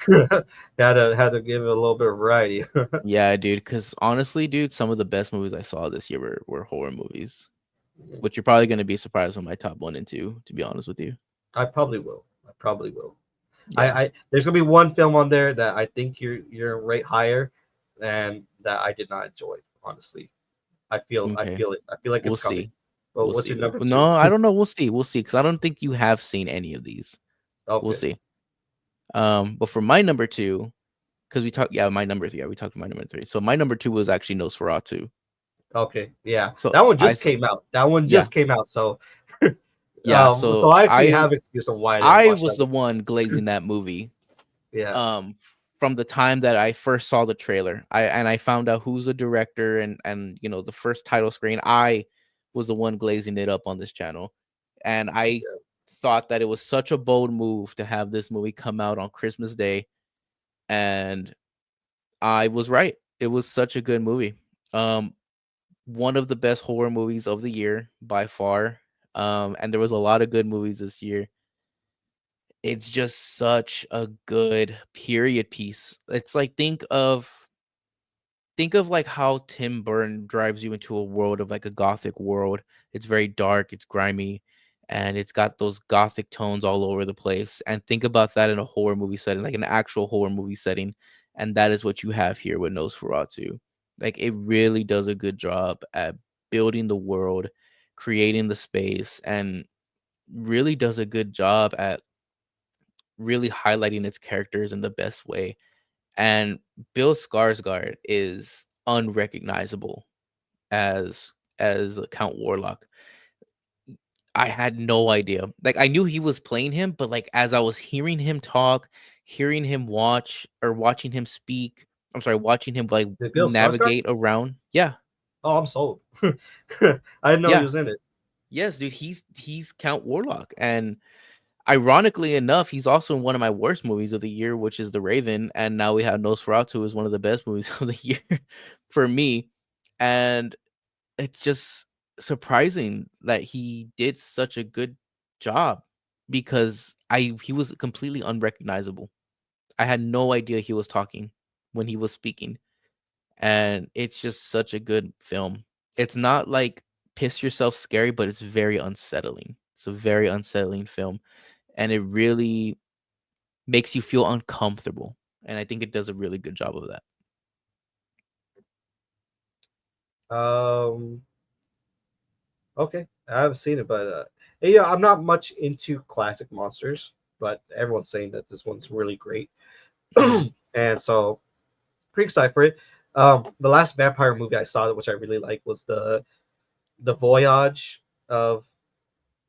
Speaker 3: Had to give it a little bit of variety.
Speaker 2: Yeah, dude, because honestly, dude, some of the best movies I saw this year were horror movies, which you're probably gonna be surprised with my top 1 and 2, to be honest with you.
Speaker 3: I probably will. I probably will.
Speaker 2: Yeah.
Speaker 3: I there's gonna be one film on there that I think you're rate higher, and that I did not enjoy. Honestly, I
Speaker 2: Okay.
Speaker 3: feel it. I feel like
Speaker 2: We'll
Speaker 3: it's coming.
Speaker 2: see.
Speaker 3: Well,
Speaker 2: We'll
Speaker 3: what's
Speaker 2: see
Speaker 3: your
Speaker 2: though.
Speaker 3: number
Speaker 2: No,
Speaker 3: two?
Speaker 2: I don't know. We'll see because I don't think you have seen any of these. We'll
Speaker 3: Okay,
Speaker 2: see. But for my number 2, because we talked, yeah, my number 3, yeah, we talked about my number 3. So my number 2 was actually Nosferatu.
Speaker 3: okay, yeah.
Speaker 2: So
Speaker 3: That one
Speaker 2: I
Speaker 3: just
Speaker 2: thought,
Speaker 3: came out. That one
Speaker 2: yeah,
Speaker 3: just came out. So,
Speaker 2: yeah.
Speaker 3: so
Speaker 2: So
Speaker 3: I actually have excuse on why I didn't
Speaker 2: I
Speaker 3: watch
Speaker 2: was
Speaker 3: that
Speaker 2: the
Speaker 3: one.
Speaker 2: one glazing that movie.
Speaker 3: Yeah,
Speaker 2: From the time that I first saw the trailer, I found out who's the director and the first title screen. I was the one glazing it up on this channel, and I
Speaker 3: yeah.
Speaker 2: thought that it was such a bold move to have this movie come out on Christmas Day, and I was right. It was such a good movie. Um, one of the best horror movies of the year by far. And there was a lot of good movies this year. It's just such a good period piece. It's like think of like how Tim Burton drives you into a world of like a gothic world. It's very dark, it's grimy, and it's got those gothic tones all over the place. And think about that in a horror movie setting, like an actual horror movie setting. And that is what you have here with Nosferatu. Like it really does a good job at building the world, creating the space, and really does a good job at really highlighting its characters in the best way. And Bill Skarsgård is unrecognizable as Count Warlock. I had no idea. Like I knew he was playing him, but like as I was hearing him talk, hearing him watching him speak, I'm sorry, watching him like
Speaker 3: Did Bill Skarsgård?
Speaker 2: navigate around. Yeah.
Speaker 3: Oh, I'm sold. I didn't know he
Speaker 2: Yeah.
Speaker 3: was in it.
Speaker 2: Yes, dude, he's Count Warlock. And ironically enough, he's also in one of my worst movies of the year, which is The Raven, and now we have Nosferatu as one of the best movies of the year for me. And it's just surprising that he did such a good job because I he was completely unrecognizable. I had no idea he was talking when he was speaking, and it's just such a good film. It's not like piss yourself scary, but it's very unsettling. It's a very unsettling film, and it really makes you feel uncomfortable, and I think it does a really good job of that.
Speaker 3: Um, okay, I haven't seen it, but yeah, I'm not much into classic monsters, but everyone's saying that this one's really great,
Speaker 2: Mhm.
Speaker 3: and so pretty excited for it. The last vampire movie I saw, which I really liked, was the Voyage of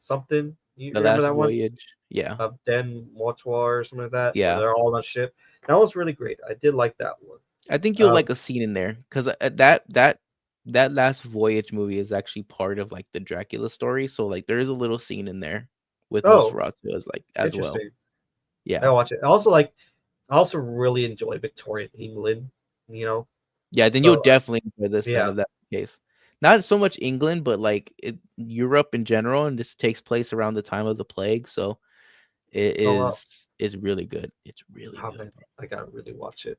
Speaker 3: something. You
Speaker 2: The
Speaker 3: remember
Speaker 2: Last
Speaker 3: that one?
Speaker 2: Voyage. Yeah.
Speaker 3: Of Den Mortoir or something like that, where
Speaker 2: Yeah.
Speaker 3: they're all on a ship. That was really great. I did like that one.
Speaker 2: I think you'll
Speaker 3: Um,
Speaker 2: like a scene in there because that Last Voyage movie is actually part of like the Dracula story. So like there is a little scene in there with
Speaker 3: oh,
Speaker 2: Nosferatu as well.
Speaker 3: interesting.
Speaker 2: Yeah.
Speaker 3: I watch it. I also really enjoy Victorian England. You know,
Speaker 2: Yeah, then you'll
Speaker 3: so
Speaker 2: definitely enjoy this then
Speaker 3: yeah.
Speaker 2: if that's the case. Not so much England, but like Europe in general, and this takes place around the time of the plague. So it
Speaker 3: Oh well,
Speaker 2: is really good. It's really
Speaker 3: oh
Speaker 2: good,
Speaker 3: man,
Speaker 2: bro.
Speaker 3: I gotta really watch it.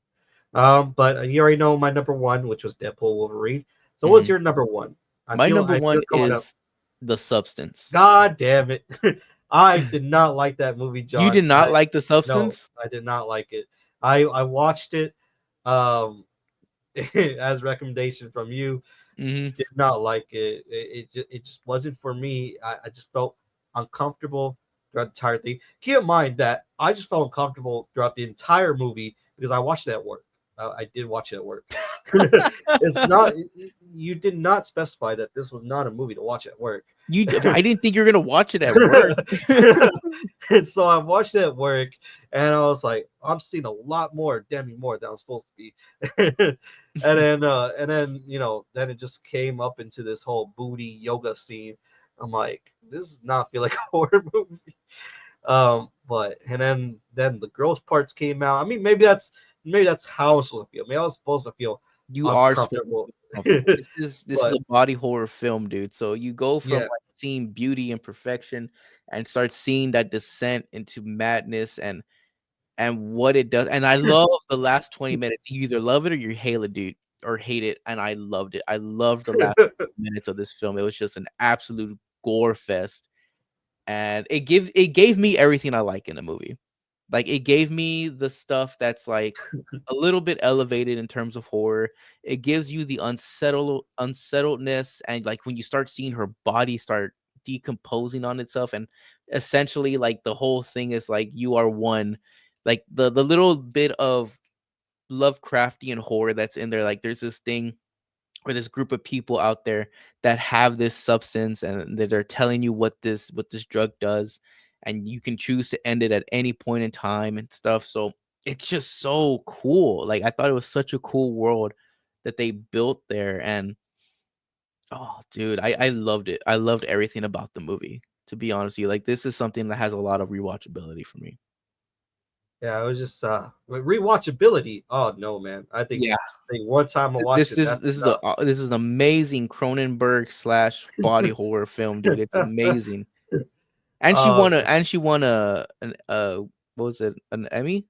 Speaker 3: But you already know my number one, which was Deadpool Wolverine. So what's
Speaker 2: Mhm.
Speaker 3: your number one?
Speaker 2: My number
Speaker 3: I feel
Speaker 2: one
Speaker 3: it coming up.
Speaker 2: is The Substance.
Speaker 3: God damn it! I did not like that movie,
Speaker 2: You
Speaker 3: John.
Speaker 2: did not like The
Speaker 3: No,
Speaker 2: Substance?
Speaker 3: I did not like it. I watched it, um, as recommendation from you.
Speaker 2: Hmm.
Speaker 3: Did not like it. It just wasn't for me. I just felt uncomfortable throughout the entire thing. Keep in mind that I just felt uncomfortable throughout the entire movie because I watched it at work. I did watch it at work. It's not. You did not specify that this was not a movie to watch at work.
Speaker 2: I didn't think you were gonna watch it at work.
Speaker 3: And so I watched it at work, and I was like, I'm seeing a lot more Demi Moore than I'm supposed to be. And then then it just came up into this whole booty yoga scene. I'm like, this does not feel like a horror movie. But and then the gross parts came out. I mean, maybe that's how I'm supposed to feel. Maybe I was supposed to feel
Speaker 2: You are supposed to
Speaker 3: uncomfortable.
Speaker 2: feel comfortable. This is
Speaker 3: But
Speaker 2: a body horror film, dude. So you go from
Speaker 3: yeah.
Speaker 2: like seeing beauty and perfection and start seeing that descent into madness and what it does. And I love the last 20 minutes. You either love it or you hate it, dude, or hate it. And I loved it. I loved the last minutes of this film. It was just an absolute gore fest. And it gave me everything I like in a movie. Like it gave me the stuff that's like a little bit elevated in terms of horror. It gives you the unsettledness, and like when you start seeing her body start decomposing on itself, and essentially like the whole thing is like you are one. Like the little bit of Lovecraftian horror that's in there. Like there's this thing or this group of people out there that have this substance and they're telling you what this drug does, and you can choose to end it at any point in time and stuff. So it's just so cool. Like I thought it was such a cool world that they built there. And oh dude, I loved it. I loved everything about the movie, to be honest with you. Like this is something that has a lot of rewatchability for me.
Speaker 3: Yeah, it was just rewatchability. Oh no, man!
Speaker 2: Yeah,
Speaker 3: I think one time I watched
Speaker 2: this
Speaker 3: it,
Speaker 2: is
Speaker 3: that's
Speaker 2: this is
Speaker 3: enough.
Speaker 2: a this is an amazing Cronenberg slash body horror film, dude. It's amazing.
Speaker 3: Oh,
Speaker 2: And she won a an what was it? An Emmy? She,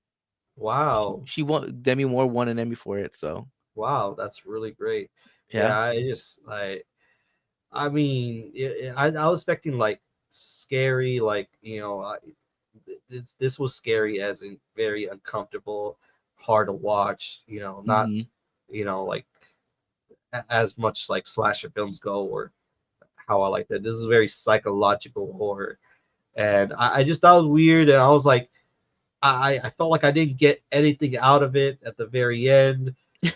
Speaker 3: wow,
Speaker 2: she won Demi Moore won an Emmy for it, so
Speaker 3: wow, that's really great.
Speaker 2: yeah.
Speaker 3: Yeah, I mean, I was expecting like scary, like this was scary as in very uncomfortable, hard to watch. Not
Speaker 2: Mhm.
Speaker 3: like as much like slasher films go or how I like that. This is very psychological horror, and I just thought it was weird, and I was like, I felt like I didn't get anything out of it at the very end.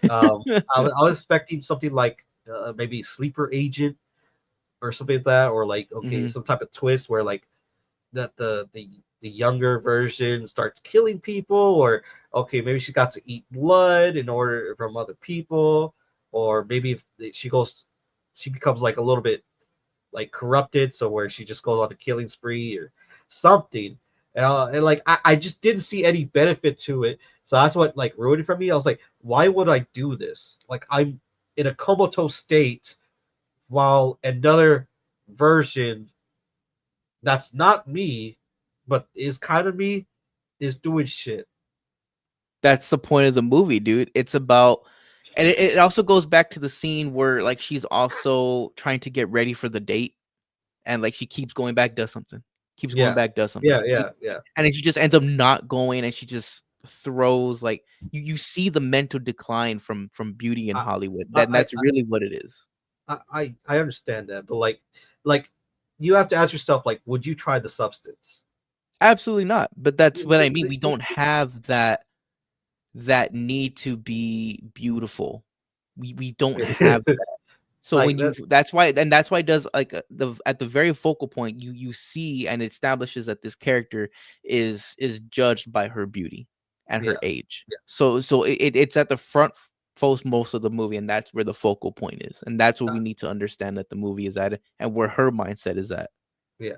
Speaker 3: I was expecting something like maybe Sleeper Agent or something like that, or like okay,
Speaker 2: Mhm.
Speaker 3: some type of twist where like that the younger version starts killing people, or okay, maybe she got to eat blood in order from other people, or maybe if she becomes like a little bit like corrupted, so where she just goes on a killing spree or something. And like I just didn't see any benefit to it, so that's what like ruined it for me. I was like, why would I do this? Like I'm in a comatose state while another version that's not me, but is kind of me, is doing shit.
Speaker 2: That's the point of the movie, dude. It's about and it also goes back to the scene where like she's also trying to get ready for the date and like she keeps going back, does something. Keeps going
Speaker 3: Yeah,
Speaker 2: back, does something.
Speaker 3: yeah, yeah, yeah.
Speaker 2: And then she just ends up not going and she just throws like you see the mental decline from beauty in
Speaker 3: I,
Speaker 2: Hollywood.
Speaker 3: I,
Speaker 2: That's really what it is.
Speaker 3: I understand that, but like you have to ask yourself, like, would you try the substance?
Speaker 2: Absolutely not. But that's what I mean.
Speaker 3: See,
Speaker 2: We
Speaker 3: see,
Speaker 2: don't have that need to be beautiful. We don't have that. So
Speaker 3: like
Speaker 2: when you
Speaker 3: that.
Speaker 2: that's why it does like the at the very focal point you see and it establishes that this character is judged by her beauty and her
Speaker 3: Yeah,
Speaker 2: age.
Speaker 3: yeah.
Speaker 2: So it's at the front post most of the movie, and that's where the focal point is, and that's what
Speaker 3: Uh,
Speaker 2: we need to understand that the movie is at and where her mindset is at.
Speaker 3: yeah.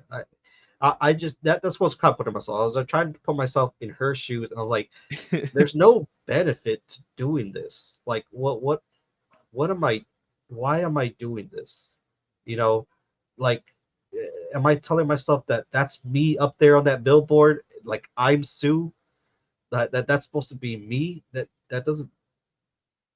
Speaker 3: I just that's what's kind of putting myself. I was like, trying to put myself in her shoes, and I was like, there's no benefit to doing this. Like, what am I? Why am I doing this? You know, like, am I telling myself that that's me up there on that billboard? Like I'm Sue. That's supposed to be me. That doesn't.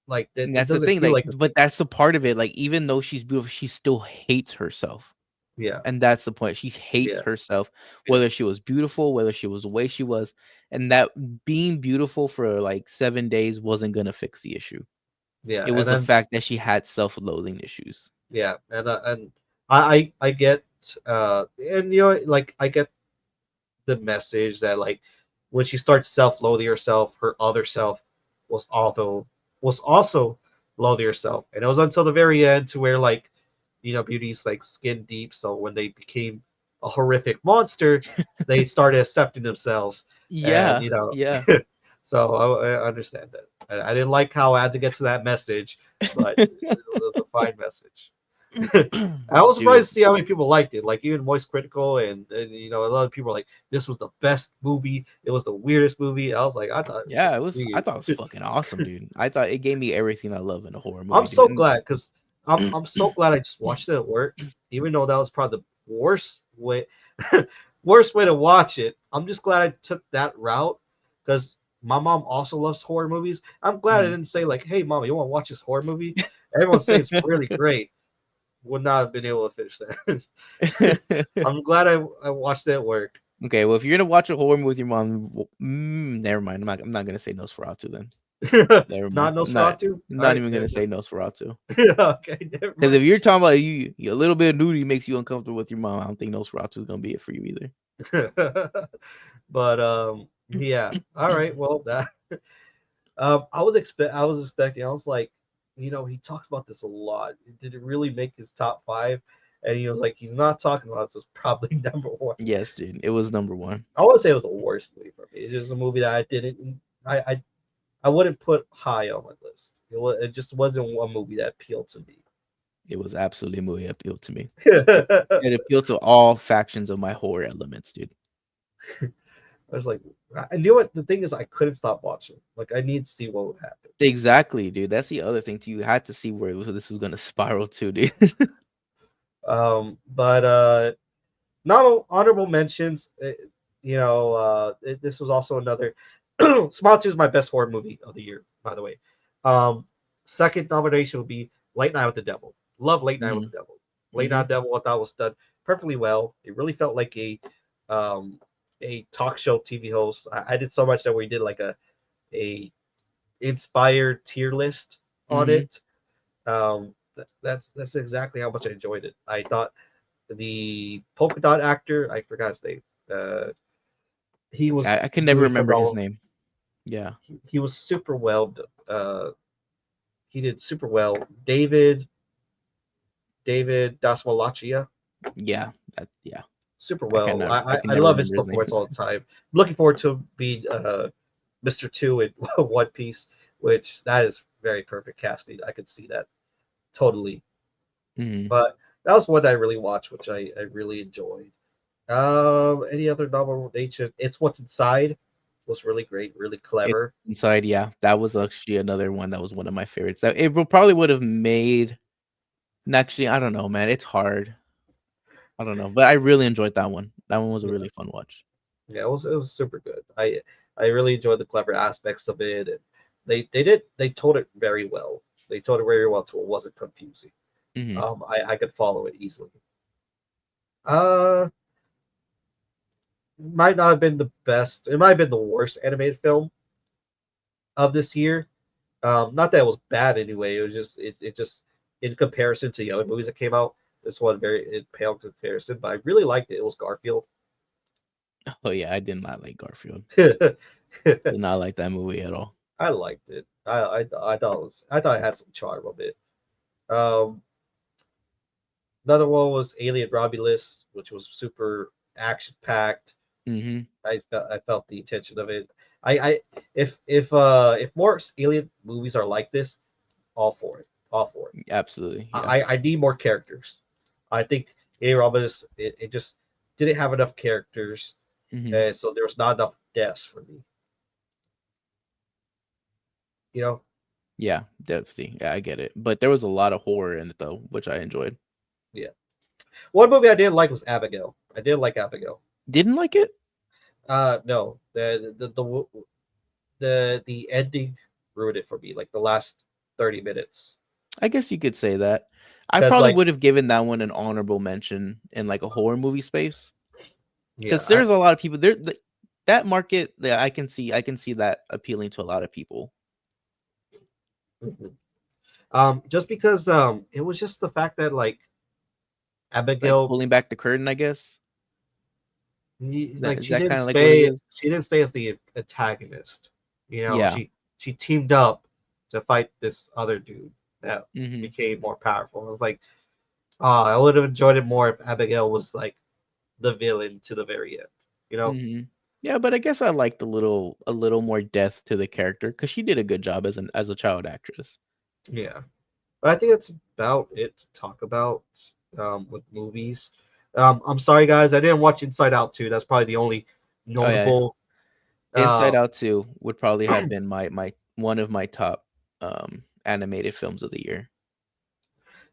Speaker 3: Like
Speaker 2: And
Speaker 3: it
Speaker 2: that's the
Speaker 3: doesn't
Speaker 2: thing,
Speaker 3: feel
Speaker 2: like,
Speaker 3: like
Speaker 2: but that's the part of it. Like, even though she's beautiful, she still hates herself.
Speaker 3: yeah,
Speaker 2: And that's the point. She hates
Speaker 3: yeah,
Speaker 2: herself,
Speaker 3: yeah,
Speaker 2: whether she was beautiful, whether she was the way she was, and that being beautiful for like 7 days wasn't gonna fix the issue.
Speaker 3: yeah.
Speaker 2: It
Speaker 3: And
Speaker 2: was the
Speaker 3: then
Speaker 2: fact that she had self-loathing issues.
Speaker 3: yeah, and I get and you know like I get the message that like when she starts self-loathing herself, her other self was also loathing herself, and it was until the very end to where like you know Beauty's like skin deep, so when they became a horrific monster, they started accepting themselves, and
Speaker 2: Yeah,
Speaker 3: you know,
Speaker 2: yeah.
Speaker 3: so I understand that. I didn't like how I had to get to that message, but it was a fine message. I was
Speaker 2: Dude,
Speaker 3: surprised to see how many people liked it. Like even Moist Critical and you know a lot of people were like, "This was the best movie. It was the weirdest movie." I was like, "I thought it was
Speaker 2: yeah,
Speaker 3: fucking
Speaker 2: it was I
Speaker 3: weird."
Speaker 2: thought it was fucking awesome, dude. I thought it gave me everything I love in a horror
Speaker 3: I'm
Speaker 2: movie, dude.
Speaker 3: so glad because I'm so glad I just watched it at work, even though that was probably the worst way worst way to watch it. I'm just glad I took that route because my mom also loves horror movies. I'm glad I
Speaker 2: Mhm.
Speaker 3: didn't say like, "Hey, mom, you want to watch this horror movie?" Everyone say it's really great. Would not have been able to finish that. I'm glad I watched it at work.
Speaker 2: Okay, well, if you're gonna watch a horror movie with your mom, never mind. I'm not gonna say Nosferatu then. Never mind.
Speaker 3: Not
Speaker 2: I'm not
Speaker 3: Nosferatu. All
Speaker 2: not
Speaker 3: right,
Speaker 2: even gonna
Speaker 3: never
Speaker 2: say Nosferatu.
Speaker 3: mind. Okay, never
Speaker 2: Because
Speaker 3: mind.
Speaker 2: if you're talking about a little bit of nudity makes you uncomfortable with your mom, I don't think Nosferatu is gonna be it for you either.
Speaker 3: But yeah. All right. Well, that I was expecting. I was like, you know, he talks about this a lot. Did it really make his top five? And he was like, he's not talking about it, so it's probably number one.
Speaker 2: Yes, dude, it was number one.
Speaker 3: I wouldn't say it was the worst movie for me. It's just a movie that I didn't. I wouldn't put high on my list. It just wasn't one movie that appealed to me.
Speaker 2: It was absolutely a movie that appealed to me. It appealed to all factions of my horror elements, dude.
Speaker 3: I was like, I knew what the thing is. I couldn't stop watching. Like, I need to see what would happen.
Speaker 2: Exactly, dude. That's the other thing too. You had to see where this was gonna spiral to, dude.
Speaker 3: But not honorable mentions. You know, this was also another. Smile 2 is my best horror movie of the year, by the way. Um, Second nomination would be Late Night with the Devil. Love Late Night with
Speaker 2: Hmm.
Speaker 3: the Devil. Late Night
Speaker 2: Hmm.
Speaker 3: with the Devil, I thought was done perfectly well. It really felt like um, a talk show TV host. I did so much that we did like a inspired tier list on
Speaker 2: Hmm.
Speaker 3: it. That's exactly how much I enjoyed it. I thought the polka dot actor, I forgot his name. Uh, he was
Speaker 2: I can never
Speaker 3: doing
Speaker 2: remember his
Speaker 3: phenomenal.
Speaker 2: name. Yeah,
Speaker 3: He was super well. He did super well. David Dasmalachia,
Speaker 2: yeah, yeah.
Speaker 3: super
Speaker 2: I
Speaker 3: well.
Speaker 2: cannot. I can
Speaker 3: I
Speaker 2: never
Speaker 3: love his
Speaker 2: remember his name.
Speaker 3: performance all the time. I'm looking forward to being Mr. Two in One Piece, which that is very perfect casting. I could see that totally.
Speaker 2: Hmm.
Speaker 3: But that was one that I really watched, which I really enjoyed. Any other novel nature? It's What's Inside was really great, really clever.
Speaker 2: Inside, yeah, that was actually another one that was one of my favorites. That probably would have made. Actually, I don't know, man. It's hard. I don't know, but I really enjoyed that one. That one was a
Speaker 3: Yeah,
Speaker 2: really fun watch.
Speaker 3: yeah, it was super good. I really enjoyed the clever aspects of it, and they told it very well. They told it very well, so it wasn't confusing.
Speaker 2: Hmm.
Speaker 3: I could follow it easily. Uh, might not have been the best. It might have been the worst animated film of this year. Not that it was bad anyway. It was just it just in comparison to the other movies that came out, this one very it pale in comparison. But I really liked it. It was Garfield.
Speaker 2: Oh yeah, I did not like Garfield.
Speaker 3: I
Speaker 2: Did not like that movie at all.
Speaker 3: liked it. I thought I thought it had some charm of it. Um, Another one was Alien Romulus, which was super action packed.
Speaker 2: Hmm.
Speaker 3: I felt the intention of it. I if more Alien movies are like this, all for it. All for it.
Speaker 2: Absolutely, yeah.
Speaker 3: I need more characters. I think A. Romulus it just didn't have enough characters,
Speaker 2: Hmm.
Speaker 3: and so there was not enough deaths for me. You know,
Speaker 2: Yeah, definitely. Yeah, I get it. But there was a lot of horror in it though, which I enjoyed.
Speaker 3: yeah. One movie I didn't like was Abigail. I didn't like Abigail.
Speaker 2: Didn't like it?
Speaker 3: No, the ending ruined it for me. Like the last. 30 minutes.
Speaker 2: I guess you could say that. I
Speaker 3: Because
Speaker 2: probably
Speaker 3: like,
Speaker 2: would have given that one an honorable mention in like a horror movie space
Speaker 3: yeah,
Speaker 2: because there's a lot of people there. That market, that I can see that appealing to a lot of people.
Speaker 3: mhm. Just because it was just the fact that like
Speaker 2: Like
Speaker 3: Abigail,
Speaker 2: pulling back the curtain, I guess.
Speaker 3: like
Speaker 2: Is that kind of like what it is?
Speaker 3: she didn't stay as the antagonist. You know,
Speaker 2: Yeah.
Speaker 3: she teamed up to fight this other dude that
Speaker 2: Hmm.
Speaker 3: became more powerful. I was like, I would have enjoyed it more if Abigail was like the villain to the very end. You know?
Speaker 2: Hmm. Yeah, but I guess I liked a little more depth to the character because she did a good job as a child actress.
Speaker 3: Yeah. But I think that's about it to talk about with movies. I'm sorry, guys, I didn't watch Inside Out 2. That's probably the only
Speaker 2: Oh yeah,
Speaker 3: notable.
Speaker 2: Inside
Speaker 3: Uh,
Speaker 2: Out 2 would probably have been my one of my top animated films of the year.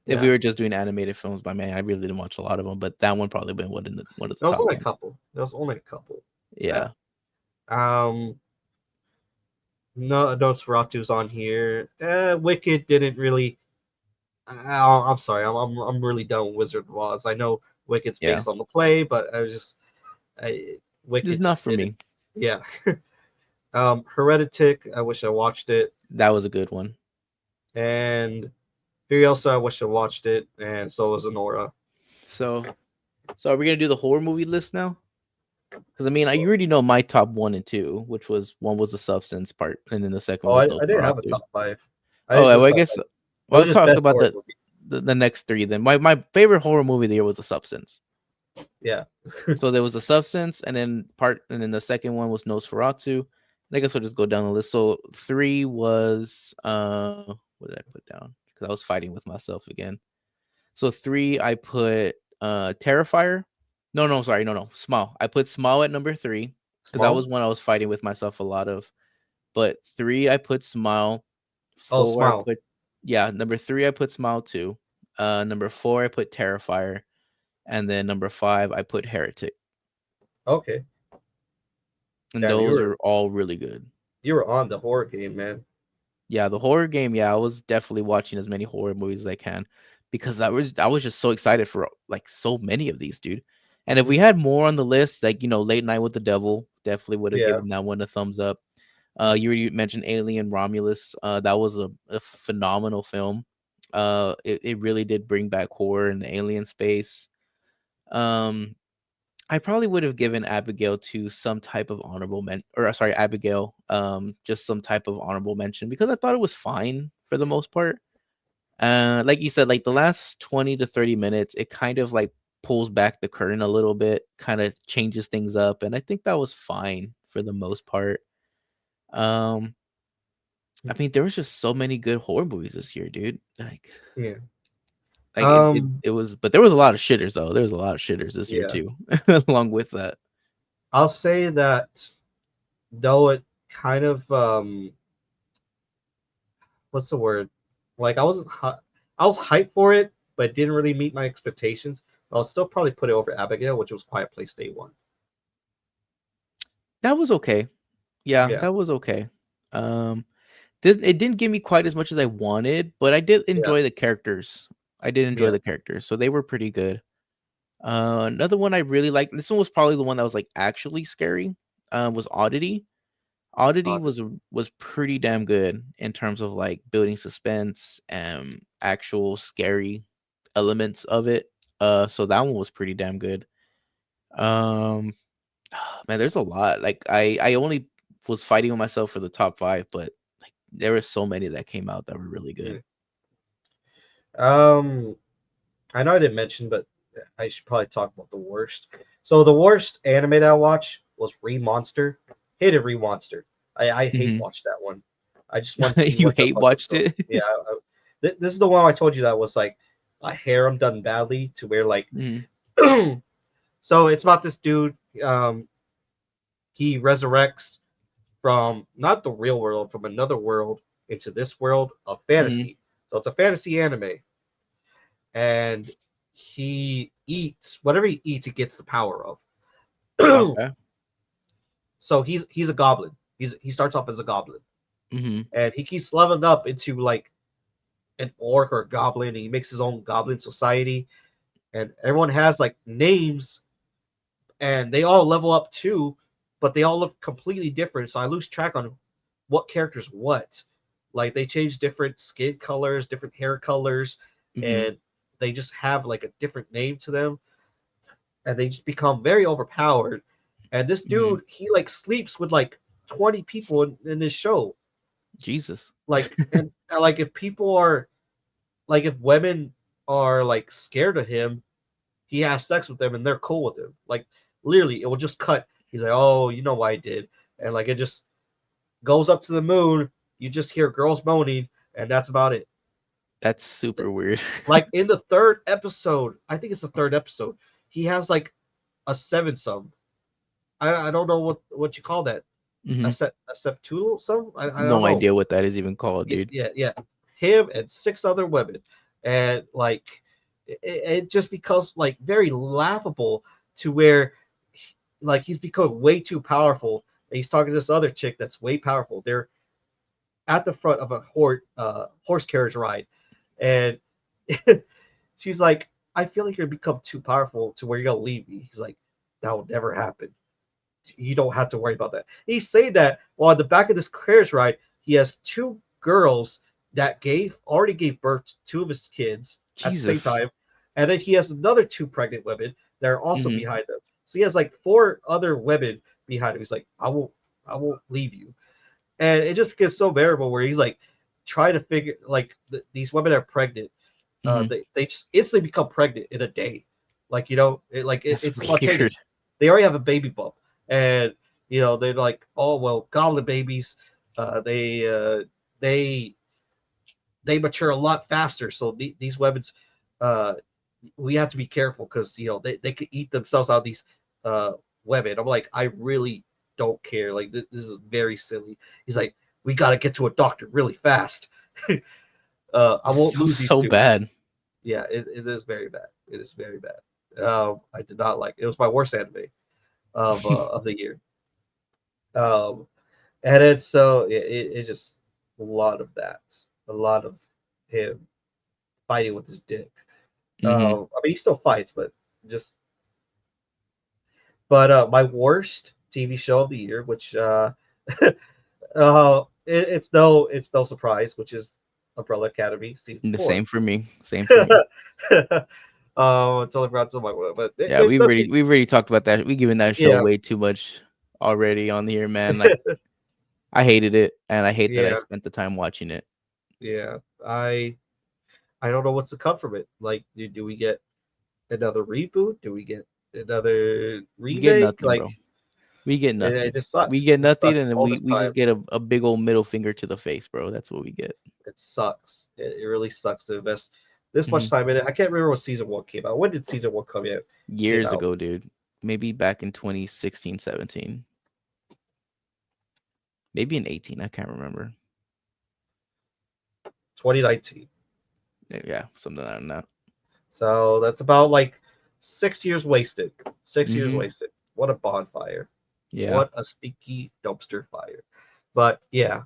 Speaker 2: If we
Speaker 3: yeah,
Speaker 2: were just doing animated films, by man, I really didn't watch a lot of them, but that one probably been one of the
Speaker 3: there was
Speaker 2: top
Speaker 3: only a
Speaker 2: ones.
Speaker 3: couple. There was only a couple. Yeah.
Speaker 2: Yeah.
Speaker 3: Um, no, Nosferatu's on here. Wicked didn't really. I'm sorry. I'm really done with Wizard of Oz. I know Wicked's
Speaker 2: Yeah.
Speaker 3: based on the play, but
Speaker 2: It's
Speaker 3: Wicked
Speaker 2: not
Speaker 3: just
Speaker 2: for
Speaker 3: didn't.
Speaker 2: me.
Speaker 3: Yeah. Heretic. I wish I watched it.
Speaker 2: That was a good one.
Speaker 3: And Furiosa. I wish I watched it. And so was Anora.
Speaker 2: So are we gonna do the horror movie list now? Because I mean, you already know my top one and two, which was one was the Substance part, and then the second
Speaker 3: Oh,
Speaker 2: one was
Speaker 3: I didn't have a
Speaker 2: Nosferatu.
Speaker 3: top five. I
Speaker 2: Oh,
Speaker 3: didn't do
Speaker 2: well,
Speaker 3: a
Speaker 2: I
Speaker 3: top
Speaker 2: guess
Speaker 3: five. It was
Speaker 2: I'll
Speaker 3: just
Speaker 2: talk
Speaker 3: best
Speaker 2: about
Speaker 3: horror movie.
Speaker 2: the next three then. My favorite horror movie of the year was The Substance.
Speaker 3: Yeah.
Speaker 2: So there was The Substance, and then the second one was Nosferatu. And I guess I'll just go down the list. So three was what did I put down? Because I was fighting with myself again. So three, I put Terrifier. No, sorry, no. Smile. I put Smile at number three because that was
Speaker 3: Small.
Speaker 2: one I was fighting with myself a lot of. But three, I put Smile.
Speaker 3: Oh,
Speaker 2: Four, I
Speaker 3: Smile.
Speaker 2: put number three, I put Smile too. Number four, I put Terrifier, and then number five, I put Heretic,
Speaker 3: Okay.
Speaker 2: and
Speaker 3: Damn,
Speaker 2: those are all really good.
Speaker 3: you were on the horror game, man.
Speaker 2: Yeah, the horror game. Yeah, I was definitely watching as many horror movies as I can because I was just so excited for like so many of these, dude. And if we had more on the list, like Late Night with the Devil, definitely would have
Speaker 3: Yeah.
Speaker 2: given that one a thumbs up. You already mentioned Alien Romulus. That was a phenomenal film. It really did bring back horror in the alien space. Um, I probably would have given Abigail to some type of honorable or sorry, Abigail, just some type of honorable mention because I thought it was fine for the most part. Like you said, like the last 20 to 30 minutes, it kind of like pulls back the curtain a little bit, kind of changes things up, and I think that was fine for the most part. Um, I mean, there was just so many good horror movies this year, dude.
Speaker 3: Yeah.
Speaker 2: Like
Speaker 3: Um,
Speaker 2: it was, but there was a lot of shitters though. There was a lot of shitters this year
Speaker 3: yeah.
Speaker 2: too, along with that.
Speaker 3: I'll say that though it kind of what's the word? Like I was hyped for it, but it didn't really meet my expectations. I'll still probably put it over Abigail, which was Quiet Place Day One.
Speaker 2: That was okay. Yeah,
Speaker 3: Yeah.
Speaker 2: that was okay. Um, it didn't give me quite as much as I wanted, but I did
Speaker 3: Yeah.
Speaker 2: enjoy the characters. I did enjoy
Speaker 3: Yeah.
Speaker 2: the characters, so they were pretty good. Another one I really liked. This one was probably the one that was like actually scary. Was Oddity. Oddity
Speaker 3: Odd.
Speaker 2: was pretty damn good in terms of like building suspense and actual scary elements of it. So that one was pretty damn good. Um, man, there's a lot. Like I only was fighting with myself for the top five, but like there were so many that came out that were really
Speaker 3: Yeah.
Speaker 2: good.
Speaker 3: Um, I know I didn't mention, but I should probably talk about the worst. So the worst anime that I watched was Re Monster. Hated Re Monster. I hate
Speaker 2: Hmm.
Speaker 3: watched that one. I just want to see
Speaker 2: You
Speaker 3: what the
Speaker 2: hate
Speaker 3: fuck was
Speaker 2: watched
Speaker 3: going.
Speaker 2: it.
Speaker 3: Yeah, this is the one I told you that was like a harem done badly to where like.
Speaker 2: Hmm.
Speaker 3: So it's about this dude. He resurrects from not the real world, from another world into this world of
Speaker 2: Hmm.
Speaker 3: fantasy. So it's a fantasy anime, and he eats whatever he eats, he gets the power of.
Speaker 2: Okay.
Speaker 3: So he's a goblin. He starts off as a goblin,
Speaker 2: Hmm.
Speaker 3: and he keeps leveling up into like an orc or a goblin, and he makes his own goblin society, and everyone has like names, and they all level up too, but they all look completely different. So I lose track on what characters what. Like they change different skin colors, different hair colors,
Speaker 2: Hmm.
Speaker 3: and they just have like a different name to them, and they just become very overpowered. And this
Speaker 2: Hmm.
Speaker 3: dude, he like sleeps with like 20 people in this show.
Speaker 2: Jesus.
Speaker 3: Like and like if people are like if women are like scared of him, he has sex with them and they're cool with him. Like literally, it will just cut. He's like, "Oh, you know what I did," and like it just goes up to the moon. You just hear girls moaning, and that's about it.
Speaker 2: That's super weird.
Speaker 3: Like in the third episode, I think it's the third episode. He has like a seven some. I don't know what you call that.
Speaker 2: Hmm.
Speaker 3: A septuple some. I don't
Speaker 2: No
Speaker 3: know.
Speaker 2: idea what that is even called,
Speaker 3: Yeah,
Speaker 2: dude.
Speaker 3: yeah, yeah. Him and six other women, and like it just becomes like very laughable to where like he's become way too powerful, and he's talking to this other chick that's way powerful. They're at the front of a horse carriage ride, and she's like, "I feel like you're gonna become too powerful to where you're gonna leave me." He's like, "That will never happen. You don't have to worry about that." He's saying that while at the back of this carriage ride, he has two girls that gave already gave birth to two of his kids at the same
Speaker 2: Jesus.
Speaker 3: time, and then he has another two pregnant women that are also
Speaker 2: Hmm.
Speaker 3: behind him. So he has like four other women behind him. He's like, I won't leave you," and it just gets so variable where he's like trying to figure like these women are pregnant.
Speaker 2: Hmm.
Speaker 3: They just instantly become pregnant in a day, like
Speaker 2: That's
Speaker 3: it's
Speaker 2: weird.
Speaker 3: spontaneous. They already have a baby bump, and they're like, oh well, goblin babies, they they mature a lot faster. So these weapons, uh, we have to be careful because they could eat themselves out of these uh women. I'm like, I really don't care. Like this is very silly. He's like, we got to get to a doctor really fast. I won't
Speaker 2: Sounds
Speaker 3: lose these
Speaker 2: so
Speaker 3: two.
Speaker 2: bad.
Speaker 3: Yeah, it is very bad. It is very bad. I did not like. It was my worst anime of the year. Um, and it's so it just a lot of that, a lot of him fighting with his dick.
Speaker 2: Hmm.
Speaker 3: I mean, he still fights, but just my worst TV show of the year, which it's no surprise, which is Umbrella Academy season
Speaker 2: The
Speaker 3: four.
Speaker 2: same for me. Same for me.
Speaker 3: Totally forgot to my but
Speaker 2: Yeah,
Speaker 3: there's nothing.
Speaker 2: we've already talked about that. We given that show
Speaker 3: Yeah,
Speaker 2: way too much already on here, man. Like I hated it, and I hate that I
Speaker 3: yeah,
Speaker 2: spent the time watching it.
Speaker 3: yeah. I don't know what's to come from it. Like, do we get another reboot? Do we get another
Speaker 2: We get
Speaker 3: remake?
Speaker 2: nothing,
Speaker 3: Like,
Speaker 2: bro. We get
Speaker 3: it
Speaker 2: nothing.
Speaker 3: just
Speaker 2: We
Speaker 3: sucks.
Speaker 2: get
Speaker 3: It
Speaker 2: nothing,
Speaker 3: sucks
Speaker 2: and then
Speaker 3: all this
Speaker 2: we just
Speaker 3: time.
Speaker 2: get a big old middle finger to the face, bro. That's what we get.
Speaker 3: It sucks. It really sucks to invest this much
Speaker 2: Hmm.
Speaker 3: time in it. I can't remember when season one came out. When did season one came
Speaker 2: Years
Speaker 3: out?
Speaker 2: ago, dude. Maybe back in 2016, 17. Maybe in 18. I can't remember.
Speaker 3: 2019.
Speaker 2: Yeah, something like that.
Speaker 3: So that's about like 6 years wasted. 6 years
Speaker 2: Hmm.
Speaker 3: wasted. What a bonfire.
Speaker 2: Yeah.
Speaker 3: What a stinky dumpster fire. But yeah,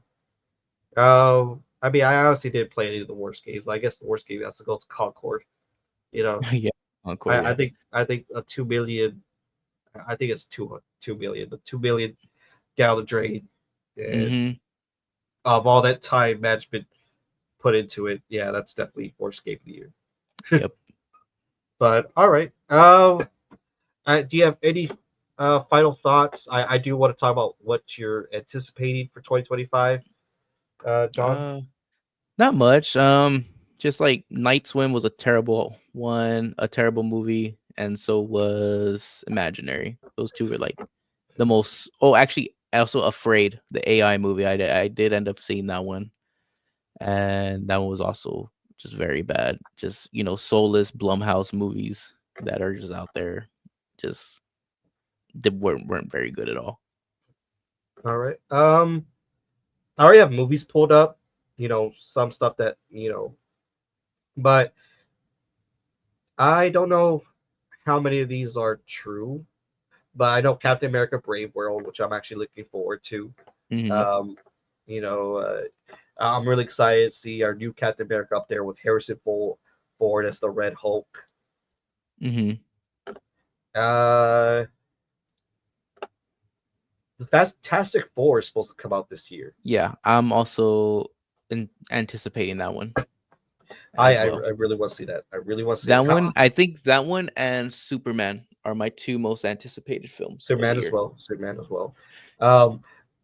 Speaker 3: I mean, I honestly didn't play any of the worst games, but I guess the worst game has to go to Concord. You know,
Speaker 2: Yeah. Encore, yeah.
Speaker 3: I think a 2 million. I think it's 2 million, but 2 million down the drain, and
Speaker 2: Hmm.
Speaker 3: of all that time management put into it, yeah, that's definitely worst game of the year.
Speaker 2: Yep.
Speaker 3: But all right, do you have any final thoughts? I do want to talk about what you're anticipating for 2025, John.
Speaker 2: Uh, Not much. Just like Night Swim was a terrible one, a terrible movie, and so was Imaginary. Those two were like the most. Oh, actually, also Afraid, the AI movie. I did end up seeing that one, and that one was also just very bad. Just soulless Blumhouse movies that are just out there, just they weren't very good at all.
Speaker 3: All right. I already have movies pulled up. Some stuff that but I don't know how many of these are true. But I know Captain America: Brave World, which I'm actually looking forward to.
Speaker 2: Hmm.
Speaker 3: Um, you know, I'm really excited to see our new Captain America up there with Harrison Ford as the Red Hulk.
Speaker 2: Hmm.
Speaker 3: Uh, the Fantastic Four is supposed to come out this year.
Speaker 2: Yeah, I'm also anticipating that one
Speaker 3: I,
Speaker 2: as
Speaker 3: I
Speaker 2: well.
Speaker 3: I really want to see that. I really want to see
Speaker 2: That
Speaker 3: it.
Speaker 2: one, I think that one and Superman are my two most anticipated films of the
Speaker 3: Superman as
Speaker 2: year.
Speaker 3: well. Superman as well. Um,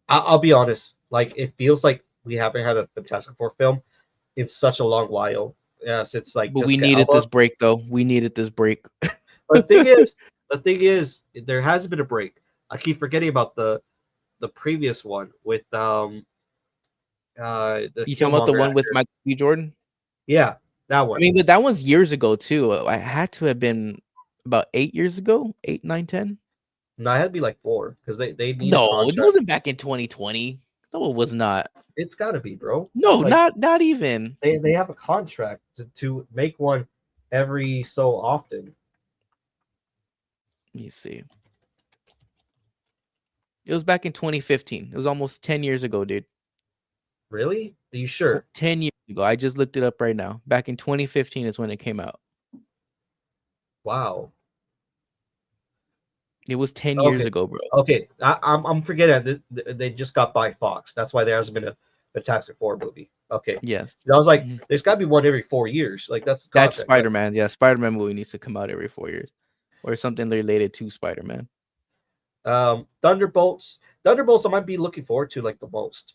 Speaker 3: I'll be honest. Like it feels like we haven't had a Fantastic Four film in such a long while. Since like
Speaker 2: But we
Speaker 3: Jessica
Speaker 2: needed this
Speaker 3: Alba.
Speaker 2: break, though. We needed this break.
Speaker 3: But the thing is, there hasn't been a break. I keep forgetting about the previous one with the
Speaker 2: You talking about the
Speaker 3: Killmonger
Speaker 2: one with
Speaker 3: actor.
Speaker 2: Michael B. Jordan?
Speaker 3: Yeah, that
Speaker 2: I
Speaker 3: one.
Speaker 2: mean, but that was years ago too. I had to have been about 8 years ago, 8, 9, 10.
Speaker 3: No, it had to be like four because they need a
Speaker 2: No, it
Speaker 3: contract.
Speaker 2: wasn't back in 2020. No, it was not.
Speaker 3: It's got to be, bro.
Speaker 2: No,
Speaker 3: Like
Speaker 2: not even.
Speaker 3: they have a contract to make one every so often.
Speaker 2: Let me see. It was back in 2015. It was almost 10 years ago, dude.
Speaker 3: Really? Are you sure?
Speaker 2: 10 years ago. I just looked it up right now. Back in 2015 is when it came out.
Speaker 3: Wow.
Speaker 2: It was 10 years
Speaker 3: Okay.
Speaker 2: ago, bro.
Speaker 3: Okay. I'm forgetting that they just got by Fox. That's why there hasn't been a Fantastic Four movie. Okay.
Speaker 2: Yes.
Speaker 3: And I was like,
Speaker 2: Mhm.
Speaker 3: there's got to be one every 4 years. Like that's the
Speaker 2: That's
Speaker 3: contract, right?
Speaker 2: Spider-Man. Yeah, Spider-Man movie needs to come out every 4 years. Or something related to Spider-Man.
Speaker 3: Thunderbolts. Thunderbolts, I might be looking forward to like the most.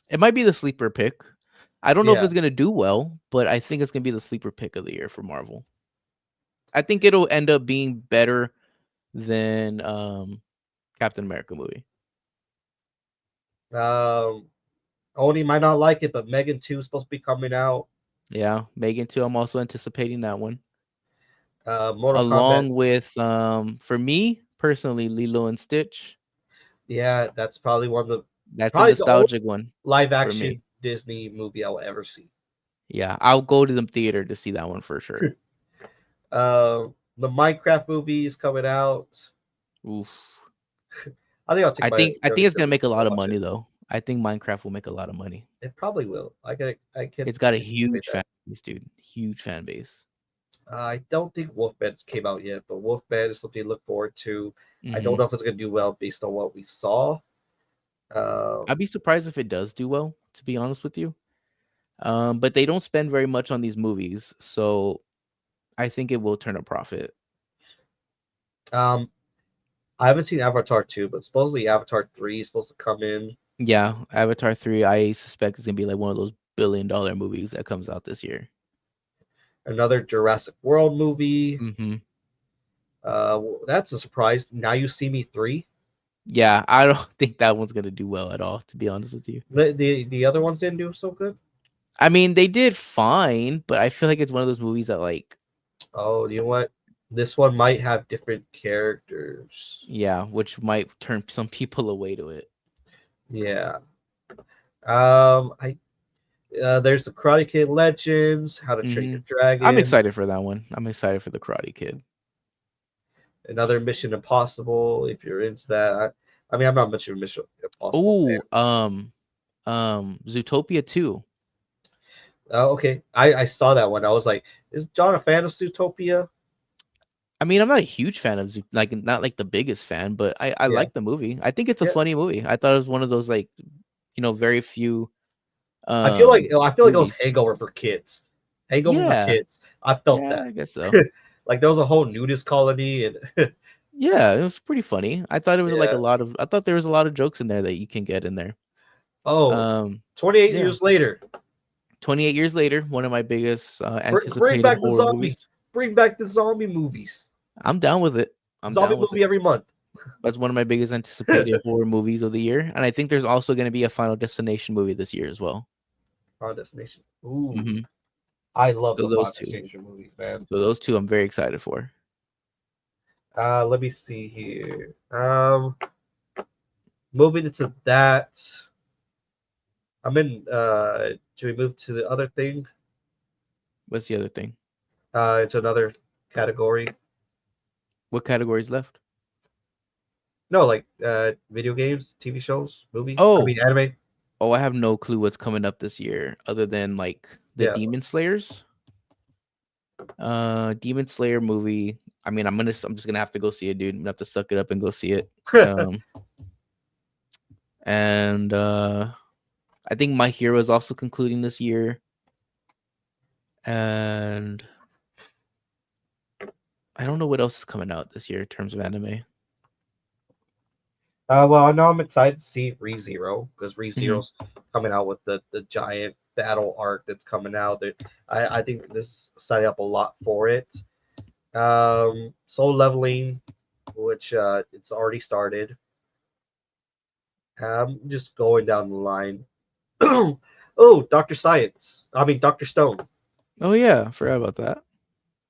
Speaker 2: It might be the sleeper pick. I don't know if
Speaker 3: Yeah.
Speaker 2: it's gonna do well, but I think it's gonna be the sleeper pick of the year for Marvel. I think it'll end up being better than Captain America movie.
Speaker 3: Um, Oni might not like it, but Megan 2 is supposed to be coming out.
Speaker 2: Yeah, Megan too. I'm also anticipating that one.
Speaker 3: Mortal Kombat.
Speaker 2: Along with for me personally, Lilo and Stitch.
Speaker 3: Yeah, that's probably one of the
Speaker 2: That's a
Speaker 3: probably the only
Speaker 2: nostalgic one
Speaker 3: live
Speaker 2: for me.
Speaker 3: action Disney movie I'll ever see.
Speaker 2: Yeah, I'll go to the theater to see that one for sure.
Speaker 3: The Minecraft movie is coming out.
Speaker 2: Oof.
Speaker 3: I think I'll take
Speaker 2: I
Speaker 3: my
Speaker 2: think I think
Speaker 3: youngest
Speaker 2: it's gonna
Speaker 3: siblings
Speaker 2: make a
Speaker 3: to
Speaker 2: lot of
Speaker 3: watch it.
Speaker 2: money though. I think Minecraft will make a lot of money.
Speaker 3: It probably will. I can
Speaker 2: It's got a
Speaker 3: anticipate
Speaker 2: huge fan
Speaker 3: that.
Speaker 2: base, dude. Huge fan base.
Speaker 3: I don't think Wolfman came out yet, but Wolfman is something to look forward to. I don't
Speaker 2: Hmm.
Speaker 3: know if it's gonna do well based on what we saw. Um,
Speaker 2: I'd be surprised if it does do well, to be honest with you. But they don't spend very much on these movies, so I think it will turn a profit.
Speaker 3: um, I haven't seen Avatar 2, but supposedly Avatar 3 is supposed to come in.
Speaker 2: Yeah, Avatar 3, I suspect it's gonna be like one of those billion-dollar movies that comes out this year.
Speaker 3: Another Jurassic World movie.
Speaker 2: Hmm.
Speaker 3: That's a surprise. Now You See Me 3.
Speaker 2: Yeah, I don't think that one's gonna do well at all, to be honest with you.
Speaker 3: The other ones didn't do so good.
Speaker 2: I mean, they did fine, but I feel like it's one of those movies that like,
Speaker 3: Oh, you know what? This one might have different characters.
Speaker 2: yeah, which might turn some people away to it.
Speaker 3: Yeah. I There's the Karate Kid Legends, How to Train
Speaker 2: Hmm.
Speaker 3: Your
Speaker 2: I'm
Speaker 3: Dragon,
Speaker 2: excited for that one. I'm excited for the Karate Kid.
Speaker 3: another Mission Impossible. If you're into that, I mean, I'm not much of a Mission Impossible fan.
Speaker 2: Oh, Zootopia 2.
Speaker 3: Oh, okay. I saw that one. I was like, is John a fan of Zootopia?
Speaker 2: I mean, I'm not a huge fan of like not like the biggest fan, but I
Speaker 3: Yeah.
Speaker 2: like the movie. I think it's a
Speaker 3: Yeah.
Speaker 2: funny movie. I thought it was one of those like, very few
Speaker 3: I feel like it was
Speaker 2: movies.
Speaker 3: Hangover for kids. Hangover for
Speaker 2: Yeah.
Speaker 3: kids. I felt
Speaker 2: Yeah,
Speaker 3: that.
Speaker 2: I guess so.
Speaker 3: Like there was a whole nudist colony and
Speaker 2: Yeah, it was pretty funny. I thought it was like
Speaker 3: yeah.
Speaker 2: I thought there was a lot of jokes in there that you can get in there.
Speaker 3: Oh,
Speaker 2: Um
Speaker 3: 28
Speaker 2: yeah.
Speaker 3: years later.
Speaker 2: 28 years later, one of my biggest
Speaker 3: Bring
Speaker 2: anticipated
Speaker 3: back the
Speaker 2: horror
Speaker 3: zombie.
Speaker 2: movies.
Speaker 3: Bring back the zombie movies.
Speaker 2: I'm down with it. I'm
Speaker 3: Zombie
Speaker 2: down with it.
Speaker 3: movie every month.
Speaker 2: That's one of my biggest anticipated horror movies of the year, and I think there's also going to be a Final Destination movie this year as well.
Speaker 3: Final Destination. Ooh,
Speaker 2: Hmm.
Speaker 3: I love
Speaker 2: So
Speaker 3: the
Speaker 2: those
Speaker 3: Final
Speaker 2: two.
Speaker 3: Destination movies, man.
Speaker 2: So those two, I'm very excited for.
Speaker 3: Let me see here. Moving into that. I'm in. Should we move to the other thing?
Speaker 2: What's the other thing?
Speaker 3: It's another category.
Speaker 2: What categories left?
Speaker 3: No, like video games, TV shows, movies. I
Speaker 2: Oh,
Speaker 3: mean, anime.
Speaker 2: Oh, I have no clue what's coming up this year other than like the
Speaker 3: Yeah.
Speaker 2: Demon Slayers. Demon Slayer movie. I mean, I'm just gonna have to go see it, dude. I'm gonna have to suck it up and go see it. Um, and I think My Hero is also concluding this year. And I don't know what else is coming out this year in terms of anime.
Speaker 3: Well, I know I'm excited to see ReZero because
Speaker 2: Hmm.
Speaker 3: ReZero's coming out with the giant battle arc that's coming out. I think this is setting up a lot for it. Soul Leveling, which it's already started. Just going down the line. Oh, Doctor Science. I mean, Doctor Stone.
Speaker 2: Oh yeah, I forgot about that.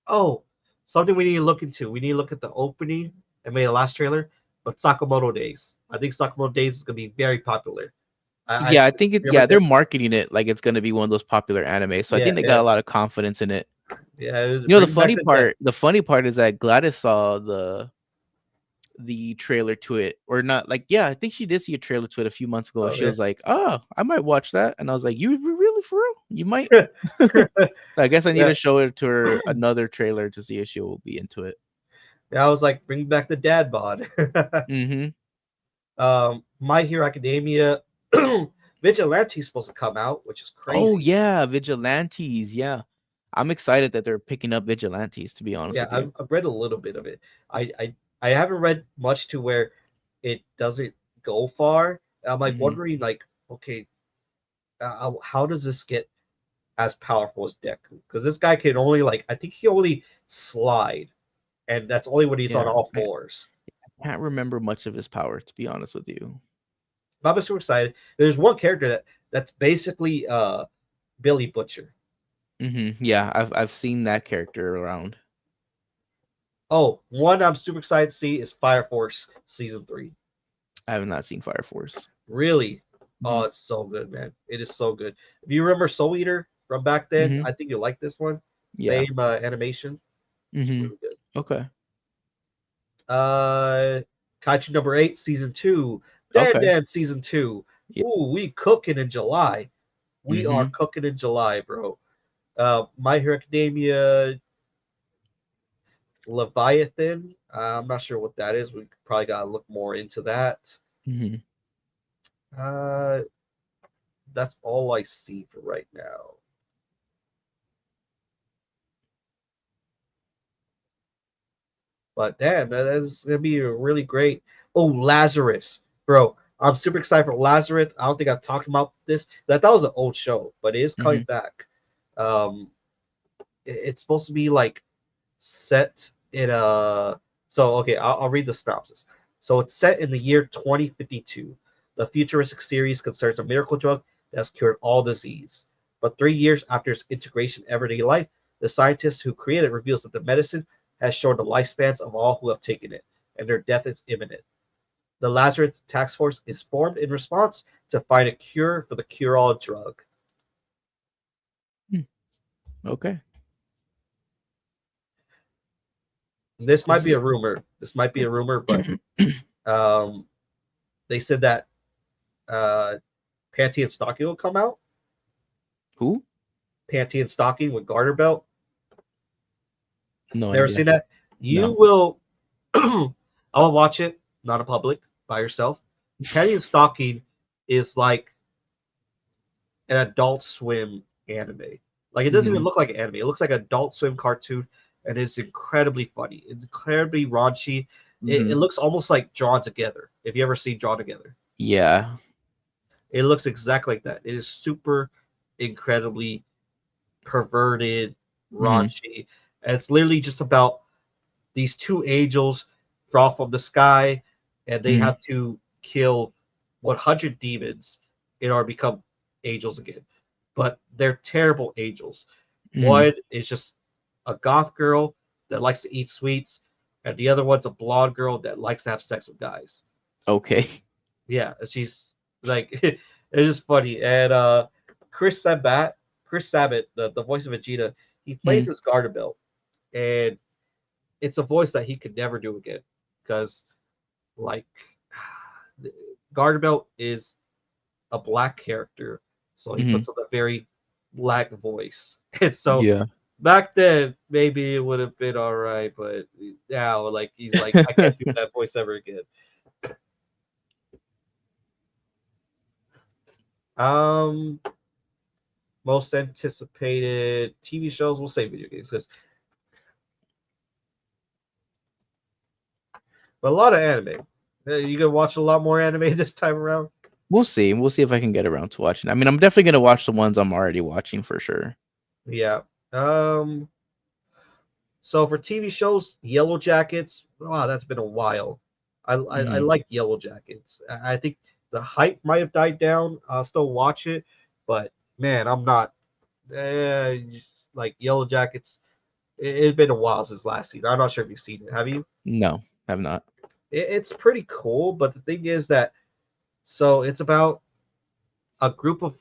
Speaker 3: Oh, something we need to look into. We need to look at the opening and maybe the last trailer. But Sakamoto Days. I think Sakamoto Days is gonna be very popular. I
Speaker 2: Yeah, I think
Speaker 3: remember
Speaker 2: yeah,
Speaker 3: that.
Speaker 2: they're marketing it like it's gonna be one of those popular anime. So I
Speaker 3: Yeah,
Speaker 2: think they got
Speaker 3: yeah,
Speaker 2: a lot of confidence in it.
Speaker 3: yeah. It was
Speaker 2: You know,
Speaker 3: bring back the dead.
Speaker 2: the funny part is that Gladys saw the trailer to it, or not, like, yeah, I think she did see a trailer to it a few months ago, and
Speaker 3: Oh
Speaker 2: she was like, "Oh, I might watch that." And I was like, "You really for real? You might."
Speaker 3: yeah,
Speaker 2: I guess I need
Speaker 3: yeah.
Speaker 2: to show it to her another trailer to see if she will be into it.
Speaker 3: I was like, bring back the dad bod.
Speaker 2: Hmm.
Speaker 3: My Hero Academia, Vigilante is supposed to come out, which is
Speaker 2: Oh
Speaker 3: crazy.
Speaker 2: yeah, Vigilantes. Yeah, I'm excited that they're picking up Vigilantes. To be honest
Speaker 3: Yeah,
Speaker 2: with you.
Speaker 3: I've read a little bit of it. I haven't read much to where it doesn't go far. I'm like
Speaker 2: Hmm.
Speaker 3: wondering, like, okay, how does this get as powerful as Deku? Because this guy can only like, I think he only slide, and that's only when he's on
Speaker 2: Yeah,
Speaker 3: all
Speaker 2: I
Speaker 3: fours.
Speaker 2: can't remember much of his power. To be honest with you.
Speaker 3: But I'm super excited. There's one character that's basically Billy Butcher.
Speaker 2: Yeah, I've seen that character around.
Speaker 3: Oh, one I'm super excited to see is Fire Force season 3.
Speaker 2: I have not seen Fire Force.
Speaker 3: Really? Oh,
Speaker 2: Hmm.
Speaker 3: it's so good, man. It is so good. If you remember Soul Eater from back then,
Speaker 2: Hmm.
Speaker 3: I think you'll like this one.
Speaker 2: Yeah.
Speaker 3: Same animation. It's
Speaker 2: Hmm.
Speaker 3: really good.
Speaker 2: Okay.
Speaker 3: Uh, Kaiju number 8, season 2. Dan
Speaker 2: Okay.
Speaker 3: Dan season 2.
Speaker 2: Yeah.
Speaker 3: Ooh, we cooking in July. We are
Speaker 2: Hmm.
Speaker 3: cooking in July, bro. My Hero Academia Leviathan. I'm not sure what that is. We probably gotta look more into that.
Speaker 2: Hmm.
Speaker 3: Uh, that's all I see for right now. But damn, that is gonna be a really great. Oh, Lazarus, bro! I'm super excited for Lazarus. I don't think I've talked about this. That was an old show, but it is coming
Speaker 2: Hmm.
Speaker 3: back. Um, it's supposed to be like set in a. So okay, I'll read the synopsis. So it's set in the year 2052. The futuristic series concerns a miracle drug that has cured all disease. But 3 years after its integration in everyday life, the scientist who created it reveals that the medicine has shortened the lifespans of all who have taken it, and their death is imminent. The Lazarus Task Force is formed in response to find a cure for the cure-all drug.
Speaker 2: Okay.
Speaker 3: This might
Speaker 2: This
Speaker 3: be
Speaker 2: is
Speaker 3: a rumor. This might be a rumor, but um, they said that uh, Panty and Stocking will come out.
Speaker 2: who?
Speaker 3: Panty and Stocking with garter belt.
Speaker 2: No
Speaker 3: Never
Speaker 2: idea.
Speaker 3: seen that. You
Speaker 2: No.
Speaker 3: will. I'll watch it, not in public, by yourself. Panty and Stocking is like an Adult Swim anime. Like it doesn't even
Speaker 2: Hmm.
Speaker 3: look like an anime. It looks like an Adult Swim cartoon, and it's incredibly funny. It's incredibly raunchy. It
Speaker 2: Hmm.
Speaker 3: looks almost like Drawn Together. If you ever seen Drawn Together,
Speaker 2: Yeah.
Speaker 3: it looks exactly like that. It is super, incredibly perverted,
Speaker 2: Hmm.
Speaker 3: raunchy, and it's literally just about these two angels fall from the sky, and they
Speaker 2: Hmm.
Speaker 3: have to kill 100 demons in order to become angels again. But they're terrible angels.
Speaker 2: Hmm.
Speaker 3: One is just a goth girl that likes to eat sweets, and the other one's a blonde girl that likes to have sex with guys.
Speaker 2: Okay.
Speaker 3: Yeah, she's like it's just funny. And Chris Sabat, the voice of Vegeta, he plays
Speaker 2: Hmm.
Speaker 3: his garter belt, and it's a voice that he could never do again because like Garter Belt is a black character, so he
Speaker 2: Hmm.
Speaker 3: puts on a very black voice. And so
Speaker 2: Yeah.
Speaker 3: back then, maybe it would have been all right, but now, like, he's like, I can't do that voice ever again. Um, Most anticipated TV shows. We'll say video games, but a lot of anime. You gonna watch a lot more anime this time around?
Speaker 2: We'll see. We'll see if I can get around to watching. I mean, I'm definitely gonna watch the ones I'm already watching for sure.
Speaker 3: Yeah. Um. So for TV shows, Yellow Jackets. Wow, that's been a while. I
Speaker 2: Hmm.
Speaker 3: like Yellow Jackets. I think the hype might have died down. I'll still watch it, but man, I'm not. Uh, like Yellow Jackets. It's been a while since last season. I'm not sure if you've seen it. Have you?
Speaker 2: No, have not.
Speaker 3: It's pretty cool, but the thing is that so it's about a group of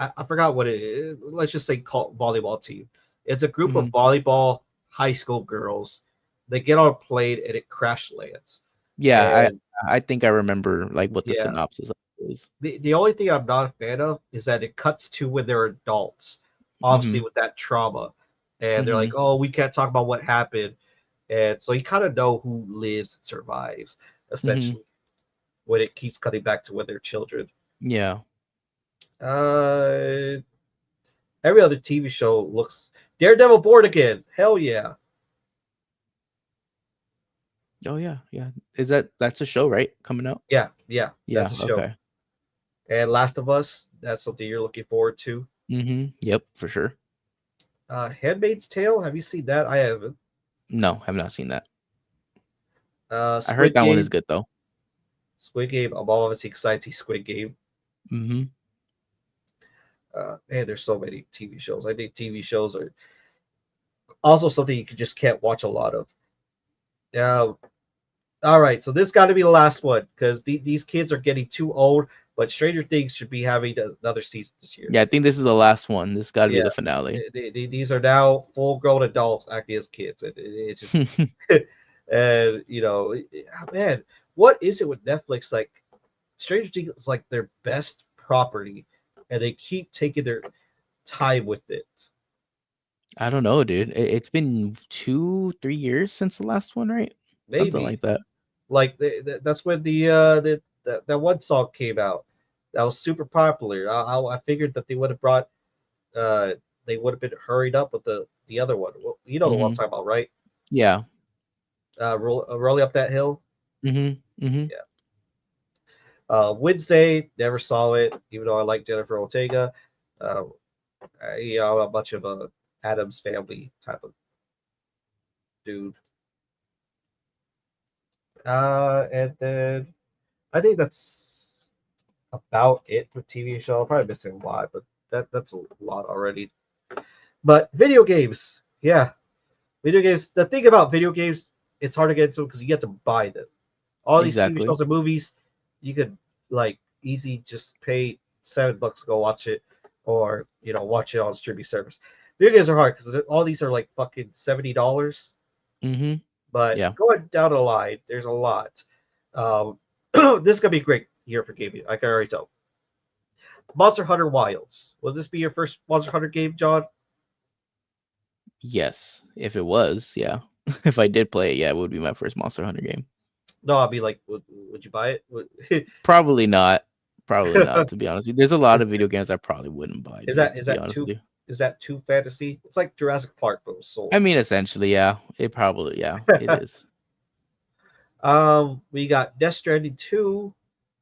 Speaker 3: I forgot what it is. Let's just say called volleyball team. It's a group of
Speaker 2: Hmm.
Speaker 3: volleyball high school girls. They get on a plane and it crash lands.
Speaker 2: Yeah,
Speaker 3: And
Speaker 2: I think I remember like what the
Speaker 3: yeah,
Speaker 2: synopsis of it is.
Speaker 3: the only thing I'm not a fan of is that it cuts to when they're adults, obviously
Speaker 2: Hmm.
Speaker 3: with that trauma. And they're like,
Speaker 2: Hmm.
Speaker 3: oh, we can't talk about what happened. And so you kind of know who lives and survives,
Speaker 2: Hmm.
Speaker 3: essentially, when it keeps cutting back to when they're children.
Speaker 2: Yeah.
Speaker 3: Uh, every other TV show looks Daredevil Born Again. Hell yeah.
Speaker 2: Oh yeah, yeah. That's a show, right? Coming out?
Speaker 3: Yeah,
Speaker 2: Yeah.
Speaker 3: that's a show.
Speaker 2: Okay.
Speaker 3: And Last of Us, that's something you're looking forward to.
Speaker 2: Yep, for sure.
Speaker 3: Handmaid's Tale, have you seen that? I haven't.
Speaker 2: No, have not seen that. I heard
Speaker 3: Squid
Speaker 2: that one is
Speaker 3: Game,
Speaker 2: good though.
Speaker 3: Squid Game. I'm obviously excited to see Squid Game.
Speaker 2: Hmm.
Speaker 3: Man, there's so many TV shows. I think TV shows are also something you just can't watch a lot of. Uh, all right, so this got to be the last one because these kids are getting too old. But Stranger Things should be having another season this year.
Speaker 2: Yeah, I think this is the last one. This got to be
Speaker 3: Yeah,
Speaker 2: the finale.
Speaker 3: these are now full-grown adults acting as kids. It just and man, what is it with Netflix? Like Stranger Things is like their best property, and they keep taking their time with it.
Speaker 2: I don't know, dude. It's been 2, 3 years since the last one, right? Something
Speaker 3: Maybe
Speaker 2: like that.
Speaker 3: like that's when that one song came out that was super popular. I figured that uh they would have been hurried up with the other one. Well, you know the one I'm
Speaker 2: Hmm.
Speaker 3: talking about, right?
Speaker 2: Yeah.
Speaker 3: Rolling up that hill.
Speaker 2: Hmm. Hmm.
Speaker 3: Yeah. Wednesday, never saw it, even though I like Jennifer Ortega. Uh, I'm a much of a Adams Family type of dude. And then I think that's about it for TV show. I'm probably missing a lot, but that's a lot already. But video games, yeah, video games. The thing about video games, it's hard to get into because you get to buy them. All these TV
Speaker 2: Exactly.
Speaker 3: shows and movies, you could like easy just pay $7 to go watch it, or watch it on a streaming service. Video games are hard because all these are like fucking $70.
Speaker 2: Hmm.
Speaker 3: But
Speaker 2: Yeah.
Speaker 3: going down the line, there's a lot. Um, this is gonna be a great year for gaming. I can already tell. Monster Hunter Wilds. Will this be your first Monster Hunter game, John?
Speaker 2: Yes. If it was, yeah. If I did play it, yeah, it would be my first Monster Hunter game.
Speaker 3: No, I'd be like, would you buy it?
Speaker 2: Probably not. Probably not,
Speaker 3: is,
Speaker 2: to be honest with you. There's a lot of video games I probably wouldn't buy,
Speaker 3: is
Speaker 2: dude,
Speaker 3: that
Speaker 2: to
Speaker 3: is
Speaker 2: be
Speaker 3: that
Speaker 2: honest with
Speaker 3: too
Speaker 2: you.
Speaker 3: is that too fantasy? It's like Jurassic Park, but with
Speaker 2: I
Speaker 3: souls.
Speaker 2: mean, essentially, yeah. It probably, yeah, it is.
Speaker 3: We got Death Stranding 2.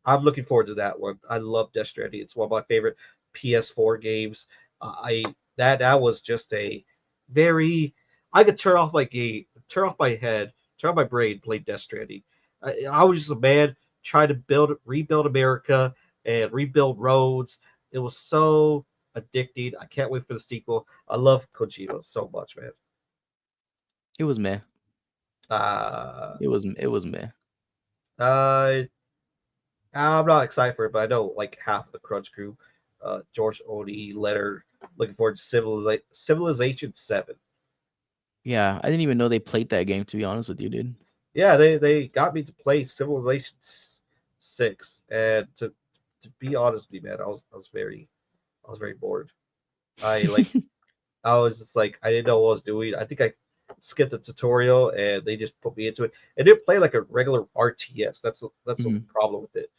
Speaker 3: I'm looking forward to that one. I love Death Stranding. It's one of my favorite PS4 games. I that was just a very I could turn off my game, turn off my head, turn off my brain, play Death Stranding. I was just a man trying to rebuild America and rebuild roads. It was so addicting. I can't wait for the sequel. I love Kojima so much, man.
Speaker 2: It was meh.
Speaker 3: Uh,
Speaker 2: It was meh.
Speaker 3: uh, I'm not excited for it, but I know like half of the Crunch crew, George Oni, Leonard, looking forward to Civilization 7.
Speaker 2: Yeah, I didn't even know they played that game, to be honest with you, dude.
Speaker 3: Yeah, they got me to play Civilization 6, and to to be honest with you, man, I was very bored. I like I was just like I didn't know what I was doing. I think I skipped the tutorial and they just put me into it. It didn't play like a regular RTS. That's a
Speaker 2: Mhm,
Speaker 3: problem with it.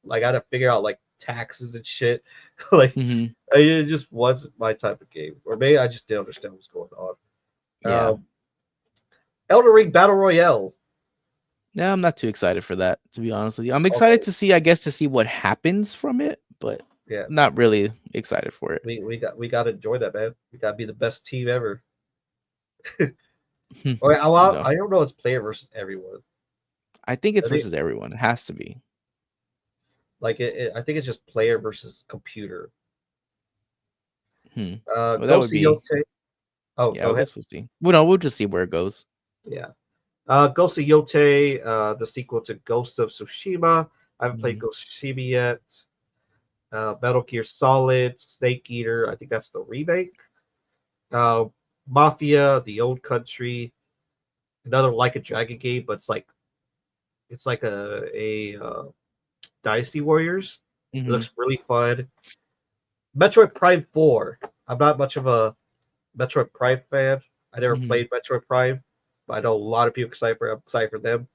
Speaker 3: Like I had to figure out like taxes and shit. like
Speaker 2: mhm.
Speaker 3: it just wasn't my type of game, or maybe I just didn't understand what's going on.
Speaker 2: Yeah.
Speaker 3: Elden Ring Battle Royale.
Speaker 2: Yeah, I'm not too excited for that, to be honest with you. I'm excited
Speaker 3: Okay,
Speaker 2: to see, I guess, to see what happens from it, but
Speaker 3: yeah,
Speaker 2: not really excited for it.
Speaker 3: we got to enjoy that, man. We got to be the best team ever.
Speaker 2: Hmm.
Speaker 3: Okay,
Speaker 2: No.
Speaker 3: I don't know. It's player versus everyone.
Speaker 2: I think it's
Speaker 3: I think
Speaker 2: versus everyone. It has to be.
Speaker 3: I think it's just player versus computer.
Speaker 2: Hmm. Well, that would
Speaker 3: Ghost of
Speaker 2: be,
Speaker 3: Yote. Oh,
Speaker 2: yeah,
Speaker 3: go
Speaker 2: I
Speaker 3: ahead.
Speaker 2: guess we'll see. Well, no, we'll just see where it goes.
Speaker 3: Yeah. Ghost of Yote, the sequel to Ghost of Tsushima. I haven't played
Speaker 2: Mhm,
Speaker 3: Ghost of Tsushima yet. Metal Gear Solid, Snake Eater. I think that's the remake. Uh, Mafia, The Old Country, another Like a Dragon game, but it's like a Dynasty Warriors. It
Speaker 2: mhm,
Speaker 3: looks really fun. Metroid Prime 4. I'm not much of a Metroid Prime fan. I never
Speaker 2: mhm.
Speaker 3: played Metroid Prime, but I know a lot of people excited for. I'm excited for them.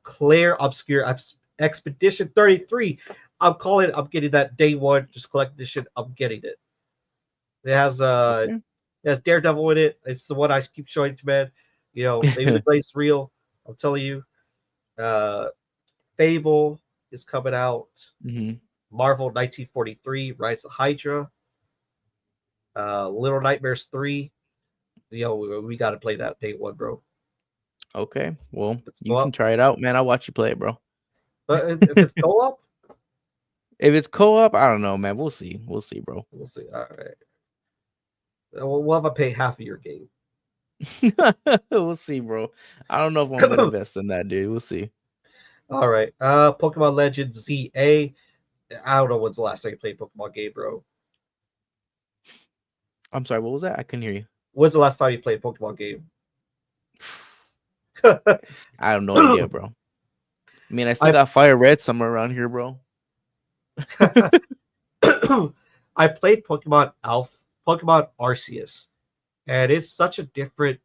Speaker 3: Claire Obscure Expedition 33. I'm calling it. I'm getting that day one. Just collect edition. I'm getting it. It has
Speaker 2: Okay.
Speaker 3: it has Daredevil in it. It's the one I keep showing to man. You know, maybe the play's real. I'm telling you. Uh, Fable is coming out.
Speaker 2: Mhm.
Speaker 3: Marvel 1943, Rise of Hydra. Little Nightmares 3. You know, we got to play that day one, bro.
Speaker 2: Okay. Well,
Speaker 3: Let's
Speaker 2: you
Speaker 3: go
Speaker 2: can
Speaker 3: up.
Speaker 2: try it out, man. I'll watch you play it, bro.
Speaker 3: But if it's co-op,
Speaker 2: If it's co-op, I don't know, man. We'll see. We'll see, bro.
Speaker 3: we'll see. All right. We'll have to pay half of your game.
Speaker 2: We'll see, bro. I don't know if I'm gonna invest in that, dude. We'll see.
Speaker 3: All right. Pokemon Legends ZA. I don't know when's the last time you played Pokemon game, bro.
Speaker 2: I'm sorry, what was that? I couldn't hear you.
Speaker 3: When's the last time you played Pokemon game?
Speaker 2: I have no idea, bro. I mean, I still
Speaker 3: I
Speaker 2: got Fire Red somewhere around here, bro.
Speaker 3: I played Pokemon Arceus, and it's such a different.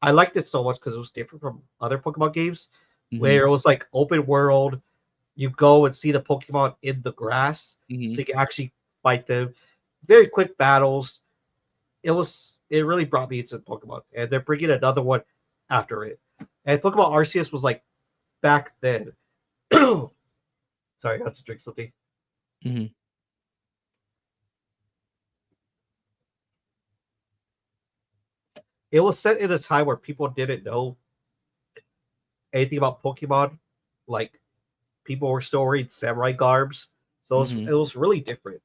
Speaker 3: I liked it so much because it was different from other Pokemon games,
Speaker 2: Mhm.
Speaker 3: where it was like open world. You go and see the Pokemon in the grass, so
Speaker 2: Mhm.
Speaker 3: you can actually fight them. Very quick battles. It really brought me into Pokemon, and they're bringing another one after it. And Pokemon Arceus was like back then. Sorry, I got to drink something.
Speaker 2: Mhm.
Speaker 3: It was set in a time where people didn't know anything about Pokemon. Like people were still wearing samurai garbs, so
Speaker 2: Mhm.
Speaker 3: it was really different.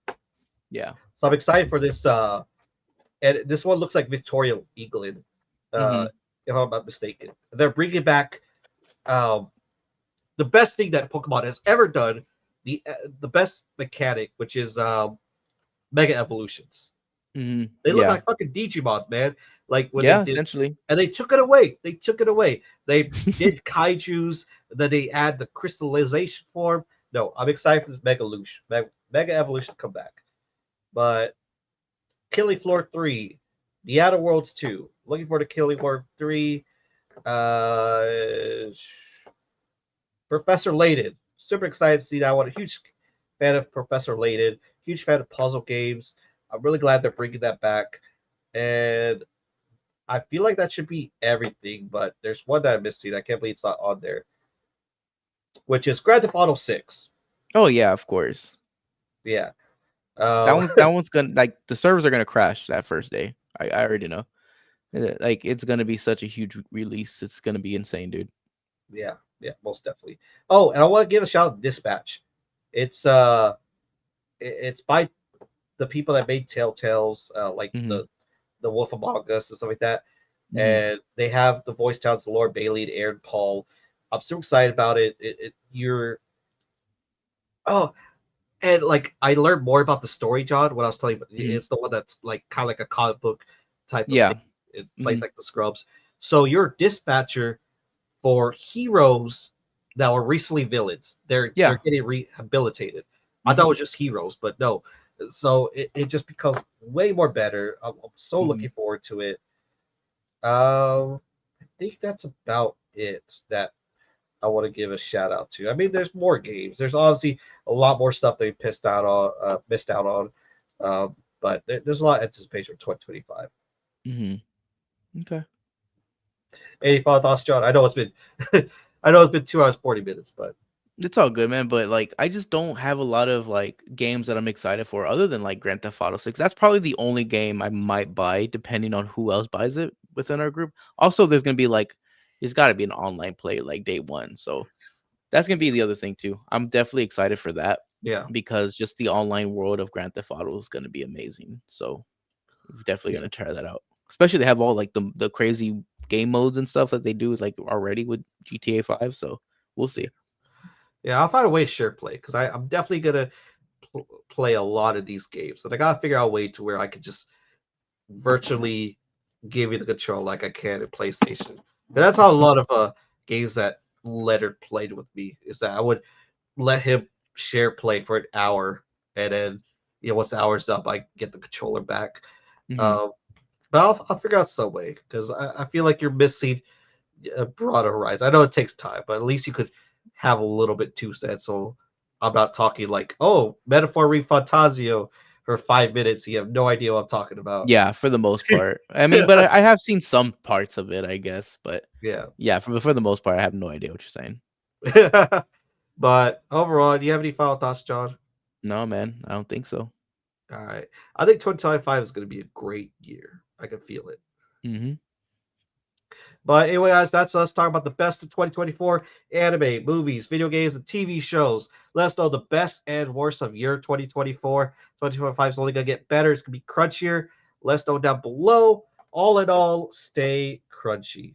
Speaker 2: Yeah.
Speaker 3: So I'm excited for this. And this one looks like Victoria England, uh,
Speaker 2: Mhm.
Speaker 3: if I'm not mistaken. They're bringing back um, the best thing that Pokemon has ever done, the best mechanic, which is Mega Evolutions.
Speaker 2: Mhm.
Speaker 3: They look
Speaker 2: Yeah.
Speaker 3: like fucking Digimon, man. Like when they
Speaker 2: Yeah,
Speaker 3: did,
Speaker 2: essentially.
Speaker 3: and they took it away. They took it away. They did kaiju's. Then they add the crystallization form. No, I'm excited for this Mega Evolution to come back. But Killing Floor 3, The Outer Worlds 2. Looking for the Killing Floor 3. Uh, Professor Layton. Super excited to see that one. A huge fan of Professor Layton. Huge fan of puzzle games. I'm really glad they're bringing that back. And I feel like that should be everything, but there's one that I'm missing. I can't believe it's not on there, which is Grand Theft Auto 6.
Speaker 2: Oh yeah, of course.
Speaker 3: Yeah.
Speaker 2: That
Speaker 3: Um,
Speaker 2: one that one's gonna like the servers are gonna crash that first day. I already know. Like it's gonna be such a huge release. It's gonna be insane, dude.
Speaker 3: yeah, yeah, most definitely. Oh, and I want to give a shout out to Dispatch. It's it's by the people that made Telltales, like
Speaker 2: Mhm.
Speaker 3: the Wolf Among Us and stuff like that.
Speaker 2: Mhm.
Speaker 3: And they have the voice talents of Lord Bailey and Aaron Paul. I'm so excited about it. You're oh, and like I learned more about the story, John. What I was telling you,
Speaker 2: Mhm.
Speaker 3: it's the one that's like kind of like a comic book type of thing.
Speaker 2: Yeah.
Speaker 3: It plays
Speaker 2: Mhm.
Speaker 3: like the Scrubs. So you're a dispatcher for heroes that were recently villains. They're
Speaker 2: Yeah.
Speaker 3: getting rehabilitated. I thought it
Speaker 2: Hmm.
Speaker 3: was just heroes, but no. So it just becomes way more better. I'm so
Speaker 2: Hmm.
Speaker 3: looking forward to it. I think that's about it that I want to give a shout out to. I mean, there's more games. There's obviously a lot more stuff they missed out on, but there's a lot of anticipation for 2025.
Speaker 2: Hmm. Okay.
Speaker 3: Any final thoughts, John? I know it's been, I know it's been 2 hours 40 minutes, but
Speaker 2: It's all good, man. But like, I just don't have a lot of like games that I'm excited for, other than like Grand Theft Auto 6. That's probably the only game I might buy, depending on who else buys it within our group. Also, there's gonna be like, there's got to be an online play like day one, so that's gonna be the other thing too. I'm definitely excited for that
Speaker 3: yeah,
Speaker 2: because just the online world of Grand Theft Auto is gonna be amazing. So we're definitely
Speaker 3: yeah,
Speaker 2: gonna try that out. Especially they have all like the crazy game modes and stuff that they do like already with GTA 5. So we'll
Speaker 3: yeah,
Speaker 2: see.
Speaker 3: yeah. I'll find a way to share play because I'm definitely gonna play a lot of these games, and I gotta figure out a way to where I could just virtually give you the control like I can in PlayStation. And that's how a lot of games that Leonard played with me is that I would let him share play for an hour, and then once the hour's up, I get the controller back.
Speaker 2: Hmm.
Speaker 3: Um, but I'll figure out some way because I feel like you're missing a broader horizon. I know it takes time, but at least you could have a little bit 2 cents. So I'm not talking like, oh, Metaphor Fantasio for 5 minutes. You have no idea what I'm talking about.
Speaker 2: Yeah, for the most part. I mean, but I have seen some parts of it, I guess. But
Speaker 3: Yeah.
Speaker 2: yeah, for the most part, I have no idea what you're saying.
Speaker 3: But overall, do you have any final thoughts, John?
Speaker 2: No, man, I don't think so.
Speaker 3: All right. I think 2025 is going to be a great year. I can feel it.
Speaker 2: Hmm.
Speaker 3: But anyway, guys, that's us talking about the best of 2024 anime, movies, video games, and TV shows. Let us know the best and worst of year 2024. 2025 is only going to get better. It's going to be crunchier. Let us know down below. All in all, stay crunchy.